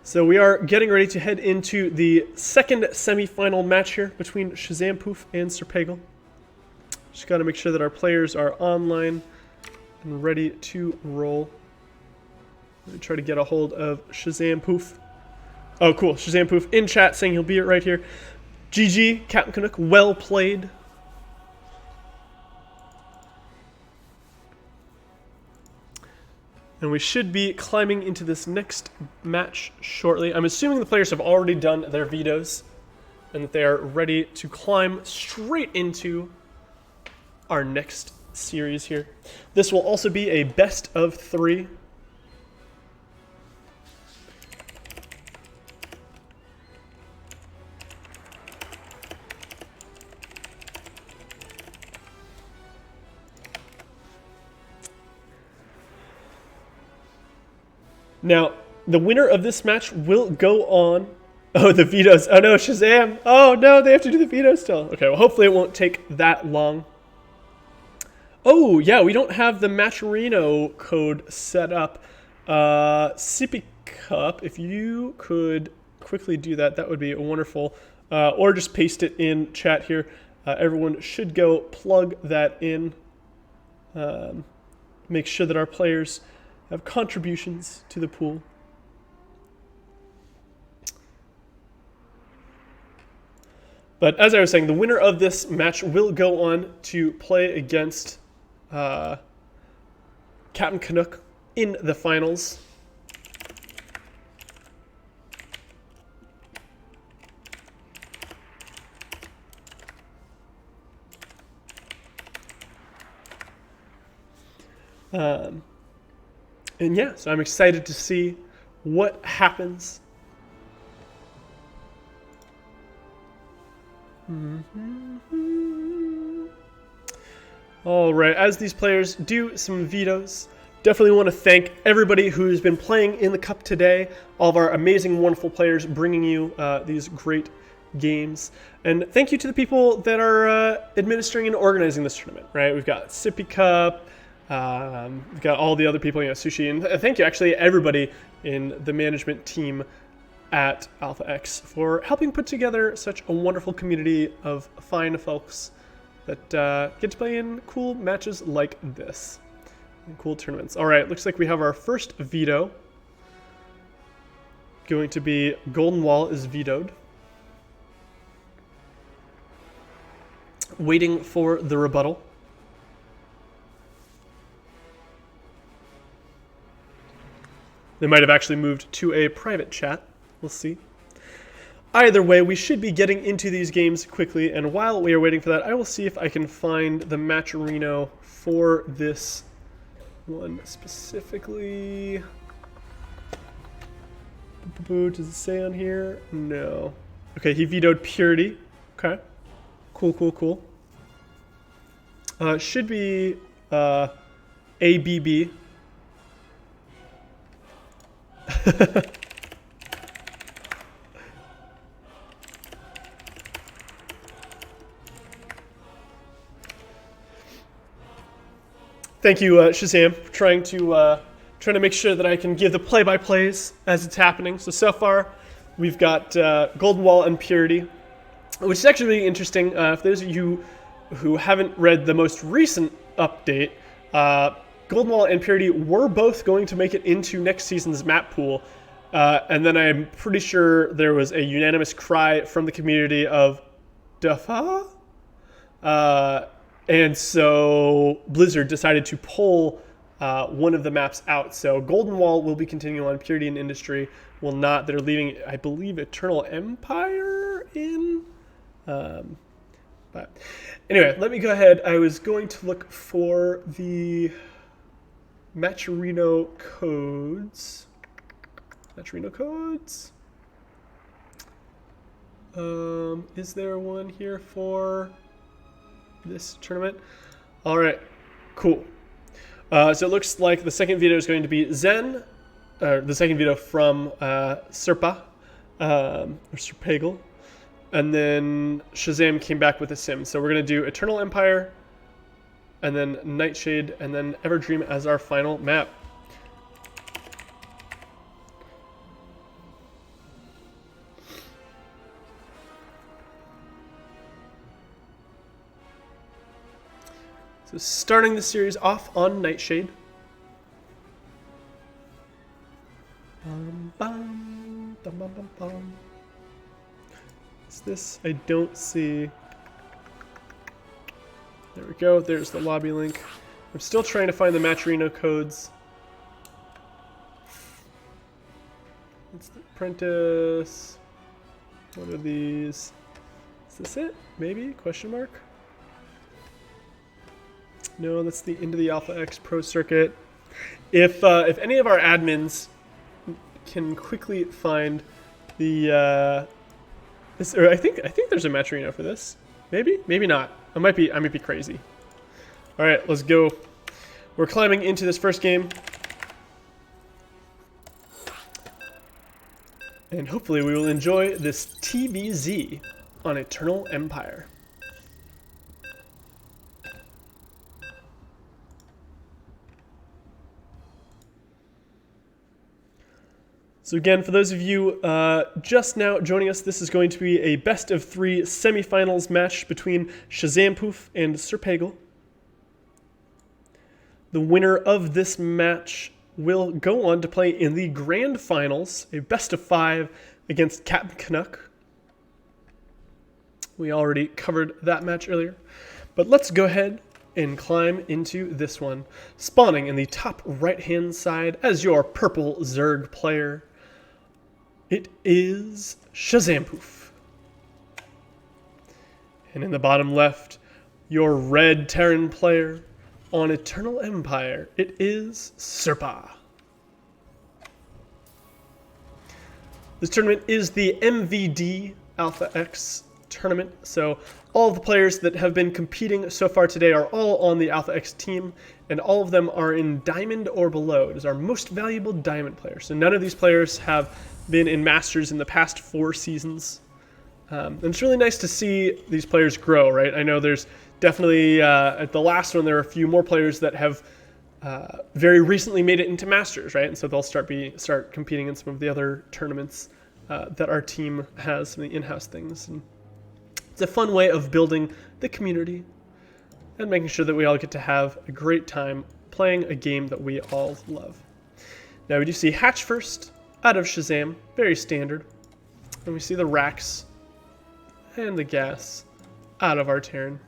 So we are getting ready to head into the second semifinal match here between Shazam Poof and Serpagel. Just got to make sure that our players are online and ready to roll. Let me try to get a hold of Shazam Poof. Oh, cool. Shazam Poof in chat saying he'll be right here. GG, Captain Canuck, well played. And we should be climbing into this next match shortly. I'm assuming the players have already done their vetoes and that they are ready to climb straight into our next series here. This will also be a best of 3. Now, the winner of this match will go on. Oh, the vetoes. Oh no, Shazam. Oh no, they have to do the veto still. Okay, well, hopefully it won't take that long. Oh, yeah, we don't have the Matcherino code set up. Sippy Cup, if you could quickly do that, that would be wonderful. Or just paste it in chat here. Everyone should go plug that in. Make sure that our players have contributions to the pool. But as I was saying, the winner of this match will go on to play against Captain Canuck in the finals. And yeah, so I'm excited to see what happens. All right, as these players do some vetoes, definitely want to thank everybody who's been playing in the Cup today, all of our amazing, wonderful players bringing you these great games. And thank you to the people that are administering and organizing this tournament, right? We've got Sippy Cup, we've got all the other people, Sushi, and thank you actually everybody in the management team at Alpha X for helping put together such a wonderful community of fine folks that get to play in cool matches like this, and cool tournaments. All right, looks like we have our first veto. Going to be Golden Wall is vetoed. Waiting for the rebuttal. They might have actually moved to a private chat. We'll see. Either way, we should be getting into these games quickly, and while we are waiting for that, I will see if I can find the Matcherino for this one specifically. Does it say on here? No. Okay, he vetoed Purity. Okay. Cool, cool, cool. Should be ABB. Thank you, Shazam, for trying to make sure that I can give the play-by-plays as it's happening. So far, we've got Golden Wall and Purity, which is actually really interesting. For those of you who haven't read the most recent update, Golden Wall and Purity were both going to make it into next season's map pool, and then I'm pretty sure there was a unanimous cry from the community of Duffa? And so Blizzard decided to pull one of the maps out. So Golden Wall will be continuing on, Purity and Industry will not. They're leaving, I believe, Eternal Empire in. But anyway, let me go ahead. I was going to look for the Matcherino codes. Maturino codes. Is there one here for this tournament? All right, cool. So it looks like the second veto is going to be Zen, the second veto from Serpa, or Serpagel, and then Shazam came back with a sim. So we're going to do Eternal Empire, and then Nightshade, and then Everdream as our final map. So starting the series off on Nightshade. What's this? I don't see. There we go. There's the lobby link. I'm still trying to find the Maturino codes. It's the apprentice. What are these? Is this it? Maybe? Question mark? No, that's the into the Alpha X Pro Circuit. If any of our admins can quickly find the this, or I think there's a Maturino for this. Maybe not. I might be crazy. All right, let's go. We're climbing into this first game, and hopefully we will enjoy this TVZ on Eternal Empire. So again, for those of you just now joining us, this is going to be a best of 3 semifinals match between Shazampoof and Serpagel. The winner of this match will go on to play in the grand finals, a best of 5 against Captain Canuck. We already covered that match earlier, but let's go ahead and climb into this one. Spawning in the top right-hand side as your purple Zerg player, it is Shazampoof. And in the bottom left, your red Terran player on Eternal Empire, it is Serpa. This tournament is the MVD Alpha X tournament, so all of the players that have been competing so far today are all on the Alpha X team, and all of them are in Diamond or below. It is our most valuable Diamond player. So none of these players have been in Masters in the past 4 seasons. And it's really nice to see these players grow, right? I know there's definitely, at the last one, there are a few more players that have very recently made it into Masters, right? And so they'll start competing in some of the other tournaments that our team has, some of the in-house things. And it's a fun way of building the community and making sure that we all get to have a great time playing a game that we all love. Now we do see Hatch first, out of Shazam, very standard. And we see the racks and the gas out of our Terran.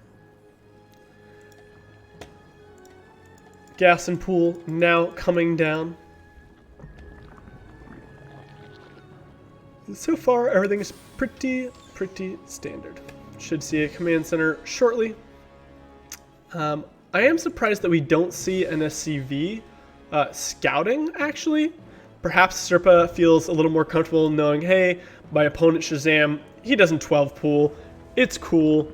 Gas and pool now coming down. And so far, everything is pretty standard. Should see a command center shortly. I am surprised that we don't see an SCV scouting, actually. Perhaps Serpa feels a little more comfortable knowing, hey, my opponent Shazam, he doesn't 12 pool. It's cool.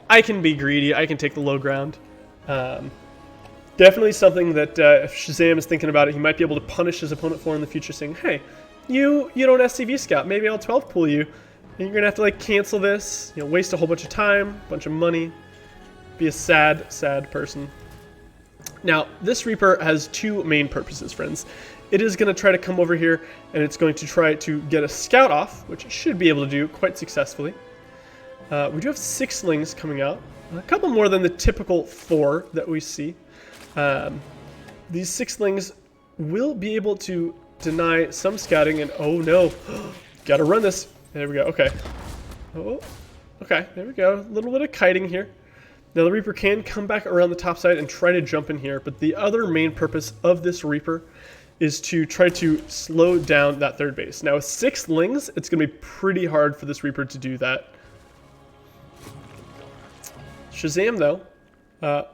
I can be greedy. I can take the low ground. Definitely something that if Shazam is thinking about it, he might be able to punish his opponent for in the future, saying, hey, you don't SCV scout. Maybe I'll 12 pool you. And you're going to have to like cancel this, waste a whole bunch of time, a bunch of money. Be a sad person. Now, this Reaper has 2 main purposes, friends. It is going to try to come over here, and it's going to try to get a scout off, which it should be able to do quite successfully. We do have 6 slings coming out, a couple more than the typical 4 that we see. These 6 slings will be able to deny some scouting, and oh no, gotta run this. There we go, okay. Oh, okay, there we go, a little bit of kiting here. Now the Reaper can come back around the top side and try to jump in here, but the other main purpose of this Reaper is to try to slow down that third base. Now with 6 lings, it's going to be pretty hard for this Reaper to do that. Shazam, though,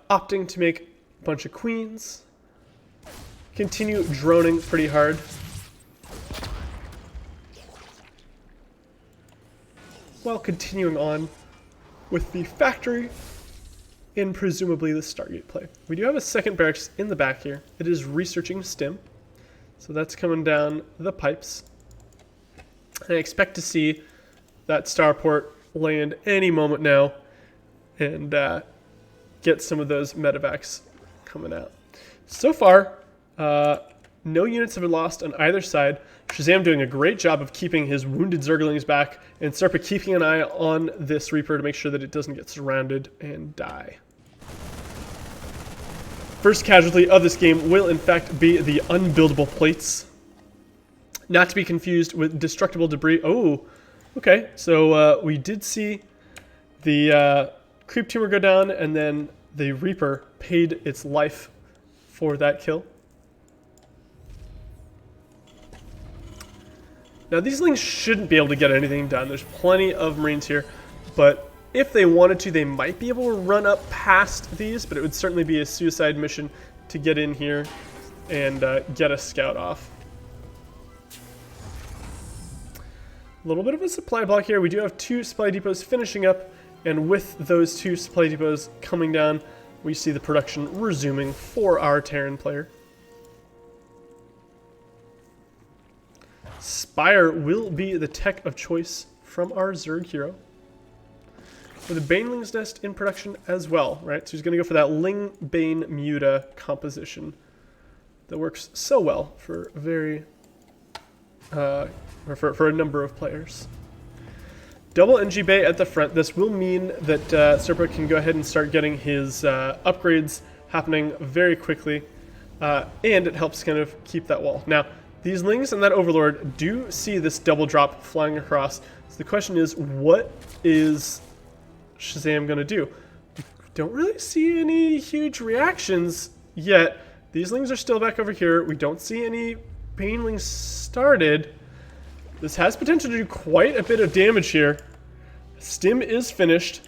opting to make a bunch of queens. Continue droning pretty hard. while continuing on with the factory and presumably the Stargate play. We do have a second barracks in the back here. It is researching stim. So that's coming down the pipes. And I expect to see that starport land any moment now and get some of those medevacs coming out. So far, no units have been lost on either side. Shazam doing a great job of keeping his wounded Zerglings back, and Serpa keeping an eye on this Reaper to make sure that it doesn't get surrounded and die. First casualty of this game will in fact be the unbuildable plates. Not to be confused with destructible debris. Oh, okay. So we did see the creep tumor go down, and then the Reaper paid its life for that kill. Now these Lings shouldn't be able to get anything done. There's plenty of Marines here, but if they wanted to, they might be able to run up past these, but it would certainly be a suicide mission to get in here and get a scout off. A little bit of a supply block here. We do have 2 supply depots finishing up, and with those 2 supply depots coming down, we see the production resuming for our Terran player. Spire will be the tech of choice from our Zerg hero. With a Baneling's Nest in production as well, right? So he's going to go for that Ling Bane Muta composition that works so well for for a number of players. Double NG Bay at the front. This will mean that Serpa can go ahead and start getting his upgrades happening very quickly, and it helps kind of keep that wall. Now, these Lings and that Overlord do see this double drop flying across. So the question is, what is Shazam going to do? We don't really see any huge reactions yet. These Lings are still back over here. We don't see any Banelings started. This has potential to do quite a bit of damage here. Stim is finished.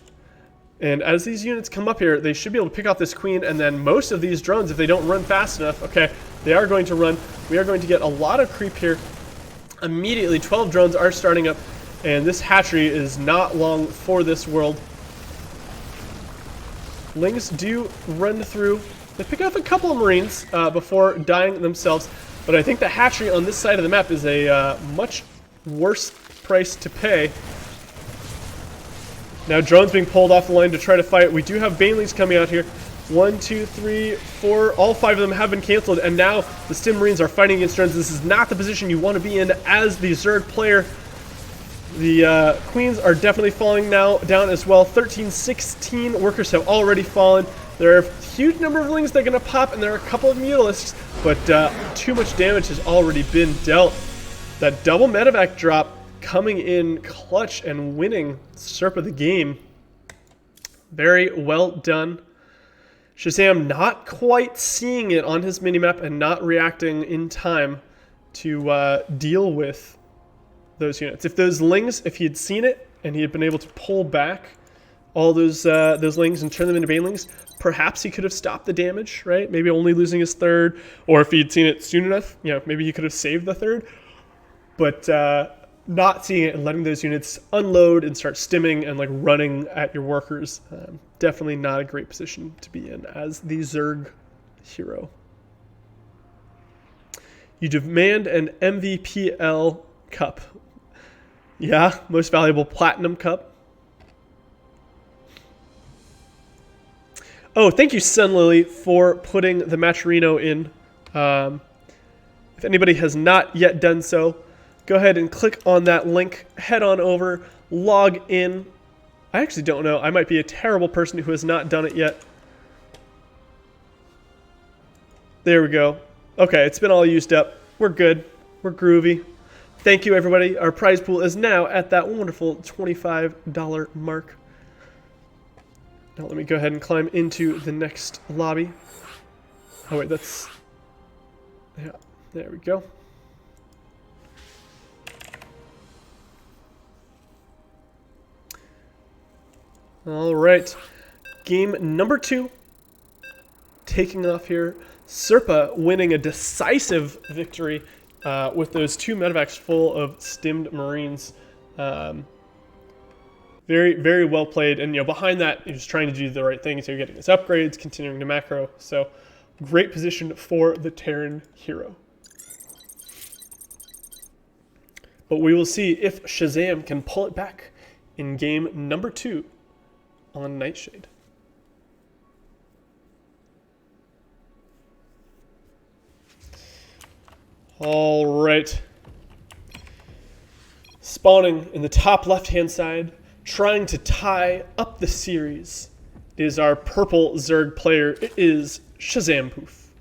And as these units come up here, they should be able to pick off this queen, and then most of these drones, if they don't run fast enough, okay, they are going to run. We are going to get a lot of creep here. Immediately, 12 drones are starting up, and this hatchery is not long for this world. Lings do run through. They pick off a couple of Marines before dying themselves, but I think the hatchery on this side of the map is a much worse price to pay. Now drones being pulled off the line to try to fight. We do have Banelings coming out here. 1, 2, 3, 4. All 5 of them have been canceled, and now the Stim Marines are fighting against drones. This is not the position you want to be in as the Zerg player. The Queens are definitely falling now down as well. 13, 16 workers have already fallen. There are a huge number of Lings that are going to pop, and there are a couple of Mutalisks, but too much damage has already been dealt. That double medevac drop coming in clutch and winning Serpa the game. Very well done. Shazam not quite seeing it on his minimap and not reacting in time to deal with those units. If those Lings, if he had seen it and he had been able to pull back all those Lings and turn them into Banelings, perhaps he could have stopped the damage, right? Maybe only losing his third, or if he'd seen it soon enough, you know, maybe he could have saved the third. But not seeing it and letting those units unload and start stimming and like running at your workers, definitely not a great position to be in as the Zerg hero. You demand an MVPL Cup. Yeah, most valuable platinum cup. Oh, thank you, Sunlily, for putting the Matcherino in. If anybody has not yet done so, go ahead and click on that link, head on over, log in. I actually don't know. I might be a terrible person who has not done it yet. There we go. Okay, it's been all used up. We're good. We're groovy. Thank you, everybody. Our prize pool is now at that wonderful $25 mark. Now let me go ahead and climb into the next lobby. Oh, wait, that's... Yeah, there we go. All right, game number 2, taking off here. Serpa winning a decisive victory with those 2 medevacs full of stimmed Marines. Very, very well played. And, behind that, you're just trying to do the right thing. So you're getting his upgrades, continuing to macro. So great position for the Terran hero. But we will see if Shazam can pull it back in game number 2 on Nightshade. All right. Spawning in the top left-hand side, trying to tie up the series, is our purple Zerg player. It is Shazam Poof.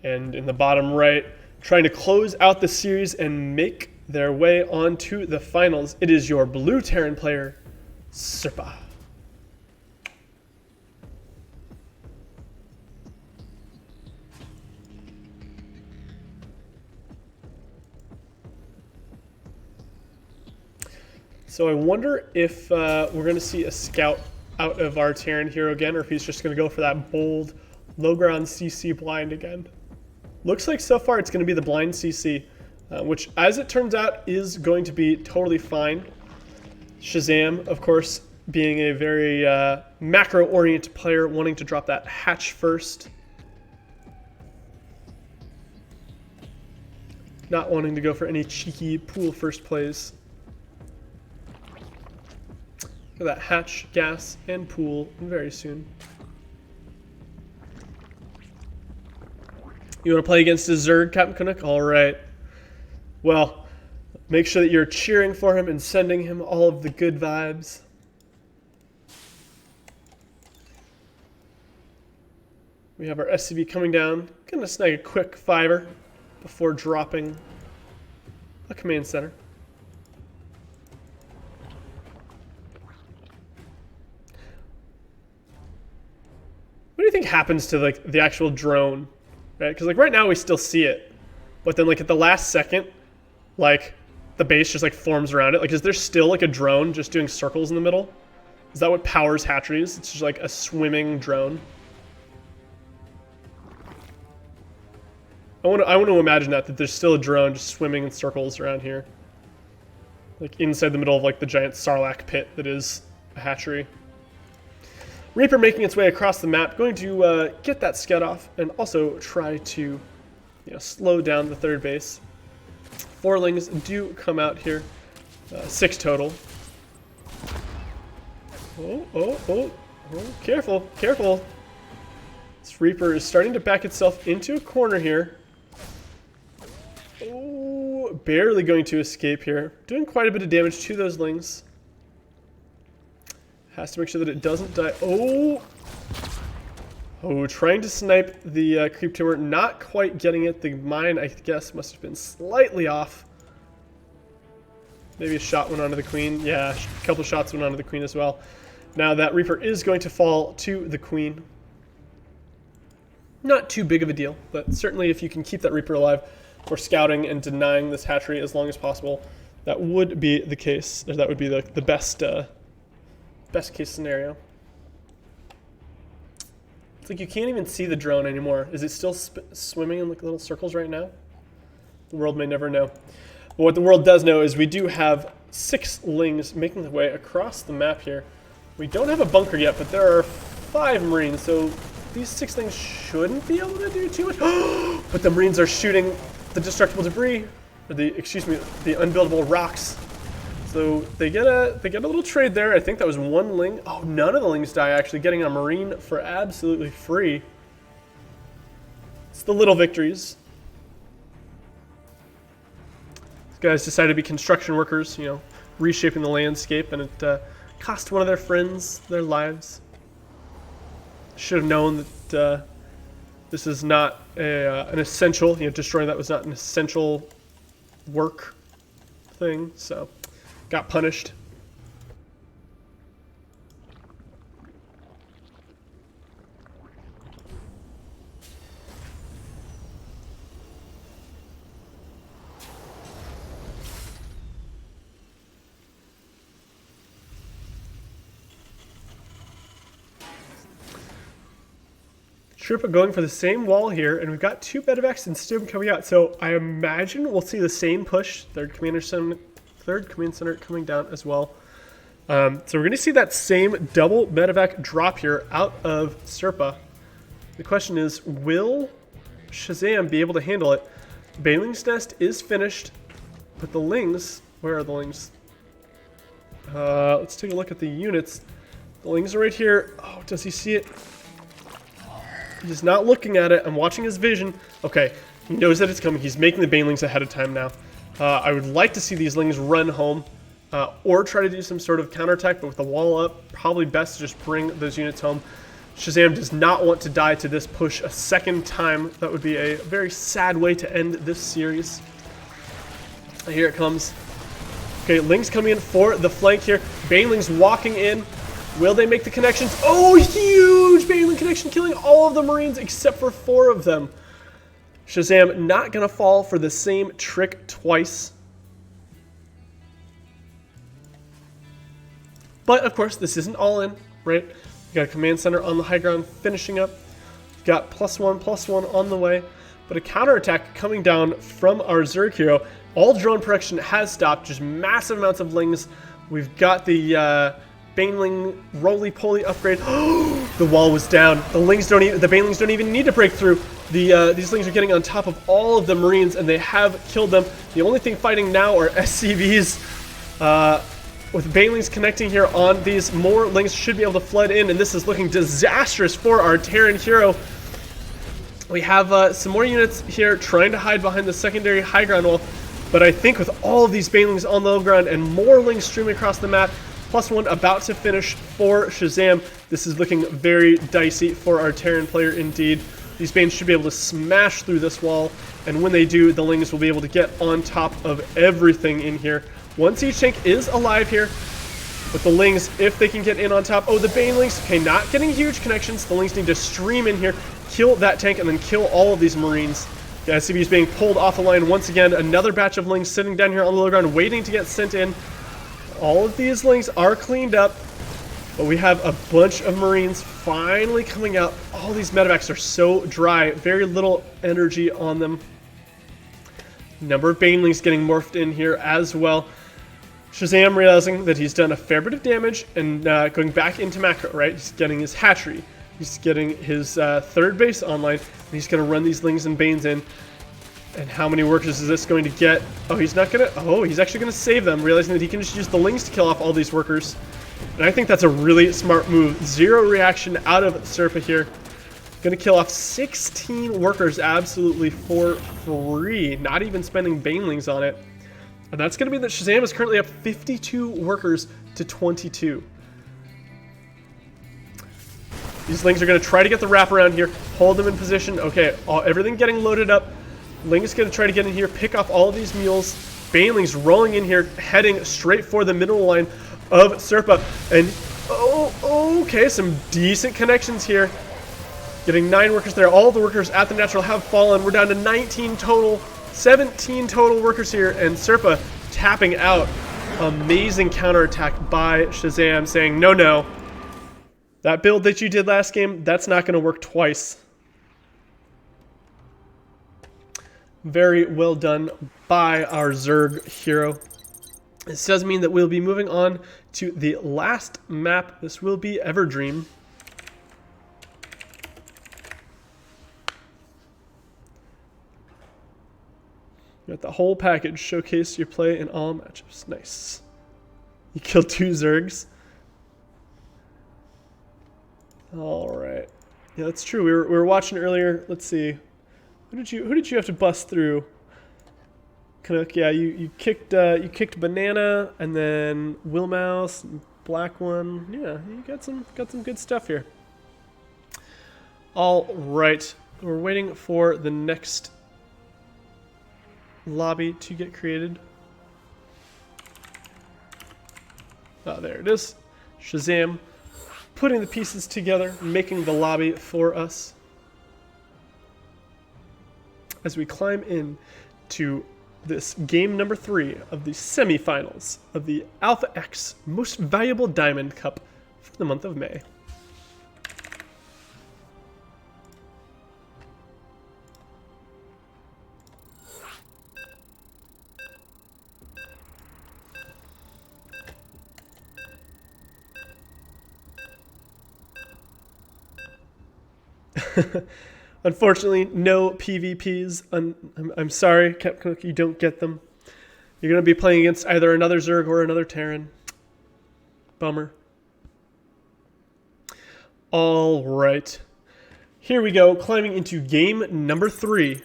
And in the bottom right, trying to close out the series and make their way onto the finals, it is your blue Terran player, Serpa. So I wonder if we're going to see a scout out of our Terran hero again, or if he's just going to go for that bold, low-ground CC blind again. Looks like so far it's going to be the blind CC, which, as it turns out, is going to be totally fine. Shazam, of course, being a very macro-oriented player, wanting to drop that hatch first. Not wanting to go for any cheeky pool first plays. Look at that hatch, gas, and pool very soon. You want to play against a Zerg, Captain Canuck? All right. Well, make sure that you're cheering for him and sending him all of the good vibes. We have our SCV coming down. Gonna snag a quick 5er before dropping a command center. What do you think happens to the actual drone, right? Because right now we still see it, but then at the last second, the base just forms around it. Is there still a drone just doing circles in the middle? Is that what powers hatcheries? It's just a swimming drone. I want to imagine that there's still a drone just swimming in circles around here, inside the middle of the giant Sarlacc pit that is a hatchery. Reaper making its way across the map, going to get that scout off and also try to slow down the third base. 4-lings do come out here, 6 total. Oh, careful, careful. This Reaper is starting to back itself into a corner here. Oh, barely going to escape here. Doing quite a bit of damage to those lings. Has to make sure that it doesn't die. Oh, trying to snipe the creep tumor. Not quite getting it. The mine, I guess, must have been slightly off. Maybe a shot went onto the queen. Yeah, a couple shots went onto the queen as well. Now that Reaper is going to fall to the queen. Not too big of a deal, but certainly if you can keep that Reaper alive for scouting and denying this hatchery as long as possible, that would be the case. Or that would be the best case scenario. It's you can't even see the drone anymore. Is it still swimming in little circles right now? The world may never know. But what the world does know is we do have 6 lings making their way across the map here. We don't have a bunker yet, but there are 5 Marines, so these 6 lings shouldn't be able to do too much. But the Marines are shooting the destructible debris, or the unbuildable rocks. So they get a little trade there. I think that was 1 ling. Oh, none of the lings die, actually, getting a Marine for absolutely free. It's the little victories. These guys decided to be construction workers, reshaping the landscape, and it cost one of their friends their lives. Should have known that this is not an essential, destroying that was not an essential work thing, so got punished. Trooper going for the same wall here, and we've got 2 Medevacs and Stim coming out, so I imagine we'll see the same push. Their commander third command center coming down as well. So we're going to see that same double medevac drop here out of Serpa. The question is, will Shazam be able to handle it? Baneling's nest is finished, but the Lings, where are the Lings? Let's take a look at the units. The Lings are right here. Oh, does he see it? He's not looking at it. I'm watching his vision. Okay, he knows that it's coming. He's making the Banelings ahead of time now. I would like to see these Lings run home or try to do some sort of counterattack, but with the wall up, probably best to just bring those units home. Shazam does not want to die to this push a second time. That would be a very sad way to end this series. Here it comes. Okay, Lings coming in for the flank here. Banelings walking in. Will they make the connections? Oh, huge Baneling connection, killing all of the Marines except for 4 of them. Shazam not going to fall for the same trick twice. But, of course, this isn't all in, right? We got a command center on the high ground finishing up. Got +1/+1 on the way. But a counterattack coming down from our Zerg hero. All drone production has stopped. Just massive amounts of Lings. We've got the Baneling roly-poly upgrade. The wall was down. The Banelings don't even need to break through. These Lings are getting on top of all of the Marines, and they have killed them. The only thing fighting now are SCVs. With Banelings connecting here on these, more Lings should be able to flood in, and this is looking disastrous for our Terran hero. We have some more units here trying to hide behind the secondary high ground wall, but I think with all of these Banelings on the low ground and more Lings streaming across the map, +1 about to finish for Shazam, this is looking very dicey for our Terran player indeed. These Banes should be able to smash through this wall, and when they do, the Lings will be able to get on top of everything in here. One siege tank is alive here, but the Lings, if they can get in on top... Oh, the Banelings, okay, not getting huge connections. The Lings need to stream in here, kill that tank, and then kill all of these Marines. The SCV is being pulled off the line once again. Another batch of Lings sitting down here on the low ground, waiting to get sent in. All of these Lings are cleaned up, but we have a bunch of Marines finally coming out. All these medevacs are so dry, very little energy on them. Number of Banelings getting morphed in here as well. Shazam realizing that he's done a fair bit of damage and going back into macro, right? He's getting his hatchery. He's getting his third base online. And he's going to run these Lings and Banes in. And how many workers is this going to get? Oh, he's not going to... Oh, he's actually going to save them, realizing that he can just use the Lings to kill off all these workers. And I think that's a really smart move. 0 reaction out of Serpa here. Going to kill off 16 workers absolutely for free. Not even spending Banelings on it. And that's going to mean that Shazam is currently up 52 workers to 22. These Lings are going to try to get the wraparound here, hold them in position. Okay, everything getting loaded up. Ling is going to try to get in here, pick off all of these mules. Banelings rolling in here, heading straight for the middle line of Serpa. And, okay, some decent connections here. Getting 9 workers there. All the workers at the natural have fallen. We're down to 19 total. 17 total workers here, and Serpa tapping out. Amazing counterattack by Shazam, saying, no. That build that you did last game, that's not going to work twice. Very well done by our Zerg hero. This does mean that we'll be moving on to the last map. This will be Everdream. You got the whole package. Showcase your play in all matchups. Nice. You killed 2 Zergs. All right. Yeah, that's true. We were watching earlier. Let's see. Who did you have to bust through? Canuck, yeah, you kicked Banana and then Willmouse, Black One. Yeah, you got some good stuff here. All right. We're waiting for the next lobby to get created. Oh, there it is. Shazam putting the pieces together, making the lobby for us. As we climb in to this game number 3 of the semifinals of the Alpha X Most Valuable Diamond Cup for the month of May. Unfortunately, no PvPs. I'm sorry, Captain Cook, you don't get them. You're going to be playing against either another Zerg or another Terran. Bummer. All right. Here we go, climbing into game number 3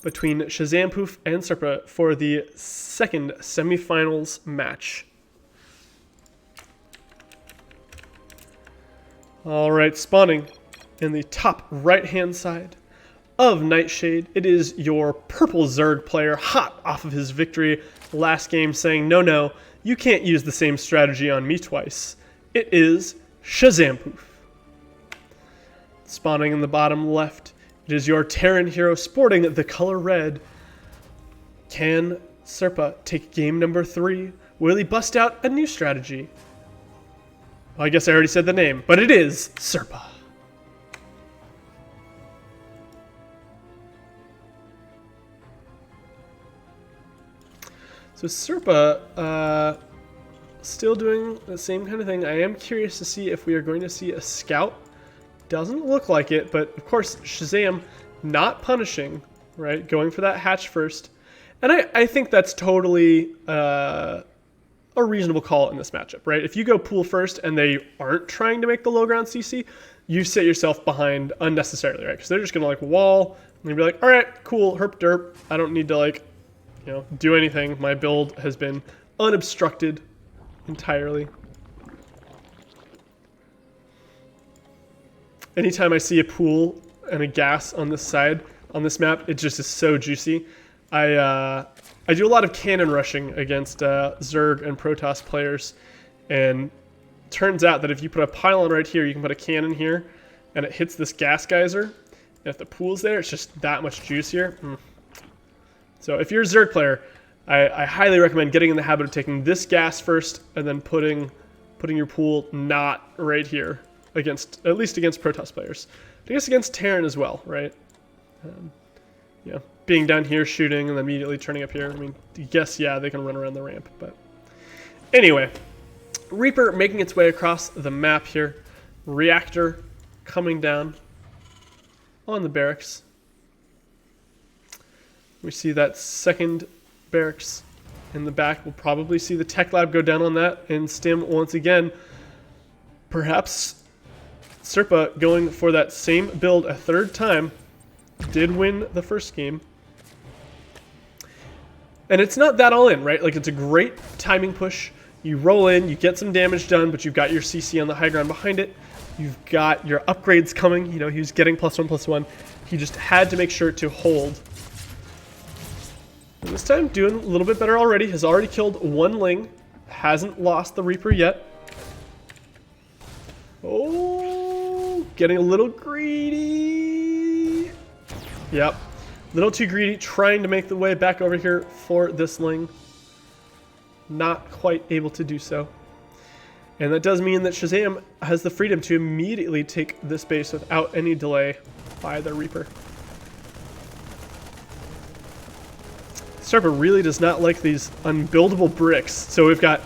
between Shazampoof and Serpa for the second semifinals match. All right, spawning in the top right-hand side of Nightshade, it is your purple Zerg player, hot off of his victory last game, saying, no, you can't use the same strategy on me twice. It is Shazampoof. Spawning in the bottom left, it is your Terran hero sporting the color red. Can Serpa take game number 3? Will he bust out a new strategy? Well, I guess I already said the name, but it is Serpa. So Serpa, still doing the same kind of thing. I am curious to see if we are going to see a scout. Doesn't look like it, but of course Shazam not punishing, right? Going for that hatch first. And I think that's totally a reasonable call in this matchup, right? If you go pool first and they aren't trying to make the low ground CC, you set yourself behind unnecessarily, right? Because they're just going to like wall and you'll be like, all right, cool, herp derp. I don't need to like, do anything. My build has been unobstructed entirely. Anytime I see a pool and a gas on this side, on this map, it just is so juicy. I do a lot of cannon rushing against Zerg and Protoss players, and turns out that if you put a pylon right here, you can put a cannon here, and it hits this gas geyser, and if the pool's there, it's just that much juicier. So if you're a Zerg player, I highly recommend getting in the habit of taking this gas first, and then putting your pool not right here. At least against Protoss players. I guess against Terran as well, right? Being down here shooting and then immediately turning up here. I mean, guess, yeah, they can run around the ramp, but... Anyway, Reaper making its way across the map here. Reactor coming down on the barracks. We see that second barracks in the back. We'll probably see the tech lab go down on that, and Stim once again, perhaps... Serpa going for that same build a third time, did win the first game. And it's not that all in, right? Like, it's a great timing push. You roll in, you get some damage done, but you've got your CC on the high ground behind it. You've got your upgrades coming. He was getting +1/+1. He just had to make sure to hold. And this time, doing a little bit better already. Has already killed one Ling. Hasn't lost the Reaper yet. Oh, getting a little greedy. Yep, a little too greedy, trying to make the way back over here for this Ling. Not quite able to do so. And that does mean that Shazam has the freedom to immediately take this base without any delay by the Reaper. Serpa really does not like these unbuildable bricks. So we've got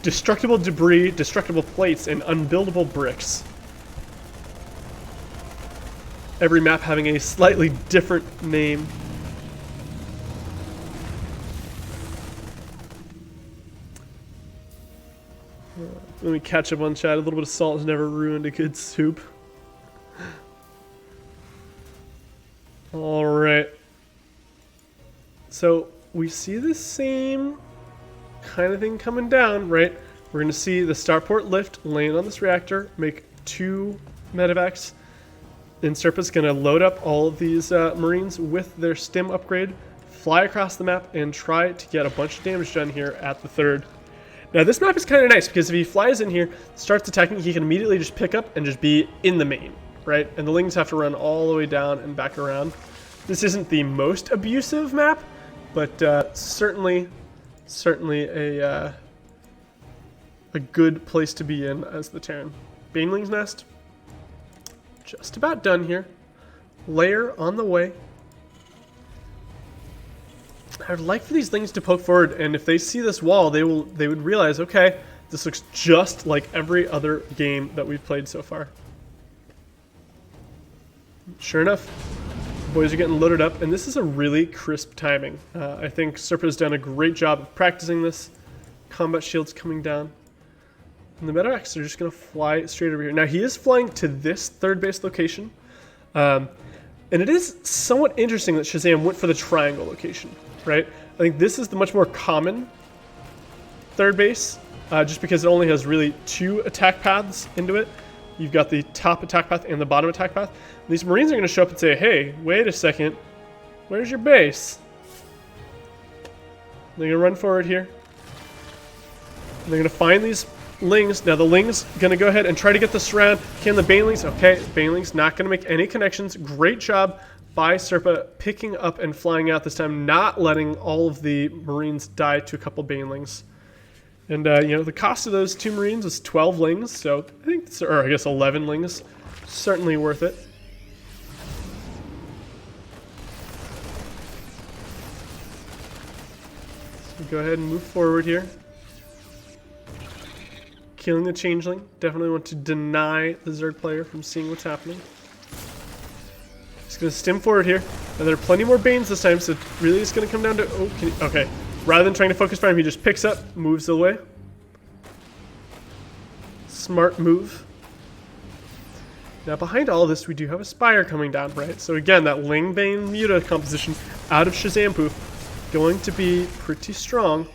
destructible debris, destructible plates, and unbuildable bricks. Every map having a slightly different name. Let me catch up on chat. A little bit of salt has never ruined a good soup. Alright. So we see the same kind of thing coming down, right? We're going to see the starport lift land on this reactor, make 2 medevacs. And Serpa's going to load up all of these Marines with their stim upgrade, fly across the map, and try to get a bunch of damage done here at the third. Now this map is kind of nice because if he flies in here, starts attacking, he can immediately just pick up and just be in the main, right? And the Lings have to run all the way down and back around. This isn't the most abusive map, but certainly a good place to be in as the Terran. Baneling's Nest, just about done here. Lair on the way. I would like for these things to poke forward, and if they see this wall, they would realize, okay, this looks just like every other game that we've played so far. Sure enough, boys are getting loaded up, and this is a really crisp timing. I think Serpa's done a great job of practicing this. Combat shields coming down. And the medevacs are just going to fly straight over here. Now, he is flying to this third base location. And it is somewhat interesting that Shazam went for the triangle location, right? I think this is the much more common third base, just because it only has really 2 attack paths into it. You've got the top attack path and the bottom attack path. These Marines are going to show up and say, hey, wait a second, where's your base? They're going to run forward here. They're going to find these Lings. Now the Ling's going to go ahead and try to get the surround. Can the Banelings? Okay, Banelings not going to make any connections. Great job by Serpa picking up and flying out this time, not letting all of the Marines die to a couple Banelings. And, you know, the cost of those 2 Marines was 12 Lings, so I think, or I guess 11 Lings. Certainly worth it. So go ahead and move forward here. Killing the Changeling. Definitely want to deny the Zerg player from seeing what's happening. He's going to stim forward here. And there are plenty more Banes this time, so really it's going to come down to... Oh, okay. Rather than trying to focus fire him, he just picks up, moves away. Smart move. Now behind all of this, we do have a Spire coming down, right? So again, that Ling Bane Muta composition out of Shazam Poof going to be pretty strong.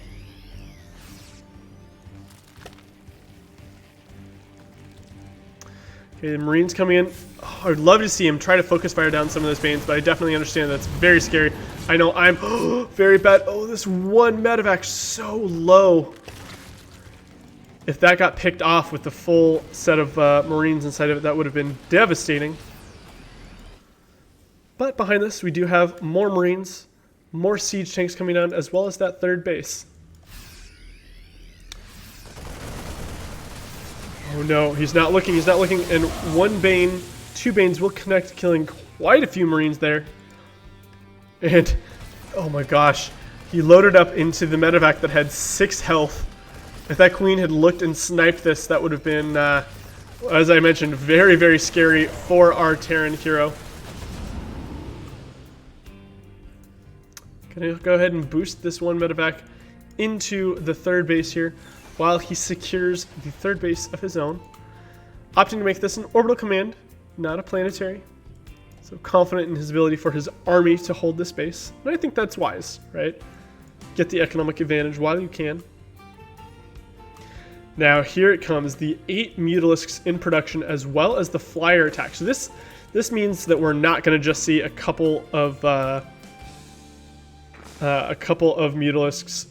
Okay, the Marines coming in. Oh, I would love to see him try to focus fire down some of those Banes, but I definitely understand that's very scary. I know I'm very bad. Oh, this one medevac so low. If that got picked off with the full set of Marines inside of it, that would have been devastating. But behind this, we do have more Marines, more siege tanks coming down, as well as that third base. Oh no, he's not looking, and 1 Bane, 2 Banes will connect, killing quite a few Marines there. And, oh my gosh, he loaded up into the medevac that had 6 health. If that Queen had looked and sniped this, that would have been, as I mentioned, very, very scary for our Terran hero. Gonna go ahead and boost this 1 medevac into the third base here, while he secures the third base of his own. Opting to make this an orbital command, not a planetary. So confident in his ability for his army to hold this base. And I think that's wise, right? Get the economic advantage while you can. Now here it comes, the 8 Mutalisks in production, as well as the flyer attack. So this means that we're not going to just see a couple of Mutalisks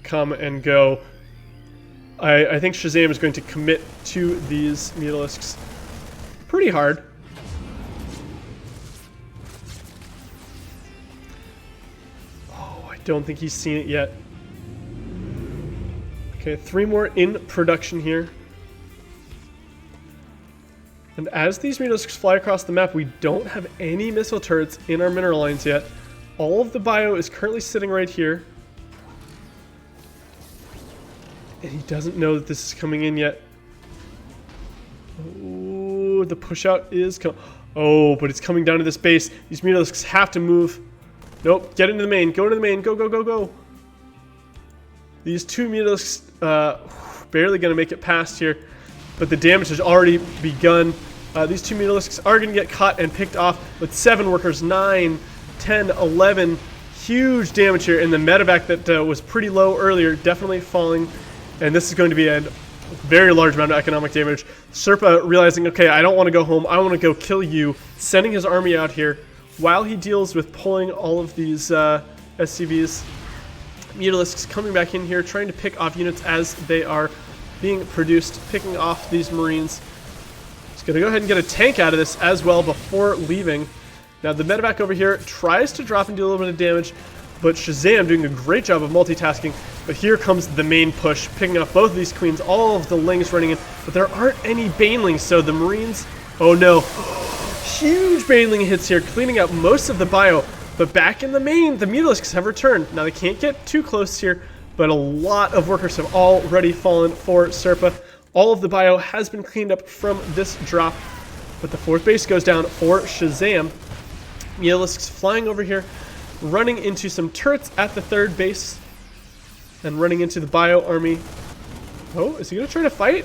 come and go. I think Shazam is going to commit to these Mutalisks pretty hard. Oh, I don't think he's seen it yet. Okay, 3 more in production here. And as these Mutalisks fly across the map, we don't have any missile turrets in our mineral lines yet. All of the bio is currently sitting right here. And he doesn't know that this is coming in yet. Oh, the push out is coming. Oh, but it's coming down to this base. These Mutalisks have to move. Nope, get into the main. Go into the main. Go, go, go, go. These 2 Mutalisks barely going to make it past here. But the damage has already begun. These 2 Mutalisks are going to get caught and picked off with 7 workers. 9, 10, 11. Huge damage here. And the medevac that was pretty low earlier definitely falling. And this is going to be a very large amount of economic damage. Serpa realizing, okay, I don't want to go home. I want to go kill you. Sending his army out here while he deals with pulling all of these SCVs. Mutalisks coming back in here, trying to pick off units as they are being produced, picking off these Marines. He's going to go ahead and get a tank out of this as well before leaving. Now the medevac over here tries to drop and do a little bit of damage, but Shazam doing a great job of multitasking. But here comes the main push, picking off both of these Queens, all of the Lings running in, but there aren't any Banelings, so the Marines, oh no, huge Baneling hits here, cleaning out most of the bio. But back in the main, the Mutalisks have returned. Now they can't get too close here, but a lot of workers have already fallen for Serpa. All of the bio has been cleaned up from this drop. But the 4th base goes down for Shazam. Mutalisks flying over here, running into some turrets at the 3rd base, and running into the Bio Army. Oh, is he going to try to fight?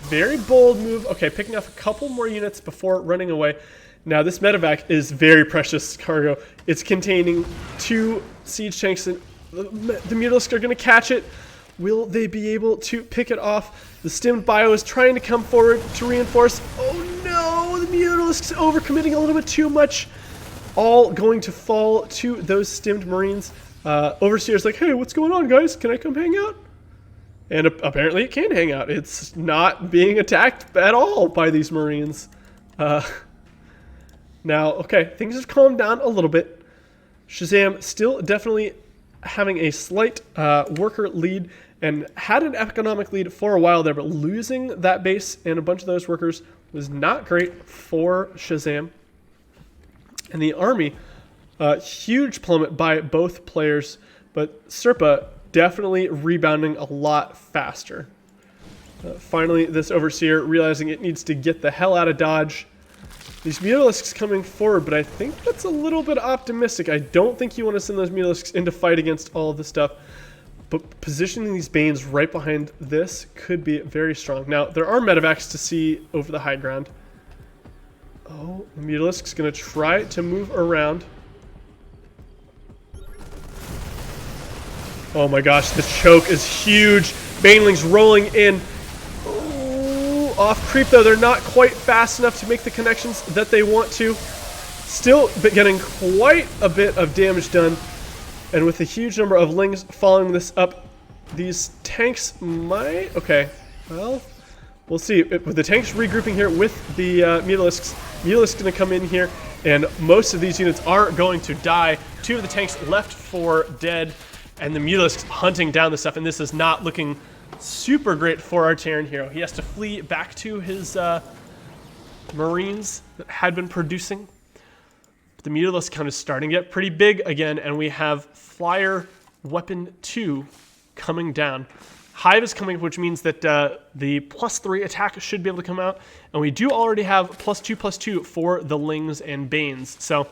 Very bold move. Okay, picking up a couple more units before running away. Now, this medevac is very precious cargo. It's containing 2 siege tanks, and the Mutalisks are going to catch it. Will they be able to pick it off? The stimmed Bio is trying to come forward to reinforce. Oh no, the Mutalisks overcommitting a little bit too much. All going to fall to those stimmed Marines. Overseer's like, hey, what's going on, guys? Can I come hang out? And apparently it can hang out. It's not being attacked at all by these Marines. Now, okay, things have calmed down a little bit. Shazam still definitely having a slight worker lead and had an economic lead for a while there, but losing that base and a bunch of those workers was not great for Shazam. And the army, huge plummet by both players, but Serpa definitely rebounding a lot faster. Finally, this Overseer realizing it needs to get the hell out of Dodge. These Mutalisks coming forward, but I think that's a little bit optimistic. I don't think you want to send those Mutalisks into fight against all of this stuff. But positioning these Banes right behind this could be very strong. Now, there are medevacs to see over the high ground. Oh, the Mutalisk's going to try to move around. Oh my gosh, the choke is huge. Banelings rolling in. Ooh, off creep though, they're not quite fast enough to make the connections that they want to. Still getting quite a bit of damage done. And with a huge number of Lings following this up, these tanks might... Okay, well, we'll see. With the tanks regrouping here with the Mutalisks, Mutalisks going to come in here, and most of these units are going to die. 2 of the tanks left for dead, and the Mutalisks hunting down the stuff, and this is not looking super great for our Terran hero. He has to flee back to his Marines that had been producing. But the Mutalisk count is starting to get pretty big again, and we have Flyer Weapon 2 coming down. Hive is coming, which means that the +3 attack should be able to come out, and we do already have +2/+2 for the Lings and Banes. So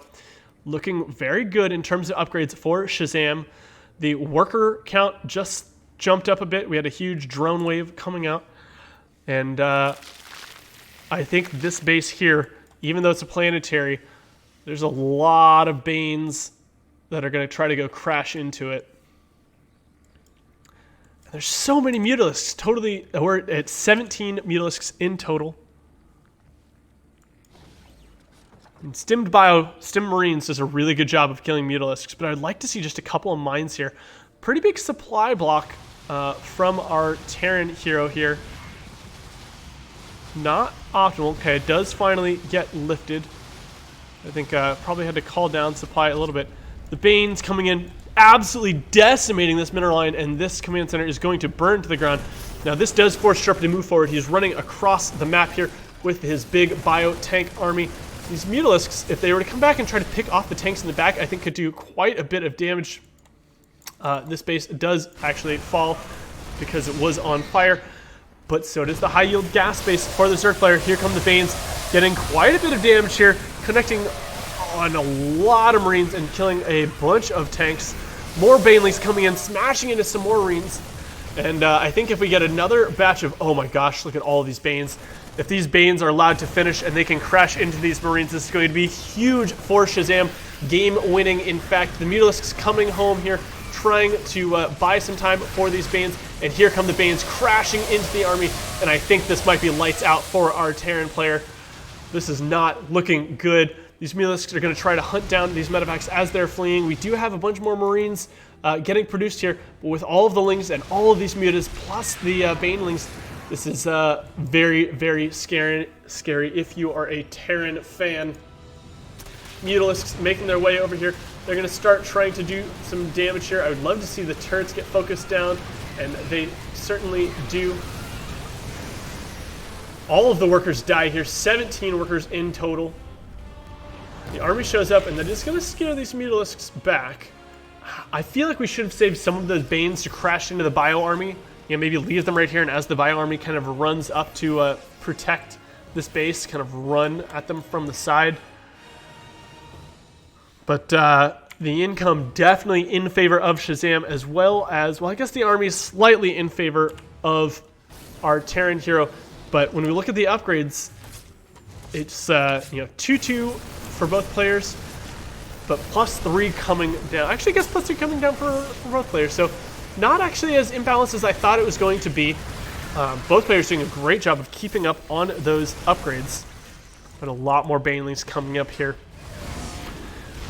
looking very good in terms of upgrades for Shazam. The worker count just jumped up a bit. We had a huge drone wave coming out. And I think this base here, even though it's a planetary, there's a lot of Banes that are going to try to go crash into it. And there's so many Mutalisks. Totally, we're at 17 Mutalisks in total. And Stimmed Marines does a really good job of killing Mutalisks, but I'd like to see just a couple of mines here. Pretty big supply block from our Terran hero here. Not optimal. Okay, it does finally get lifted. I think probably had to call down supply a little bit. The Banes coming in, absolutely decimating this mineral line, and this command center is going to burn to the ground. Now this does force Sharp to move forward. He's running across the map here with his big bio tank army. These Mutalisks, if they were to come back and try to pick off the tanks in the back, I think could do quite a bit of damage. This base does actually fall because it was on fire, but so does the high-yield gas base for the Zerg player. Here come the Banes, getting quite a bit of damage here, connecting on a lot of Marines and killing a bunch of tanks. More Banelings coming in, smashing into some more Marines. And I think if we get another batch of... Oh my gosh, look at all of these Banes. If these Banes are allowed to finish and they can crash into these Marines, this is going to be huge for Shazam. Game winning, in fact. The Mutalisks coming home here, trying to buy some time for these Banes. And here come the Banes crashing into the army. And I think this might be lights out for our Terran player. This is not looking good. These Mutalisks are going to try to hunt down these medevacs as they're fleeing. We do have a bunch more Marines getting produced here, but with all of the Lings and all of these Mutas, plus the Banelings, this is very, very scary if you are a Terran fan. Mutalisks making their way over here. They're going to start trying to do some damage here. I would love to see the turrets get focused down, and they certainly do. All of the workers die here, 17 workers in total. The army shows up, and that is going to scare these Mutalisks back. I feel like we should have saved some of those Banes to crash into the Bio Army. You know, maybe leave them right here, and as the Bio Army kind of runs up to protect this base, kind of run at them from the side. But the income definitely in favor of Shazam, as well as, well, I guess the army is slightly in favor of our Terran hero. But when we look at the upgrades, it's 2-2 for both players, but +3 coming down. Actually, I guess +3 coming down for both players. So not actually as imbalanced as I thought it was going to be. Both players doing a great job of keeping up on those upgrades. But a lot more Banelings coming up here.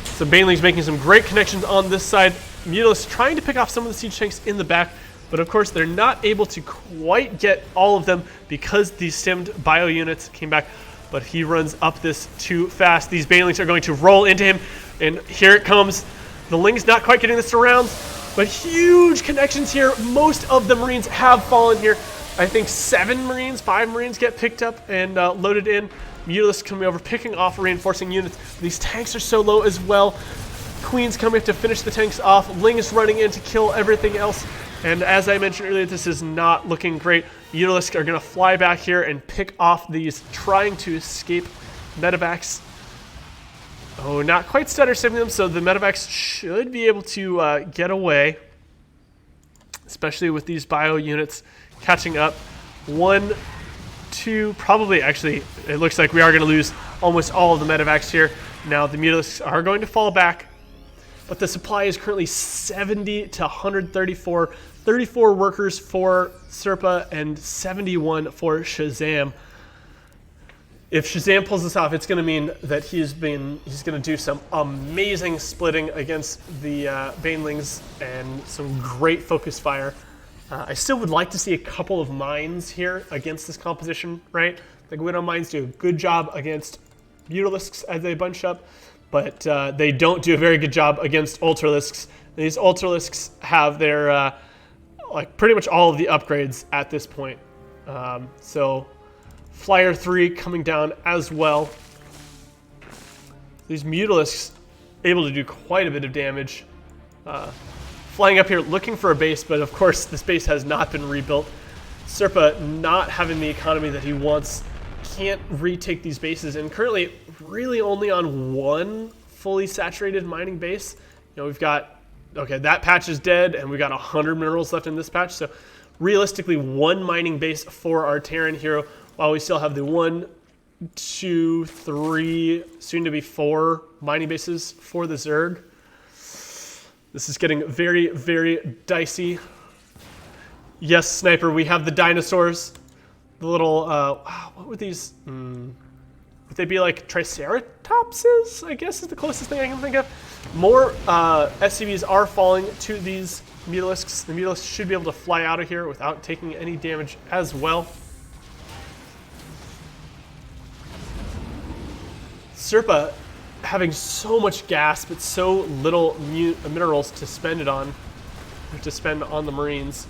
So Banelings making some great connections on this side. Mutalisks trying to pick off some of the siege tanks in the back, but of course they're not able to quite get all of them because these stemmed bio units came back. But he runs up this too fast. These Banelings are going to roll into him, and here it comes. The Ling's not quite getting this around, but huge connections here. Most of the Marines have fallen here. I think 5 Marines get picked up and loaded in. Mutalisks coming over, picking off reinforcing units. These tanks are so low as well. Queen's coming to finish the tanks off. Ling is running in to kill everything else. And as I mentioned earlier, this is not looking great. Mutalisks are going to fly back here and pick off these trying to escape medevacs. Oh, not quite stutter stepping them, so the medevacs should be able to get away, especially with these bio units catching up. 1, 2, probably, actually, it looks like we are going to lose almost all of the medevacs here. Now the Mutalisks are going to fall back, but the supply is currently 70 to 134. 34 workers for Serpa and 71 for Shazam. If Shazam pulls this off, it's going to mean that he's going to do some amazing splitting against the Banelings and some great focus fire. I still would like to see a couple of mines here against this composition, right? The Guido mines do a good job against Mutalisks as they bunch up, but they don't do a very good job against Ultralisks. These Ultralisks have their like pretty much all of the upgrades at this point. So Flyer 3 coming down as well. These Mutalisks able to do quite a bit of damage. Flying up here looking for a base, but of course this base has not been rebuilt. Serpa not having the economy that he wants, can't retake these bases, and currently really only on one fully saturated mining base. You know, we've got, okay, that patch is dead, and we've got 100 minerals left in this patch, so realistically one mining base for our Terran hero, while we still have the 1, 2, 3, soon to be 4 mining bases for the Zerg. This is getting very, very dicey. Yes, Sniper, we have the dinosaurs. The little, what would these, would they be like Triceratopses, I guess is the closest thing I can think of. More SCVs are falling to these Mutalisks. The Mutalisks should be able to fly out of here without taking any damage as well. Serpa having so much gas, but so little minerals to spend it on, to spend on the Marines.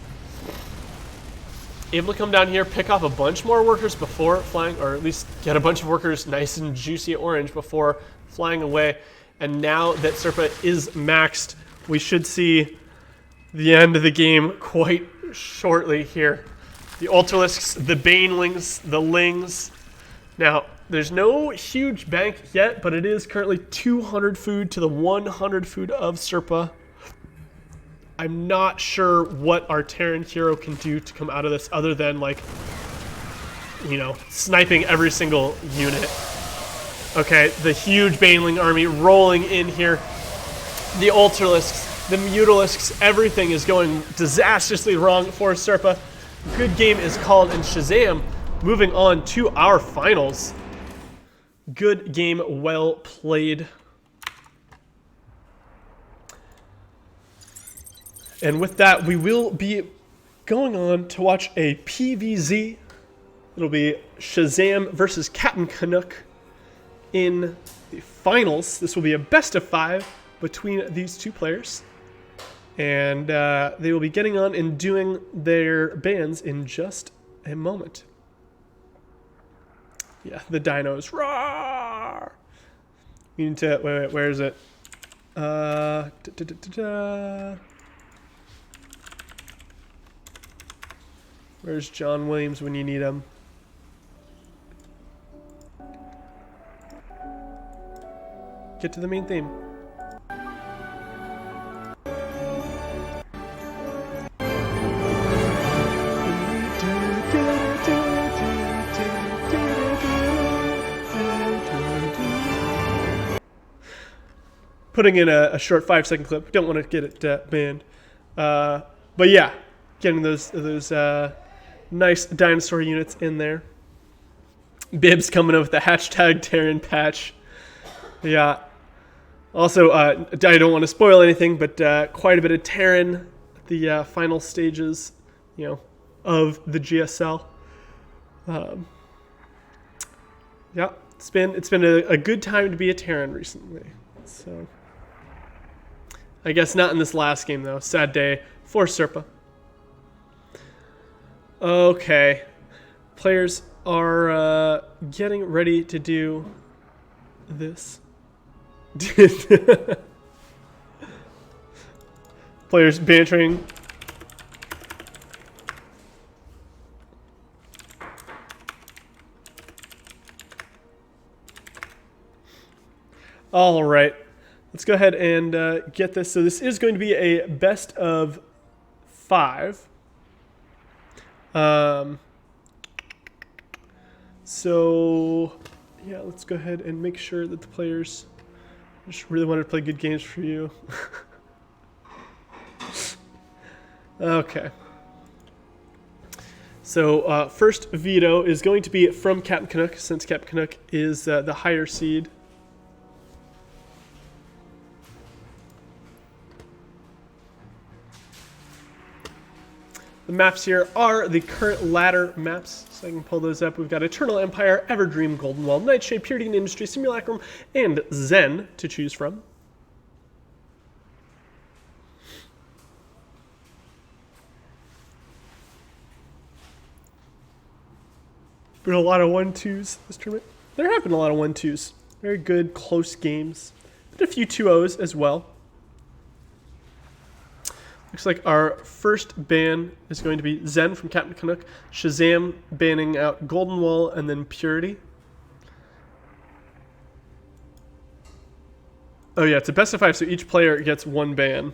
Able to come down here, pick off a bunch more workers before flying, or at least get a bunch of workers nice and juicy orange before flying away. And now that Serpa is maxed, we should see the end of the game quite shortly here. The Ultralisks, the Banelings, the Lings. Now, there's no huge bank yet, but it is currently 200 food to the 100 food of Serpa. I'm not sure what our Terran hero can do to come out of this other than, like, you know, sniping every single unit. Okay, the huge Baneling army rolling in here. The Ultralisks, the Mutalisks, everything is going disastrously wrong for Serpa. Good game is called, and Shazam moving on to our finals. Good game, well played. And with that, we will be going on to watch a PVZ. It'll be Shazam versus Captain Canuck in the finals. This will be a best of 5 between these two players. And they will be getting on and doing their bans in just a moment. Yeah, the dinos. Roar! We need to, wait, where is it? Where's John Williams when you need him? get to the main theme. Putting in a short 5-second clip. Don't want to get it banned. But yeah, getting those nice dinosaur units in there. Bibs coming up with the hashtag Terran patch. Yeah. Also, I don't want to spoil anything, but quite a bit of Terran at the final stages, of the GSL. Yeah, it's been a good time to be a Terran recently. So, I guess not in this last game though. Sad day for Serpa. Okay, players are getting ready to do this. Players bantering. All right, let's go ahead and get this. So this is going to be a best of 5. So yeah, let's go ahead and make sure that the players just really wanted to play good games for you. Okay. So first veto is going to be from Captain Canuck, since Captain Canuck is the higher seed. The maps here are the current ladder maps, so I can pull those up. We've got Eternal Empire, Everdream, Golden Wall, Nightshade, Purity and Industry, Simulacrum, and Zen to choose from. Been a lot of 1-2s this tournament. There have been a lot of 1-2s. Very good, close games. Been a few 2-0s as well. Looks like our first ban is going to be Zen from Captain Canuck, Shazam banning out Golden Wall, and then Purity. Oh yeah, it's a best of 5, so each player gets 1 ban.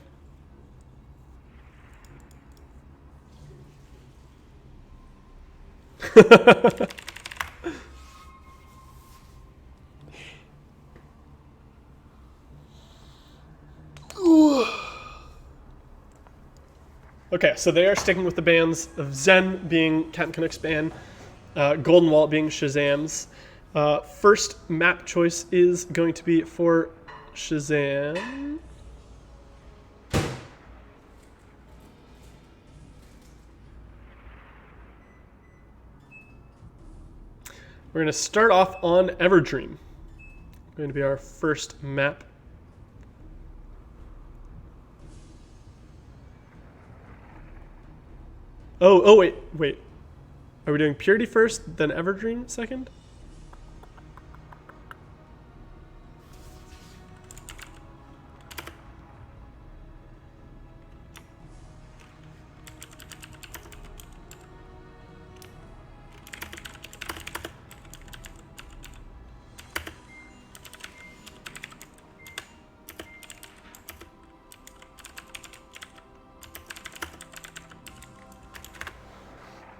Okay, so they are sticking with the bans of Zen being Captain Canuck's ban, Golden Wall being Shazam's. First map choice is going to be for Shazam. We're going to start off on Everdream. Going to be our first map. Oh, wait. Are we doing Purity first, then Everdream second?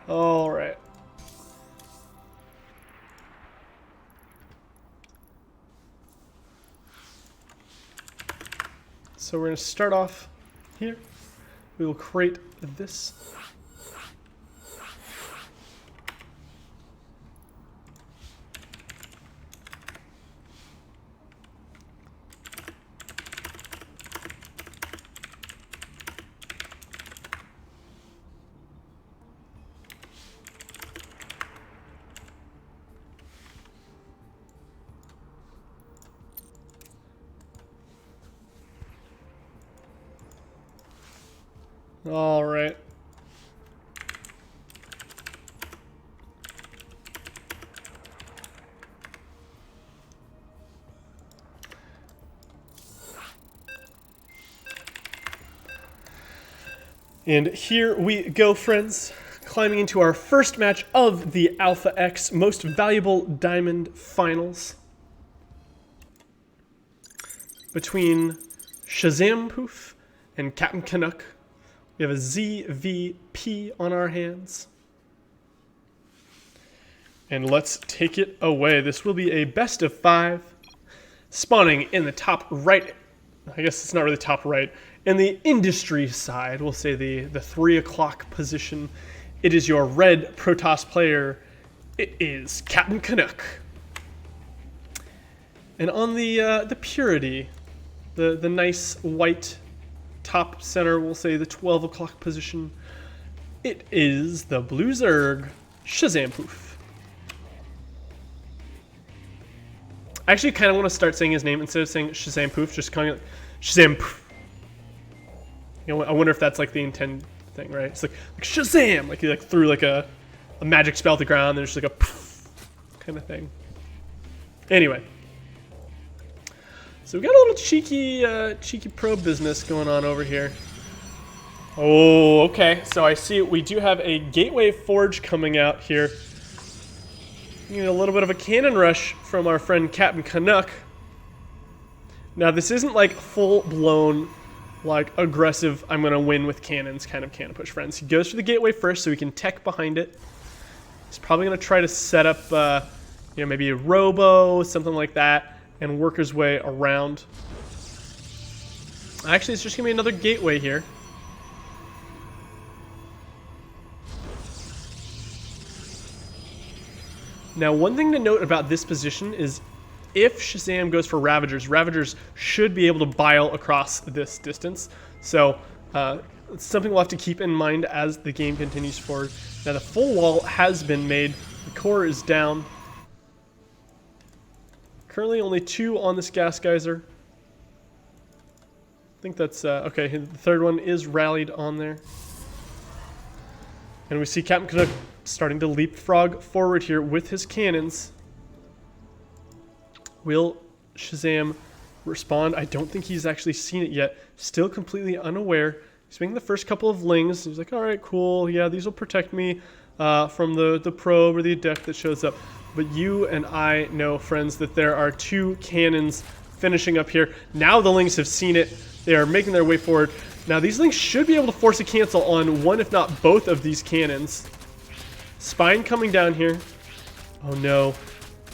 All right. So we're going to start off here. We will create this. All right. And here we go, friends, climbing into our first match of the Alpha X Most Valuable Diamond Finals. between Shazam Poof and Captain Canuck. We have a ZVP on our hands. And let's take it away. This will be a best of 5. Spawning in the top right. I guess it's not really top right. In the industry side, we'll say the 3 o'clock position. It is your red Protoss player. It is Captain Canuck. And on the purity, the nice white top center, we'll say the 12 o'clock position. It is the blue Zerg, Shazam Poof. I actually kind of want to start saying his name instead of saying Shazam Poof, just calling it Shazam Poof. You know, I wonder if that's like the intended thing, right? It's like Shazam, like he like threw like a magic spell to the ground, and there's like a poof kind of thing. Anyway, so we got a little cheeky probe business going on over here. Oh, okay. So I see we do have a Gateway Forge coming out here. You know, a little bit of a cannon rush from our friend Captain Canuck. Now this isn't like full-blown, like aggressive, I'm gonna win with cannons kind of cannon push, friends. He goes for the gateway first so he can tech behind it. He's probably gonna try to set up, you know, maybe a robo, something like that, and work his way around. Actually, it's just gonna be another gateway here. Now, one thing to note about this position is if Shazam goes for Ravagers, Ravagers should be able to bile across this distance. So it's something we'll have to keep in mind as the game continues forward. Now, the full wall has been made. The core is down. Currently only 2 on this gas geyser. I think that's, okay, the third one is rallied on there. And we see Captain Canuck starting to leapfrog forward here with his cannons. Will Shazam respond? I don't think he's actually seen it yet. Still completely unaware. He's making the first couple of lings. He's like, all right, cool. Yeah, these will protect me from the probe or the adept that shows up. But you and I know, friends, that there are 2 cannons finishing up here. Now the lings have seen it. They are making their way forward. Now these lings should be able to force a cancel on one, if not both, of these cannons. Spine coming down here. Oh no.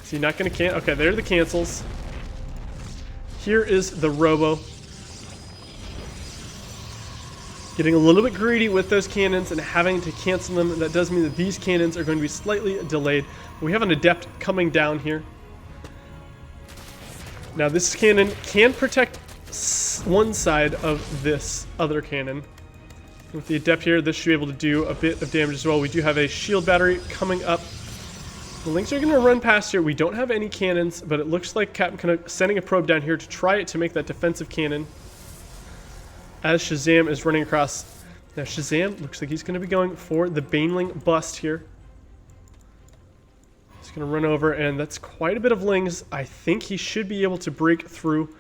Is he not going to cancel? Okay, there are the cancels. Here is the robo. Getting a little bit greedy with those cannons and having to cancel them. That does mean that these cannons are going to be slightly delayed. We have an adept coming down here. Now this cannon can protect one side of this other cannon. With the adept here, this should be able to do a bit of damage as well. We do have a shield battery coming up. The lings are going to run past here. We don't have any cannons, but it looks like Captain Canuck sending a probe down here to try it to make that defensive cannon. As Shazam is running across. Now Shazam looks like he's going to be going for the Baneling bust here. He's going to run over, and that's quite a bit of lings. I think he should be able to break through.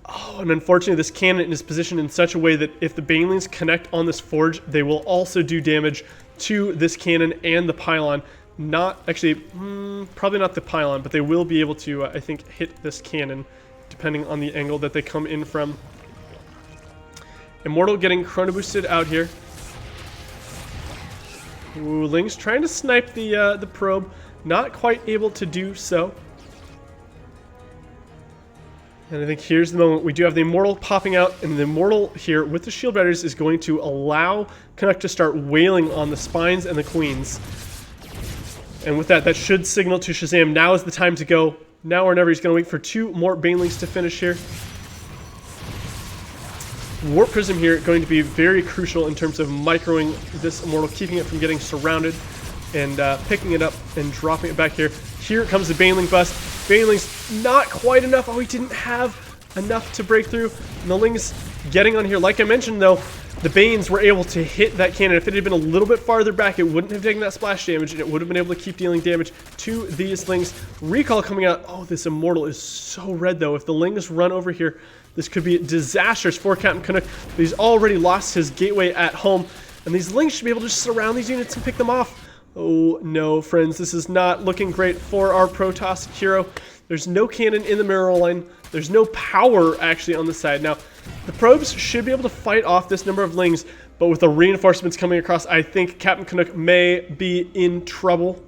Oh, and unfortunately this cannon is positioned in such a way that if the Banelings connect on this forge, they will also do damage to this cannon and the pylon. Not, actually, probably not the pylon, but they will be able to, I think, hit this cannon, depending on the angle that they come in from. Immortal getting chrono boosted out here. Ooh, Ling's trying to snipe the probe, not quite able to do so. And I think here's the moment. We do have the Immortal popping out, and the Immortal here with the shield batteries is going to allow Canuck to start wailing on the spines and the queens. And with that, that should signal to Shazam, now is the time to go. Now or never. He's going to wait for 2 more Banelings to finish here. Warp Prism here going to be very crucial in terms of microing this Immortal, keeping it from getting surrounded, and picking it up and dropping it back here. Here comes the Baneling bust. Baneling's not quite enough. Oh, he didn't have enough to break through. And the Ling's getting on here. Like I mentioned, though, the Banes were able to hit that cannon. If it had been a little bit farther back, it wouldn't have taken that splash damage, and it would have been able to keep dealing damage to these Lings. Recall coming out. Oh, this Immortal is so red, though. If the Lings run over here, this could be disastrous for Captain Canuck. But he's already lost his gateway at home, and these Lings should be able to just surround these units and pick them off. Oh no, friends, this is not looking great for our Protoss hero. There's no cannon in the mirror line. There's no power actually on the side. Now, the probes should be able to fight off this number of lings, but with the reinforcements coming across, I think Captain Canuck may be in trouble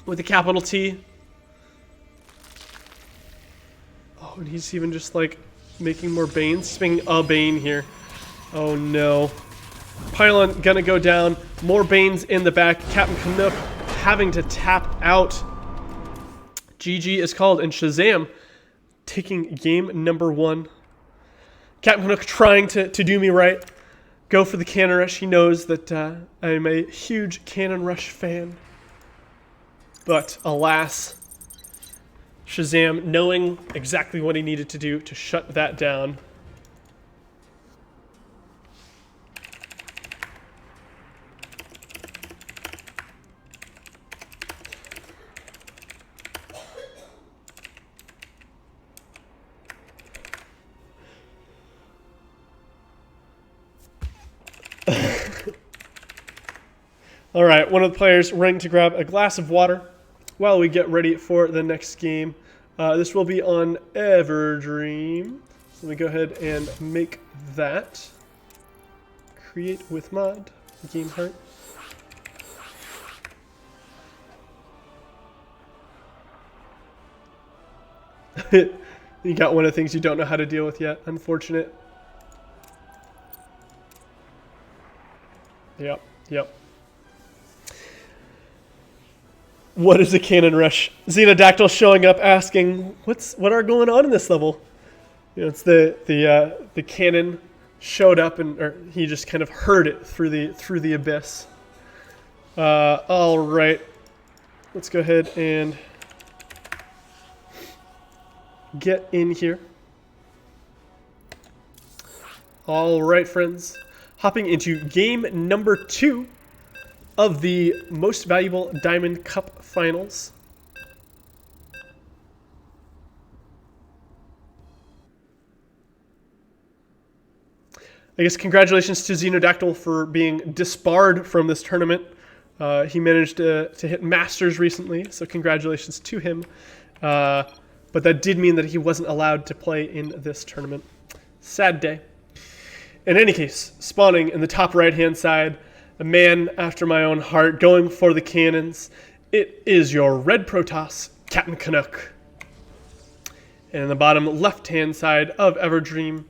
with the capital T. Oh, and he's even just like making more Banes. He's making a Bane here. Oh no. Pylon gonna go down. More Banes in the back. Captain Canuck having to tap out. GG is called, and Shazam taking game number 1. Captain Canuck trying to do me right. Go for the Cannon Rush. He knows that I'm a huge Cannon Rush fan. But alas, Shazam knowing exactly what he needed to do to shut that down. All right, one of the players running to grab a glass of water while we get ready for the next game. This will be on Everdream. So let me go ahead and make that. Create with mod, game heart. You got one of the things you don't know how to deal with yet. Unfortunate. Yep. What is a Cannon Rush? Xenodactyl showing up asking, what are going on in this level? You know, it's the cannon showed up or he just kind of heard it through the abyss. All right, let's go ahead and get in here. All right, friends, hopping into game number 2 of the Most Valuable Diamond Cup Finals. I guess congratulations to Xenodactyl for being disbarred from this tournament. He managed to hit Masters recently, so congratulations to him. But that did mean that he wasn't allowed to play in this tournament. Sad day. In any case, spawning in the top right-hand side, a man after my own heart, going for the cannons. It is your red Protoss, Captain Canuck. And in the bottom left-hand side of Everdream,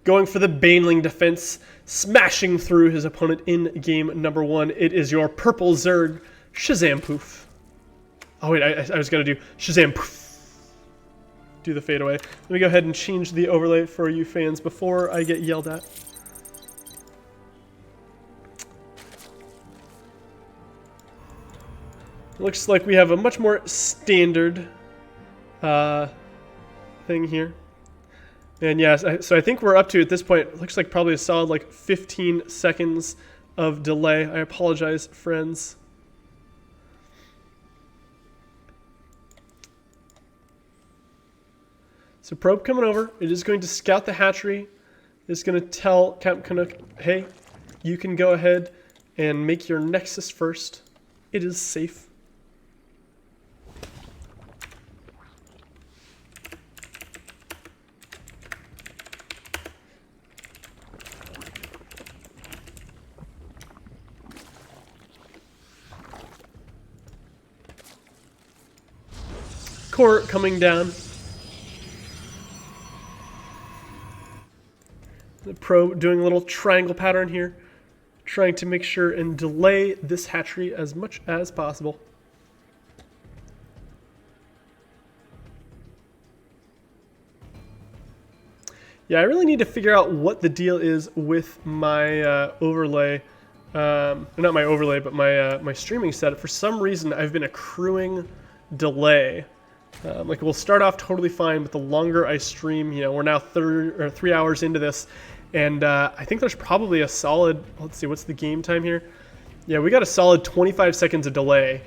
going for the Baneling defense, smashing through his opponent in game number 1. It is your purple Zerg, Shazam Poof. Oh wait, I was going to do Shazam Poof. Do the fade away. Let me go ahead and change the overlay for you fans before I get yelled at. Looks like we have a much more standard thing here. And yes, so I think we're up to, at this point, it looks like probably a solid like 15 seconds of delay. I apologize, friends. So probe coming over. It is going to scout the hatchery. It's going to tell Captain Canuck, hey, you can go ahead and make your Nexus first. It is safe. Core coming down. The probe doing a little triangle pattern here, trying to make sure and delay this hatchery as much as possible. Yeah, I really need to figure out what the deal is with my overlay. Not my overlay, but my streaming setup. For some reason, I've been accruing delay. Like we'll start off totally fine, but the longer I stream, you know, we're now 3 hours into this, and I think there's probably a solid, let's see, what's the game time here? Yeah, we got a solid 25 seconds of delay.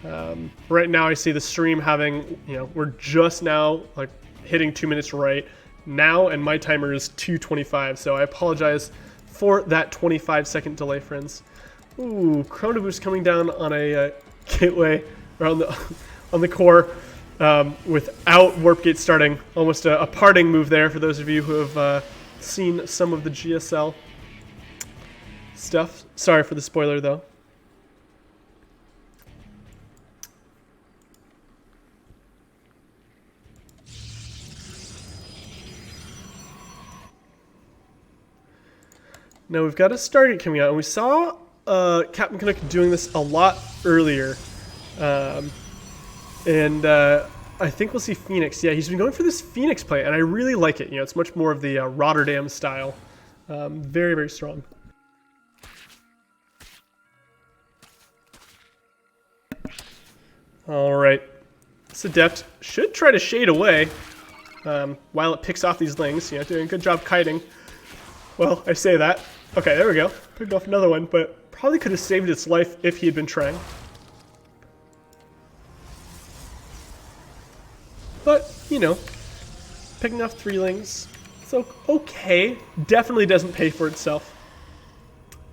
Right now I see the stream having, you know, we're just now like hitting 2 minutes right now, and my timer is 2:25, so I apologize for that 25-second delay, friends. Ooh, Chrono Boost coming down on a gateway, or on the core. without Warp Gate starting. Almost a parting move there for those of you who have seen some of the GSL stuff. Sorry for the spoiler, though. Now we've got a Stargate coming out, and we saw Captain Canuck doing this a lot earlier. I think we'll see Phoenix. Yeah, he's been going for this Phoenix play, and I really like it. You know, it's much more of the Rotterdam style. Very, very strong. All right. This Adept should try to shade away while it picks off these Lings. You know, doing a good job kiting. Well, I say that. Okay, there we go. Picked off another one, but probably could have saved its life if he had been trying. But, you know, picking off 3 Lings, it's okay. Definitely doesn't pay for itself.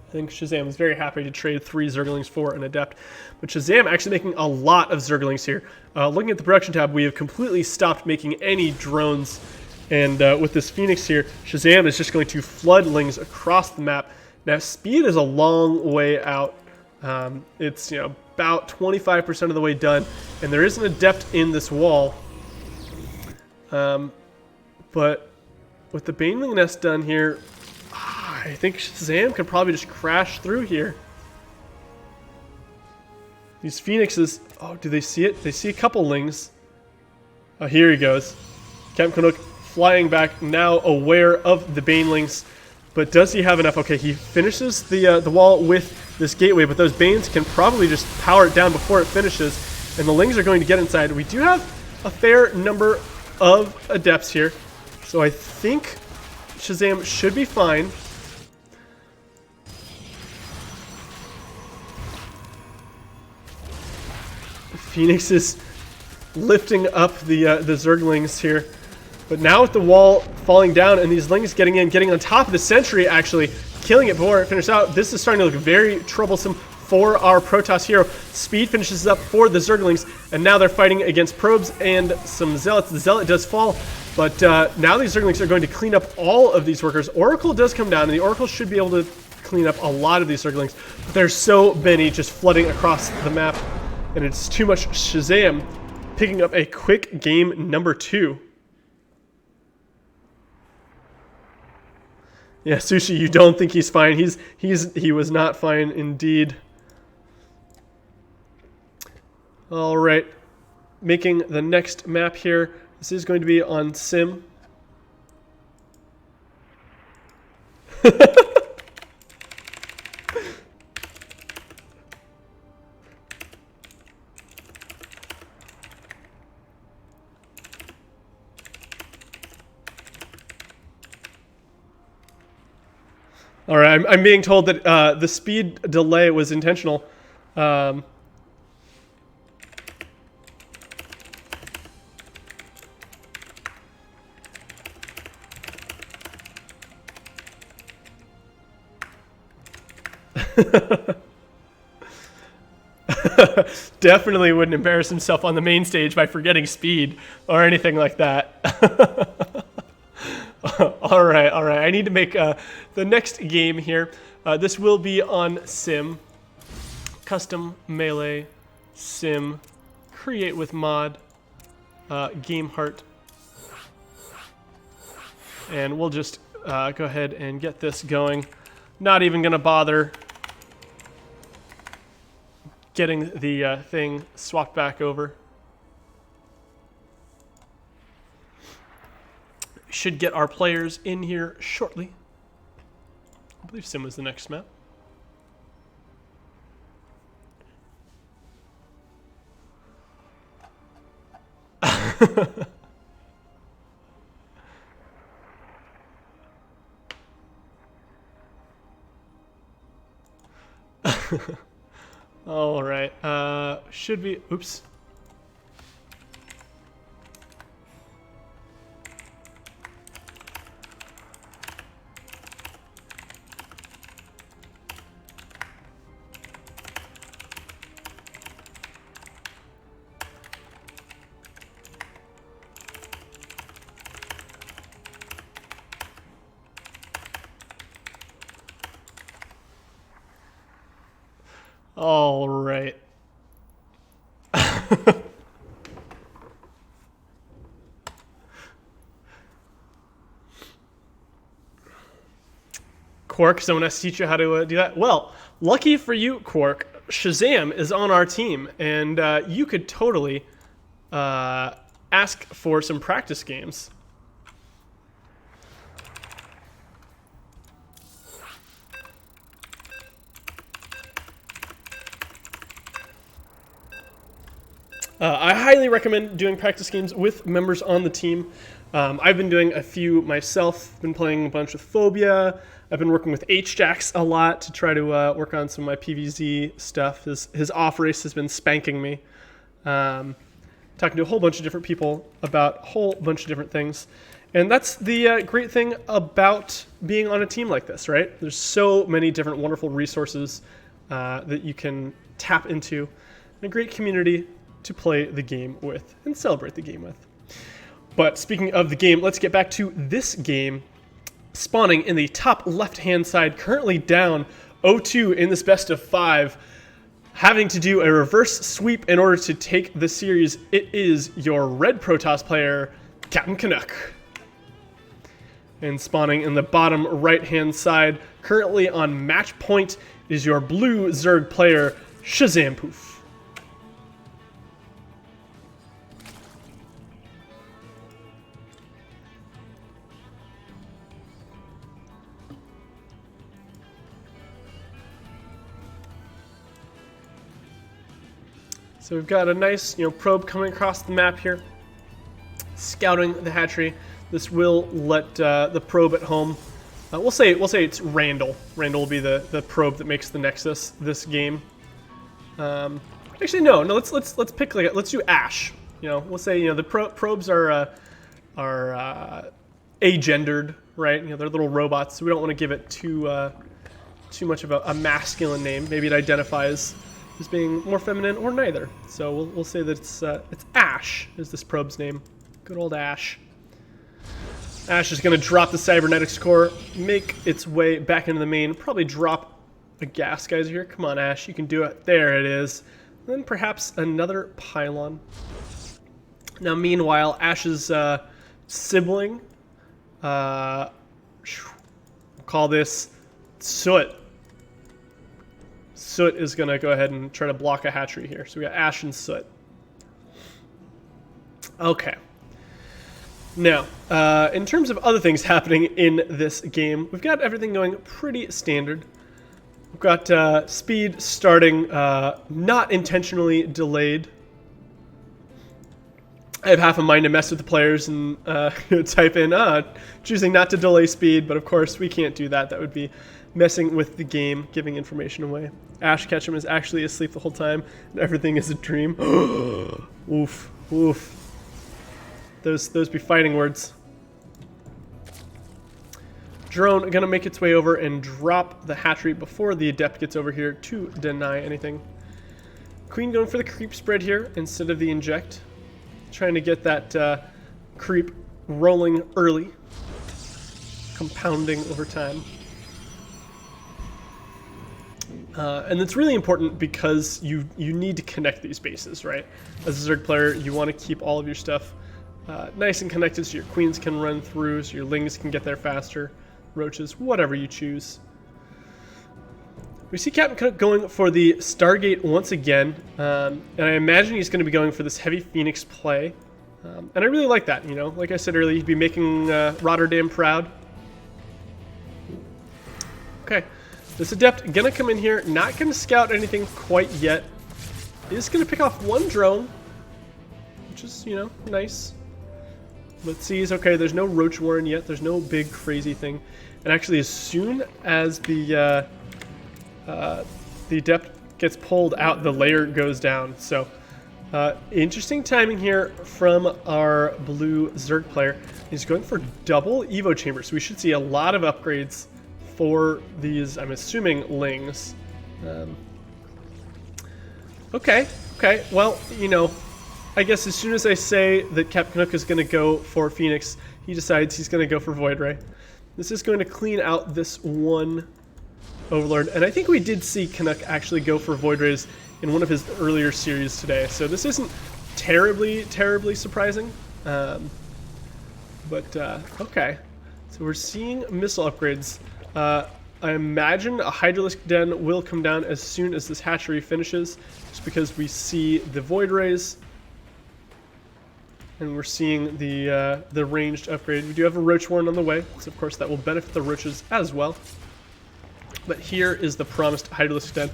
I think Shazam is very happy to trade 3 Zerglings for an Adept. But Shazam actually making a lot of Zerglings here. Looking at the production tab, we have completely stopped making any drones. And with this Phoenix here, Shazam is just going to flood Lings across the map. Now, speed is a long way out. It's, you know, about 25% of the way done. And there is an Adept in this wall. But with the Baneling Nest done here, I think Shazam could probably just crash through here. These Phoenixes, oh, do they see it? They see a couple Lings. Oh, here he goes. Captain Canuck flying back, now aware of the Banelings. But does he have enough? Okay, he finishes the wall with this gateway, but those Banes can probably just power it down before it finishes, and the Lings are going to get inside. We do have a fair number of Adepts here, so I think Shazam should be fine. Phoenix is lifting up the Zerglings here. But now with the wall falling down and these Lings getting in, getting on top of the Sentry, actually killing it before it finishes out, this is starting to look very troublesome for our Protoss hero. Speed finishes up for the Zerglings, and now they're fighting against Probes and some Zealots. The Zealot does fall, but now these Zerglings are going to clean up all of these workers. Oracle does come down, and the Oracle should be able to clean up a lot of these Zerglings. But there's so many just flooding across the map, and it's too much. Shazam picking up a quick game number 2. Yeah, Sushi, you don't think he's fine. He was not fine indeed. All right, making the next map here. This is going to be on Sim. All right, I'm being told that the speed delay was intentional. Definitely wouldn't embarrass himself on the main stage by forgetting speed or anything like that. All right. I need to make the next game here. This will be on Sim. Custom Melee Sim. Create with mod. Game Heart. And we'll just go ahead and get this going. Not even going to bother getting the thing swapped back over. Should get our players in here shortly. I believe Sim was the next map. All right. Should be. Oops. All right. Quark, someone has to teach you how to do that. Well, lucky for you, Quark, Shazam is on our team, and you could totally ask for some practice games. I highly recommend doing practice games with members on the team. I've been doing a few myself. Been playing a bunch with Phobia. I've been working with H-Jax a lot to try to work on some of my PvZ stuff. His off race has been spanking me. Talking to a whole bunch of different people about a whole bunch of different things. And that's the great thing about being on a team like this, right? There's so many different wonderful resources that you can tap into, and a great community to play the game with and celebrate the game with. But speaking of the game, let's get back to this game. Spawning in the top left-hand side, currently down 0-2 in this best of 5. Having to do a reverse sweep in order to take the series, it is your red Protoss player, Captain Canuck. And spawning in the bottom right-hand side, currently on match point, is your blue Zerg player, Shazam Poof. So we've got a nice, probe coming across the map here, scouting the hatchery. This will let the probe at home. We'll say it's Randall. Randall will be the probe that makes the Nexus this game. Actually, no. Let's pick let's do Ash. We'll say the probes are agendered, right? They're little robots, so we don't want to give it too much of a masculine name. Maybe it identifies as being more feminine or neither. So we'll say that it's Ash is this probe's name. Good old Ash. Ash is going to drop the cybernetics core, make its way back into the main, probably drop a gas geyser here. Come on, Ash, you can do it. There it is. And then perhaps another pylon. Now, meanwhile, Ash's sibling, we'll call this Soot. Soot is going to go ahead and try to block a hatchery here. So we got Ash and Soot. Okay. Now, in terms of other things happening in this game, we've got everything going pretty standard. We've got speed starting not intentionally delayed. I have half a mind to mess with the players and type in choosing not to delay speed, but of course we can't do that. That would be messing with the game, giving information away. Ash Ketchum is actually asleep the whole time, and everything is a dream. Oof, oof. Those be fighting words. Drone gonna make its way over and drop the hatchery before the adept gets over here to deny anything. Queen going for the creep spread here instead of the inject. Trying to get that creep rolling early, compounding over time. And it's really important because you need to connect these bases, right? As a Zerg player, you want to keep all of your stuff nice and connected so your queens can run through, so your lings can get there faster, roaches, whatever you choose. We see Captain Cook going for the Stargate once again, and I imagine he's going to be going for this heavy Phoenix play. And I really like that, like I said earlier, he'd be making Rotterdam proud. Okay, this adept gonna come in here, not gonna scout anything quite yet. Is gonna pick off one drone, which is, nice. Let's see, okay, there's no Roach Warren yet, there's no big crazy thing. And actually, as soon as the adept gets pulled out, the layer goes down. So, interesting timing here from our blue Zerg player. He's going for double Evo chambers, so we should see a lot of upgrades for these, I'm assuming, lings. Okay, well, I guess as soon as I say that Captain Canuck is going to go for Phoenix, he decides he's going to go for Void Ray. This is going to clean out this one Overlord. And I think we did see Canuck actually go for Void Rays in one of his earlier series today. So this isn't terribly surprising. Okay. So we're seeing missile upgrades. I imagine a Hydralisk Den will come down as soon as this hatchery finishes, just because we see the Void Rays. And we're seeing the ranged upgrade. We do have a Roach Warren on the way, so of course that will benefit the Roaches as well. But here is the promised Hydralisk Den.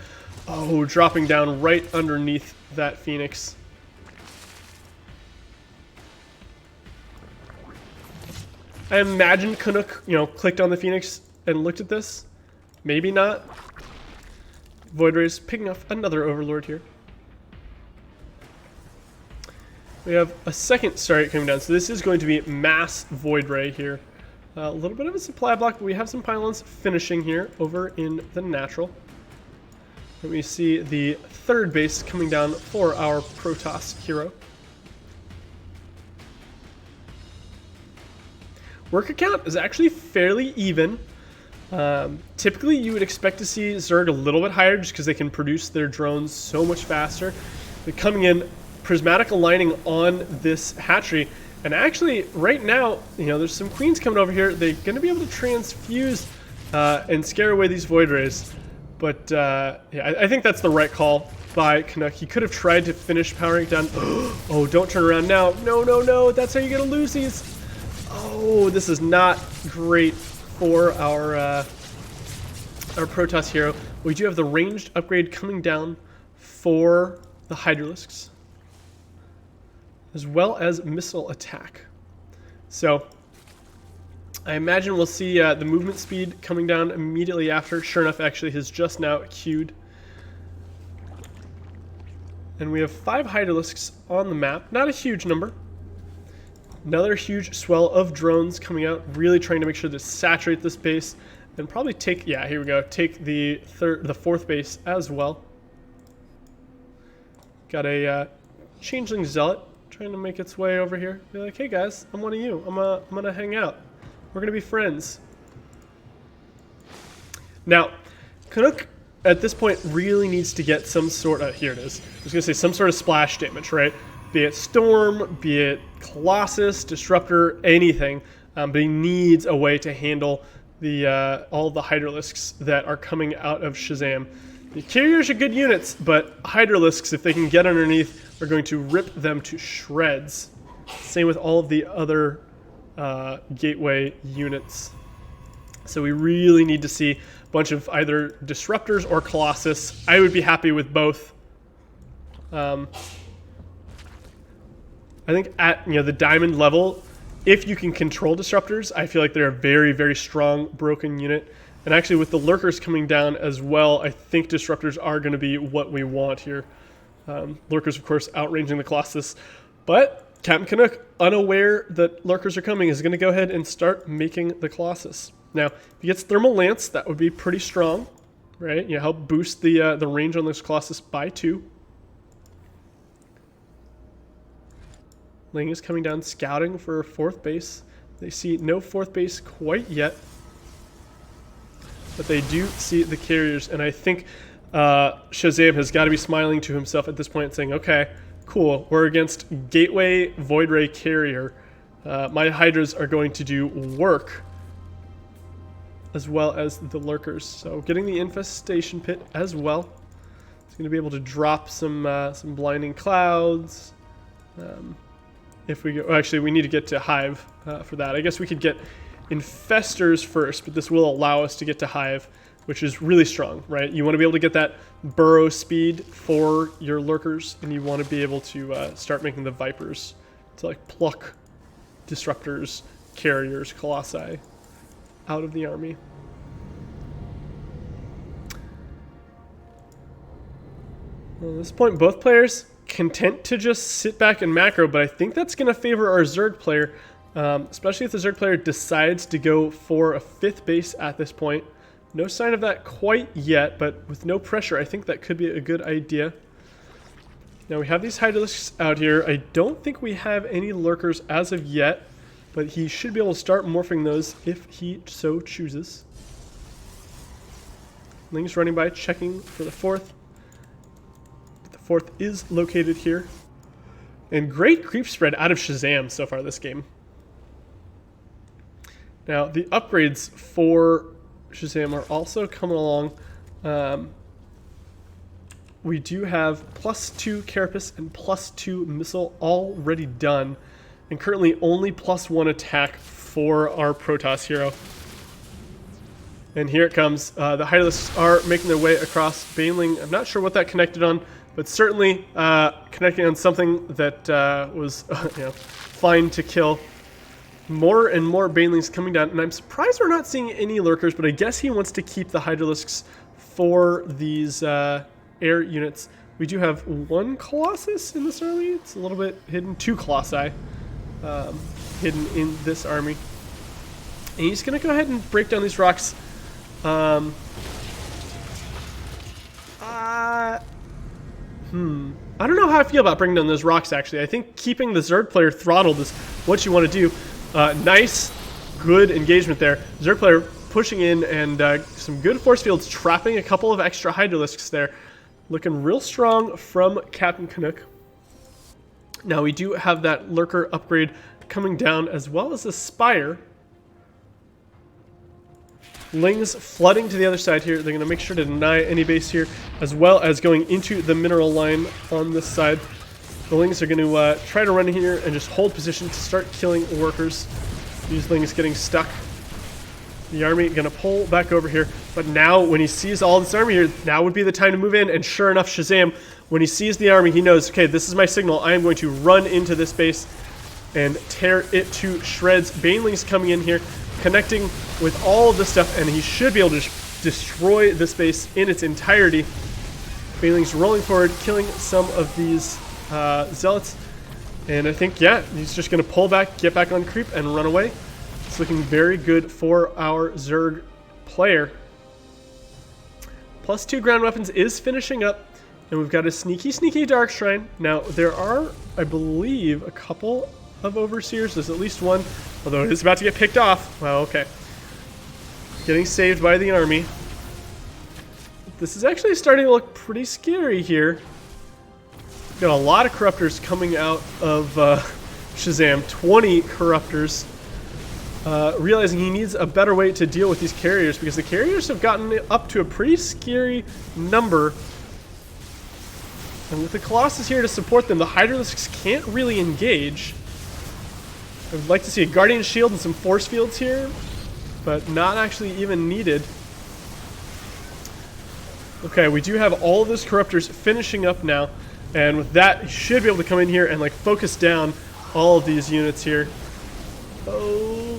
Oh, dropping down right underneath that Phoenix. I imagine Canuck, clicked on the Phoenix and looked at this. Maybe not. Void Rays picking off another Overlord here. We have a second Stargate coming down, so this is going to be mass Void Ray here. A little bit of a supply block, but we have some pylons finishing here over in the natural. And we see the third base coming down for our Protoss hero. Worker count is actually fairly even. Typically, you would expect to see Zerg a little bit higher just because they can produce their drones so much faster. They're coming in prismatic aligning on this hatchery. And actually, right now, there's some queens coming over here. They're going to be able to transfuse and scare away these Void Rays. But, yeah, I think that's the right call by Canuck. He could have tried to finish powering it down. Oh, don't turn around now. No. That's how you're going to lose these. Oh, this is not great for our Protoss hero. We do have the ranged upgrade coming down for the Hydralisks, as well as missile attack. So I imagine we'll see the movement speed coming down immediately after. Sure enough, actually has just now queued. And we have 5 Hydralisks on the map. Not a huge number. Another huge swell of drones coming out, really trying to make sure to saturate this base and probably take, yeah, here we go, take the fourth base as well. Got a Changeling Zealot trying to make its way over here. Be like, hey guys, I'm one of you. I'm gonna hang out. We're gonna be friends. Now, Canuck at this point really needs to get some sort of, here it is. I was gonna say some sort of splash damage, right? Be it Storm, be it Colossus, Disruptor, anything. But he needs a way to handle the all the Hydralisks that are coming out of Shazam. The carriers are good units, but Hydralisks, if they can get underneath, are going to rip them to shreds. Same with all of the other gateway units. So we really need to see a bunch of either Disruptors or Colossus. I would be happy with both. I think at the diamond level, if you can control Disruptors, I feel like they're a very, very strong broken unit. And actually with the Lurkers coming down as well, I think Disruptors are going to be what we want here. Lurkers, of course, outranging the Colossus. But Captain Canuck, unaware that Lurkers are coming, is going to go ahead and start making the Colossus. Now, if he gets Thermal Lance, that would be pretty strong, right? Help boost the range on this Colossus by 2. Ling is coming down, scouting for a 4th base. They see no 4th base quite yet. But they do see the carriers, and I think Shazam has got to be smiling to himself at this point, saying, okay, cool, we're against Gateway Void Ray Carrier. My Hydras are going to do work, as well as the Lurkers. So getting the Infestation Pit as well. It's going to be able to drop some Blinding Clouds. If we go, actually, we need to get to Hive for that. I guess we could get Infestors first, but this will allow us to get to Hive, which is really strong, right? You want to be able to get that burrow speed for your Lurkers, and you want to be able to start making the Vipers to like pluck Disruptors, Carriers, Colossi out of the army. Well, at this point, both players content to just sit back and macro, but I think that's going to favor our Zerg player, especially if the Zerg player decides to go for a 5th base at this point. No sign of that quite yet, but with no pressure, I think that could be a good idea. Now we have these Hydralisks out here. I don't think we have any Lurkers as of yet, but he should be able to start morphing those if he so chooses. Ling's running by, checking for the fourth. The fourth is located here. And great creep spread out of Shazam so far this game. Now, the upgrades for Shazam are also coming along. We do have +2 Carapace and +2 Missile already done. And currently only +1 attack for our Protoss hero. And here it comes. The Hydralisks are making their way across Baneling. I'm not sure what that connected on, but certainly connecting on something that was fine to kill. More and more Banelings coming down, and I'm surprised we're not seeing any Lurkers, but I guess he wants to keep the Hydralisks for these air units. We do have 1 Colossus in this army. It's a little bit hidden. 2 Colossi hidden in this army. And he's going to go ahead and break down these rocks. I don't know how I feel about bringing down those rocks, actually. I think keeping the Zerg player throttled is what you want to do. Nice, good engagement there. Zerg player pushing in and some good force fields, trapping a couple of extra Hydralisks there. Looking real strong from Captain Canuck. Now we do have that Lurker upgrade coming down, as well as the Spire. Lings flooding to the other side here. They're going to make sure to deny any base here, as well as going into the mineral line on this side. The Lings are going to try to run in here and just hold position to start killing workers. These Lings getting stuck. The army going to pull back over here. But now, when he sees all this army here, now would be the time to move in. And sure enough, Shazam, when he sees the army, he knows, okay, this is my signal. I am going to run into this base and tear it to shreds. Baneling's coming in here, connecting with all of this stuff, and he should be able to destroy this base in its entirety. Baneling's rolling forward, killing some of these zealots. And I think, yeah, he's just going to pull back, get back on creep, and run away. It's looking very good for our Zerg player. +2 ground weapons is finishing up, and we've got a sneaky, sneaky Dark Shrine. Now, there are, I believe, a couple of Overseers. There's at least one, although it is about to get picked off. Well, okay. Getting saved by the army. This is actually starting to look pretty scary here. Got a lot of Corruptors coming out of Shazam. 20 Corruptors. Realizing he needs a better way to deal with these carriers, because the carriers have gotten up to a pretty scary number. And with the Colossus here to support them, the Hydralisks can't really engage. I would like to see a Guardian Shield and some force fields here, but not actually even needed. Okay, we do have all of those Corruptors finishing up now, and with that, you should be able to come in here and like focus down all of these units here. Oh,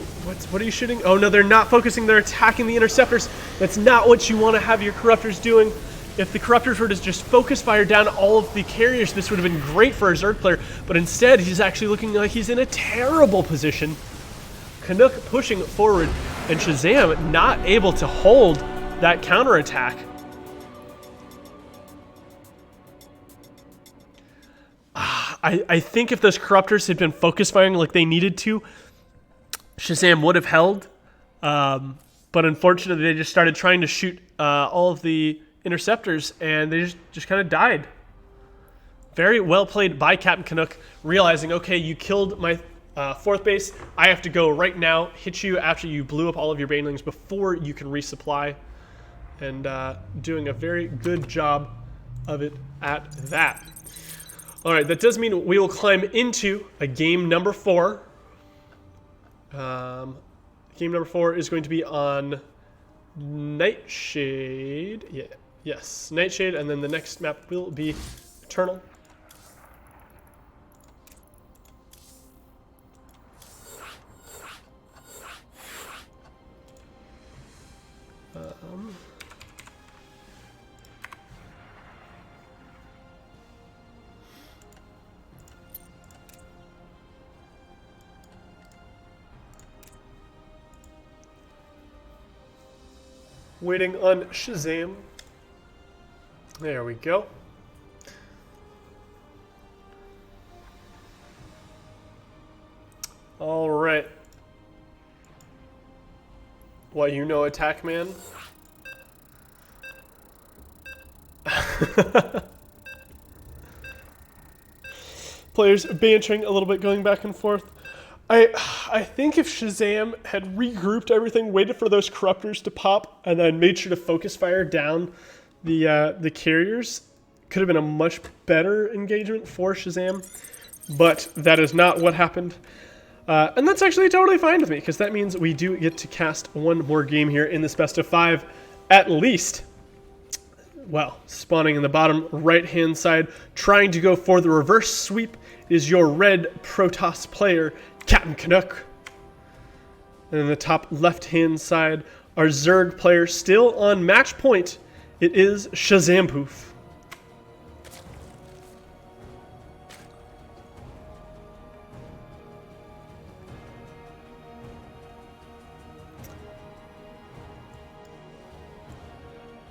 what are you shooting? Oh no, they're not focusing, they're attacking the Interceptors. That's not what you want to have your Corruptors doing. If the Corruptors were to just focus fire down all of the carriers, this would have been great for a Zerg player, but instead he's actually looking like he's in a terrible position. Canuck pushing forward, and Shazam not able to hold that counterattack. I think if those Corruptors had been focus firing like they needed to, Shazam would have held. But unfortunately, they just started trying to shoot all of the Interceptors, and they just kind of died. Very well played by Captain Canuck, realizing, okay, you killed my fourth base. I have to go right now, hit you after you blew up all of your Banelings before you can resupply. And doing a very good job of it at that. All right, that does mean we will climb into a game number 4. Game number 4 is going to be on Nightshade. Yeah, yes, Nightshade, and then the next map will be Eternal. Waiting on Shazam. There we go. All right. What, you know Attack Man? Players bantering a little bit, going back and forth. I think if Shazam had regrouped everything, waited for those corruptors to pop, and then made sure to focus fire down the carriers, could have been a much better engagement for Shazam. But that is not what happened. And that's actually totally fine with me, because that means we do get to cast one more game here in this best of 5, at least. Well, spawning in the bottom right-hand side, trying to go for the reverse sweep, is your red Protoss player, Captain Canuck. And in the top left-hand side, our Zerg player still on match point. It is Shazampoof.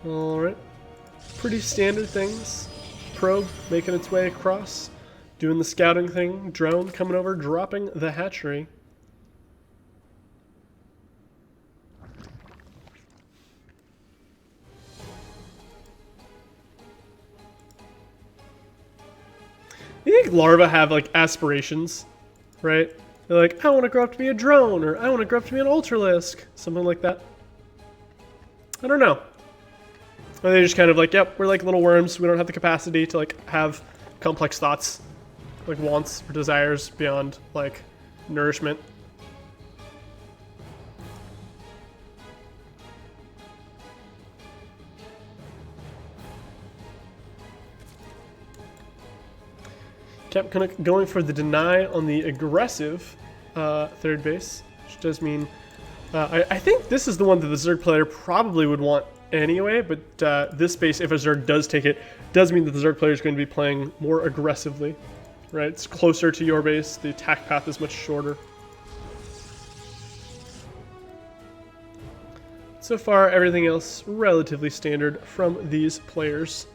Alright. Pretty standard things. Probe making its way across, doing the scouting thing. Drone coming over, dropping the hatchery. You think larvae have like aspirations, right? They're like, I want to grow up to be a drone, or I want to grow up to be an ultralisk, something like that. I don't know. Or they just kind of like, yep, we're like little worms. We don't have the capacity to like have complex thoughts, like wants or desires beyond like nourishment. Kept kind of going for the deny on the aggressive third base, which does mean I think this is the one that the Zerg player probably would want anyway, but this base, if a Zerg does take it, does mean that the Zerg player is going to be playing more aggressively, right? It's closer to your base, the attack path is much shorter. So far, everything else relatively standard from these players.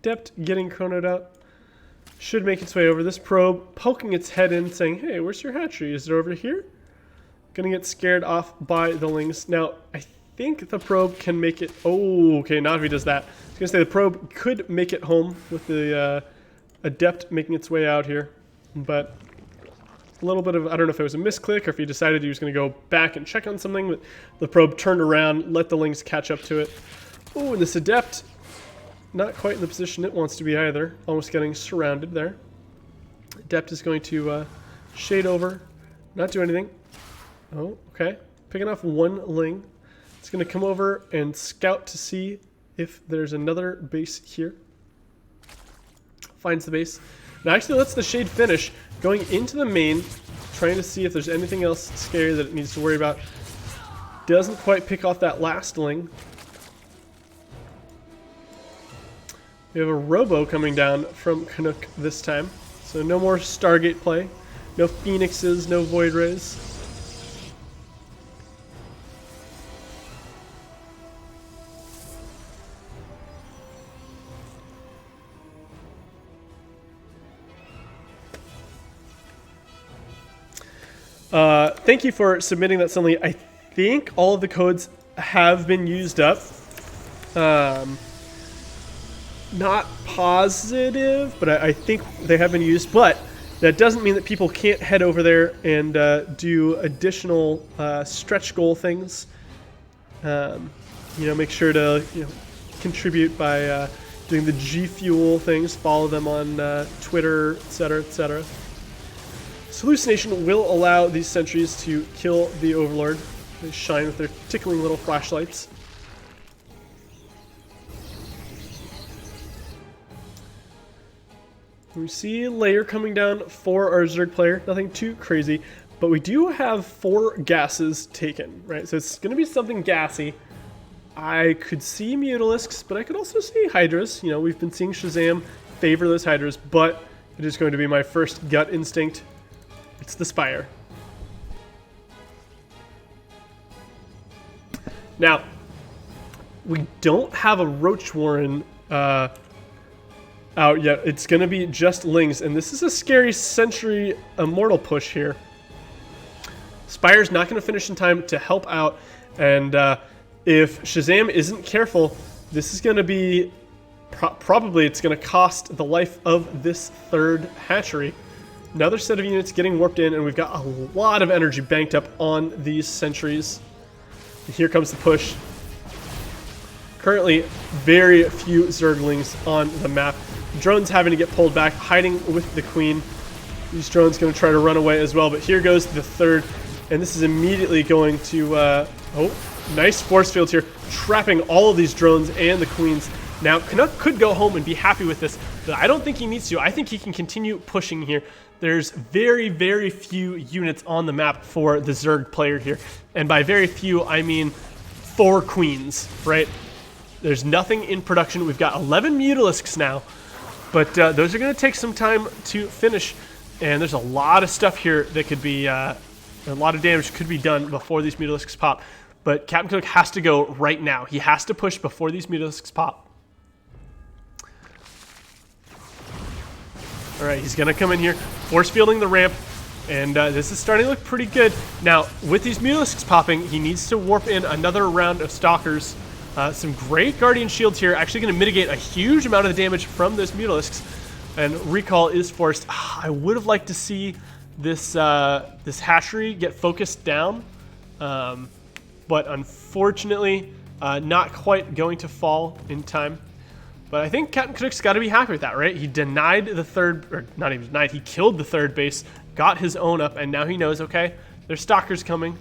Dept getting chronoed out. Should make its way over. This probe poking its head in, saying, hey, where's your hatchery? Is it over here? Gonna get scared off by the lings. Now, I think the probe can make it... Oh, okay, not if he does that. I was gonna say the probe could make it home with the Adept making its way out here. But a little bit of... I don't know if it was a misclick or if he decided he was gonna go back and check on something, but the probe turned around, let the lings catch up to it. Oh, and this Adept... not quite in the position it wants to be either. Almost getting surrounded there. Adept is going to shade over, not do anything. Oh, okay. Picking off one ling. It's going to come over and scout to see if there's another base here. Finds the base. Now actually lets the shade finish. Going into the main, trying to see if there's anything else scary that it needs to worry about. Doesn't quite pick off that last ling. We have a Robo coming down from Canuck this time. So no more Stargate play. No Phoenixes, no Void Rays. Thank you for submitting that suddenly. I think all of the codes have been used up. Not positive, but I think they have been used. But that doesn't mean that people can't head over there and do additional stretch goal things. Make sure to contribute by doing the G Fuel things. Follow them on Twitter, etc., etc. Hallucination will allow these sentries to kill the Overlord. They shine with their tickling little flashlights. We see Layer coming down for our Zerg player. Nothing too crazy, but we do have 4 gases taken, right? So it's going to be something gassy. I could see Mutalisks, but I could also see Hydras. We've been seeing Shazam favor those Hydras, but It is going to be my first gut instinct. It's the Spire. Now, we don't have a Roach Warren out yet. It's going to be just Lings, and this is a scary Sentry Immortal push here. Spire's not going to finish in time to help out, and if Shazam isn't careful, this is going to be probably it's going to cost the life of this third hatchery. Another set of units getting warped in, and we've got a lot of energy banked up on these sentries. Here comes the push. Currently, very few Zerglings on the map. Drones having to get pulled back, hiding with the Queen. These drones going to try to run away as well, but here goes the third, and this is immediately going to... oh, nice force field here, trapping all of these drones and the Queens. Now, Canuck could go home and be happy with this, but I don't think he needs to. I think he can continue pushing here. There's very, very few units on the map for the Zerg player here. And by very few, I mean 4 Queens, right? There's nothing in production. We've got 11 Mutalisks now, but those are going to take some time to finish. And there's a lot of stuff here that could be, a lot of damage could be done before these Mutalisks pop. But Captain Canuck has to go right now. He has to push before these Mutalisks pop. All right, he's going to come in here, force fielding the ramp, and this is starting to look pretty good. Now, with these Mutalisks popping, he needs to warp in another round of Stalkers. Some great Guardian Shields here, actually going to mitigate a huge amount of the damage from those Mutalisks, and recall is forced. I would have liked to see this, this hatchery get focused down, but unfortunately, not quite going to fall in time. But I think Captain Canuck's got to be happy with that, right? He denied the third, or not even denied, he killed the third base, got his own up, and now he knows, okay, there's Stalkers coming.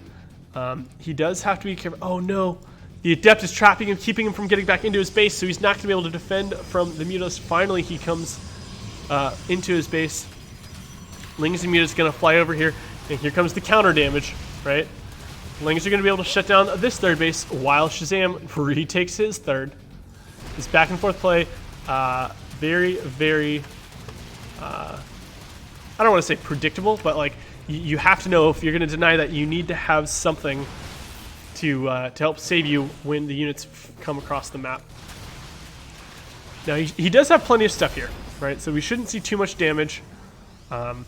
He does have to be careful. Oh no, the Adept is trapping him, keeping him from getting back into his base, so he's not going to be able to defend from the Mutalisk. Finally, he comes into his base. Lings and Mutalisk going to fly over here, and here comes the counter damage, right? Lings are going to be able to shut down this third base while Shazam retakes his third. This back and forth play, very, very, I don't want to say predictable, but like you have to know if you're going to deny that, you need to have something to help save you when the units come across the map. Now he does have plenty of stuff here, right? So we shouldn't see too much damage. But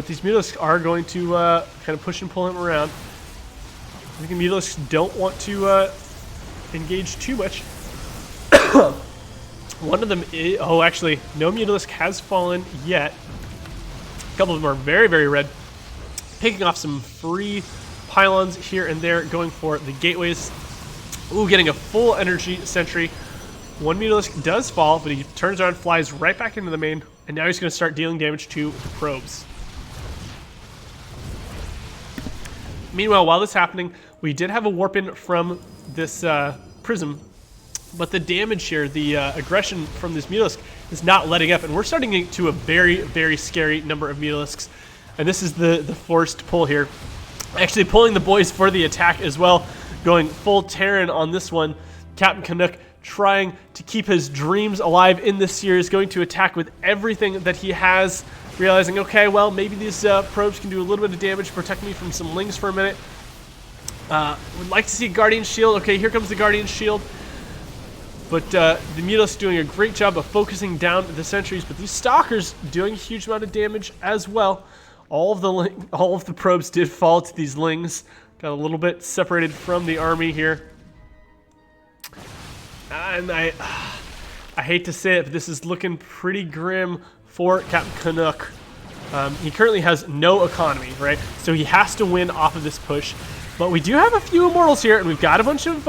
these Mutalisks are going to kind of push and pull him around. I think the Mutalisks don't want to engage too much. One of them is, oh, actually, no Mutalisk has fallen yet. A couple of them are very, very red. Picking off some free pylons here and there, going for the gateways. Ooh, getting a full energy sentry. One Mutalisk does fall, but he turns around, flies right back into the main, and now he's going to start dealing damage to the probes. Meanwhile, while this is happening, we did have a warp in from this prism, but the damage here, the aggression from this Mutalisk is not letting up, and we're starting to get to a very, very scary number of Mutalisks. And this is the forced pull here. Actually pulling the boys for the attack as well, going full Terran on this one. Captain Canuck trying to keep his dreams alive in this series, going to attack with everything that he has, realizing, okay, well, maybe these probes can do a little bit of damage, protect me from some Lings for a minute. Would like to see Guardian Shield. Okay, here comes the Guardian Shield. But the Mutalisk doing a great job of focusing down the sentries, but these Stalkers doing a huge amount of damage as well. All of the probes did fall to these Lings. Got a little bit separated from the army here. And I hate to say it, but this is looking pretty grim for Captain Canuck. He currently has no economy, right? So he has to win off of this push. But we do have a few Immortals here, and we've got a bunch of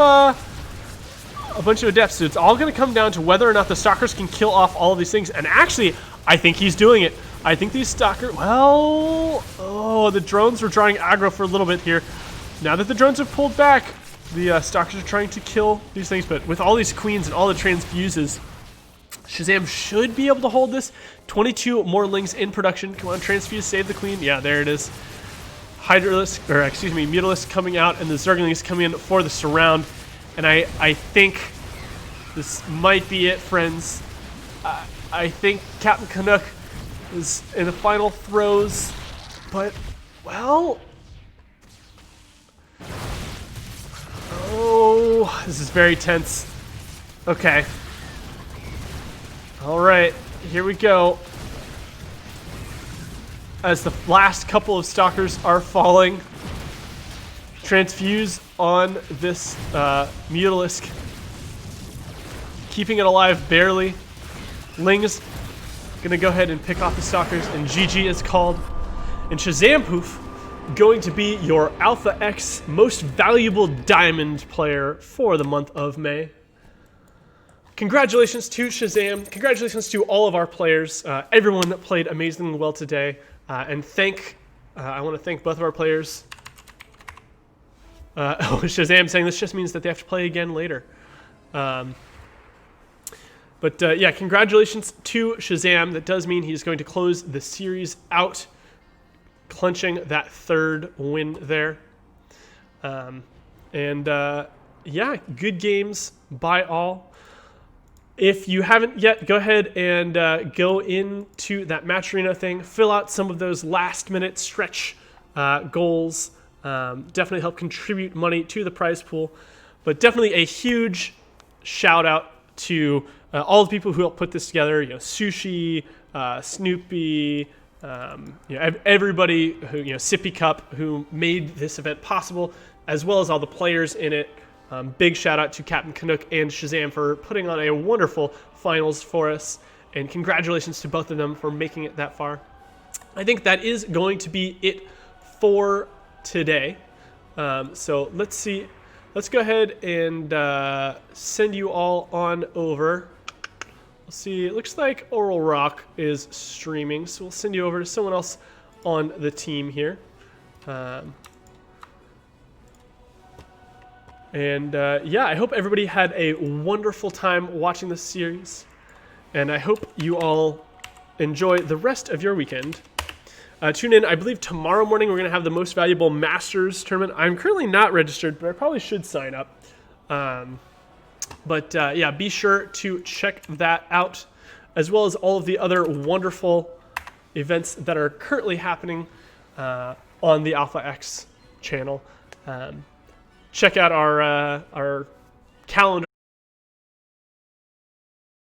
Adepts. So it's all going to come down to whether or not the Stalkers can kill off all of these things. And actually, I think he's doing it. I think these Stalkers, well, oh, the drones were drawing aggro for a little bit here. Now that the drones have pulled back, the Stalkers are trying to kill these things. But with all these Queens and all the transfuses, Shazam should be able to hold this. 22 more Lings in production. Come on, transfuse, save the Queen. Yeah, there it is. Mutalisk coming out, and the Zerglings coming in for the surround. And I think this might be it, friends. I think Captain Canuck is in the final throes, but, well... Oh, this is very tense. Okay. All right, here we go. As the last couple of stalkers are falling, transfuse on this Mutalisk, keeping it alive barely. Ling's gonna go ahead and pick off the stalkers, and GG is called. And Shazam Poof going to be your Alpha X most valuable diamond player for the month of May. Congratulations to Shazam. Congratulations to all of our players. Everyone that played amazingly well today. And I want to thank both of our players. Shazam saying this just means that they have to play again later. Yeah, congratulations to Shazam. That does mean he's going to close the series out, clinching that third win there. Yeah, good games by all. If you haven't yet, go ahead and go into that Match Arena thing. Fill out some of those last-minute stretch goals. Definitely help contribute money to the prize pool. But definitely a huge shout-out to all the people who helped put this together. You know, Sushi, Snoopy, everybody who, Sippy Cup, who made this event possible, as well as all the players in it. Big shout out to Captain Canuck and Shazam for putting on a wonderful finals for us, and congratulations to both of them for making it that far. I think that is going to be it for today. So let's see. Let's go ahead and send you all on over. Let's see. It looks like Oral Rock is streaming, so we'll send you over to someone else on the team here. Yeah, I hope everybody had a wonderful time watching this series, and I hope you all enjoy the rest of your weekend. Tune in, I believe tomorrow morning we're going to have the Most Valuable Masters tournament. I'm currently not registered, but I probably should sign up. Yeah, be sure to check that out, as well as all of the other wonderful events that are currently happening on the Alpha X channel. Check out our calendar.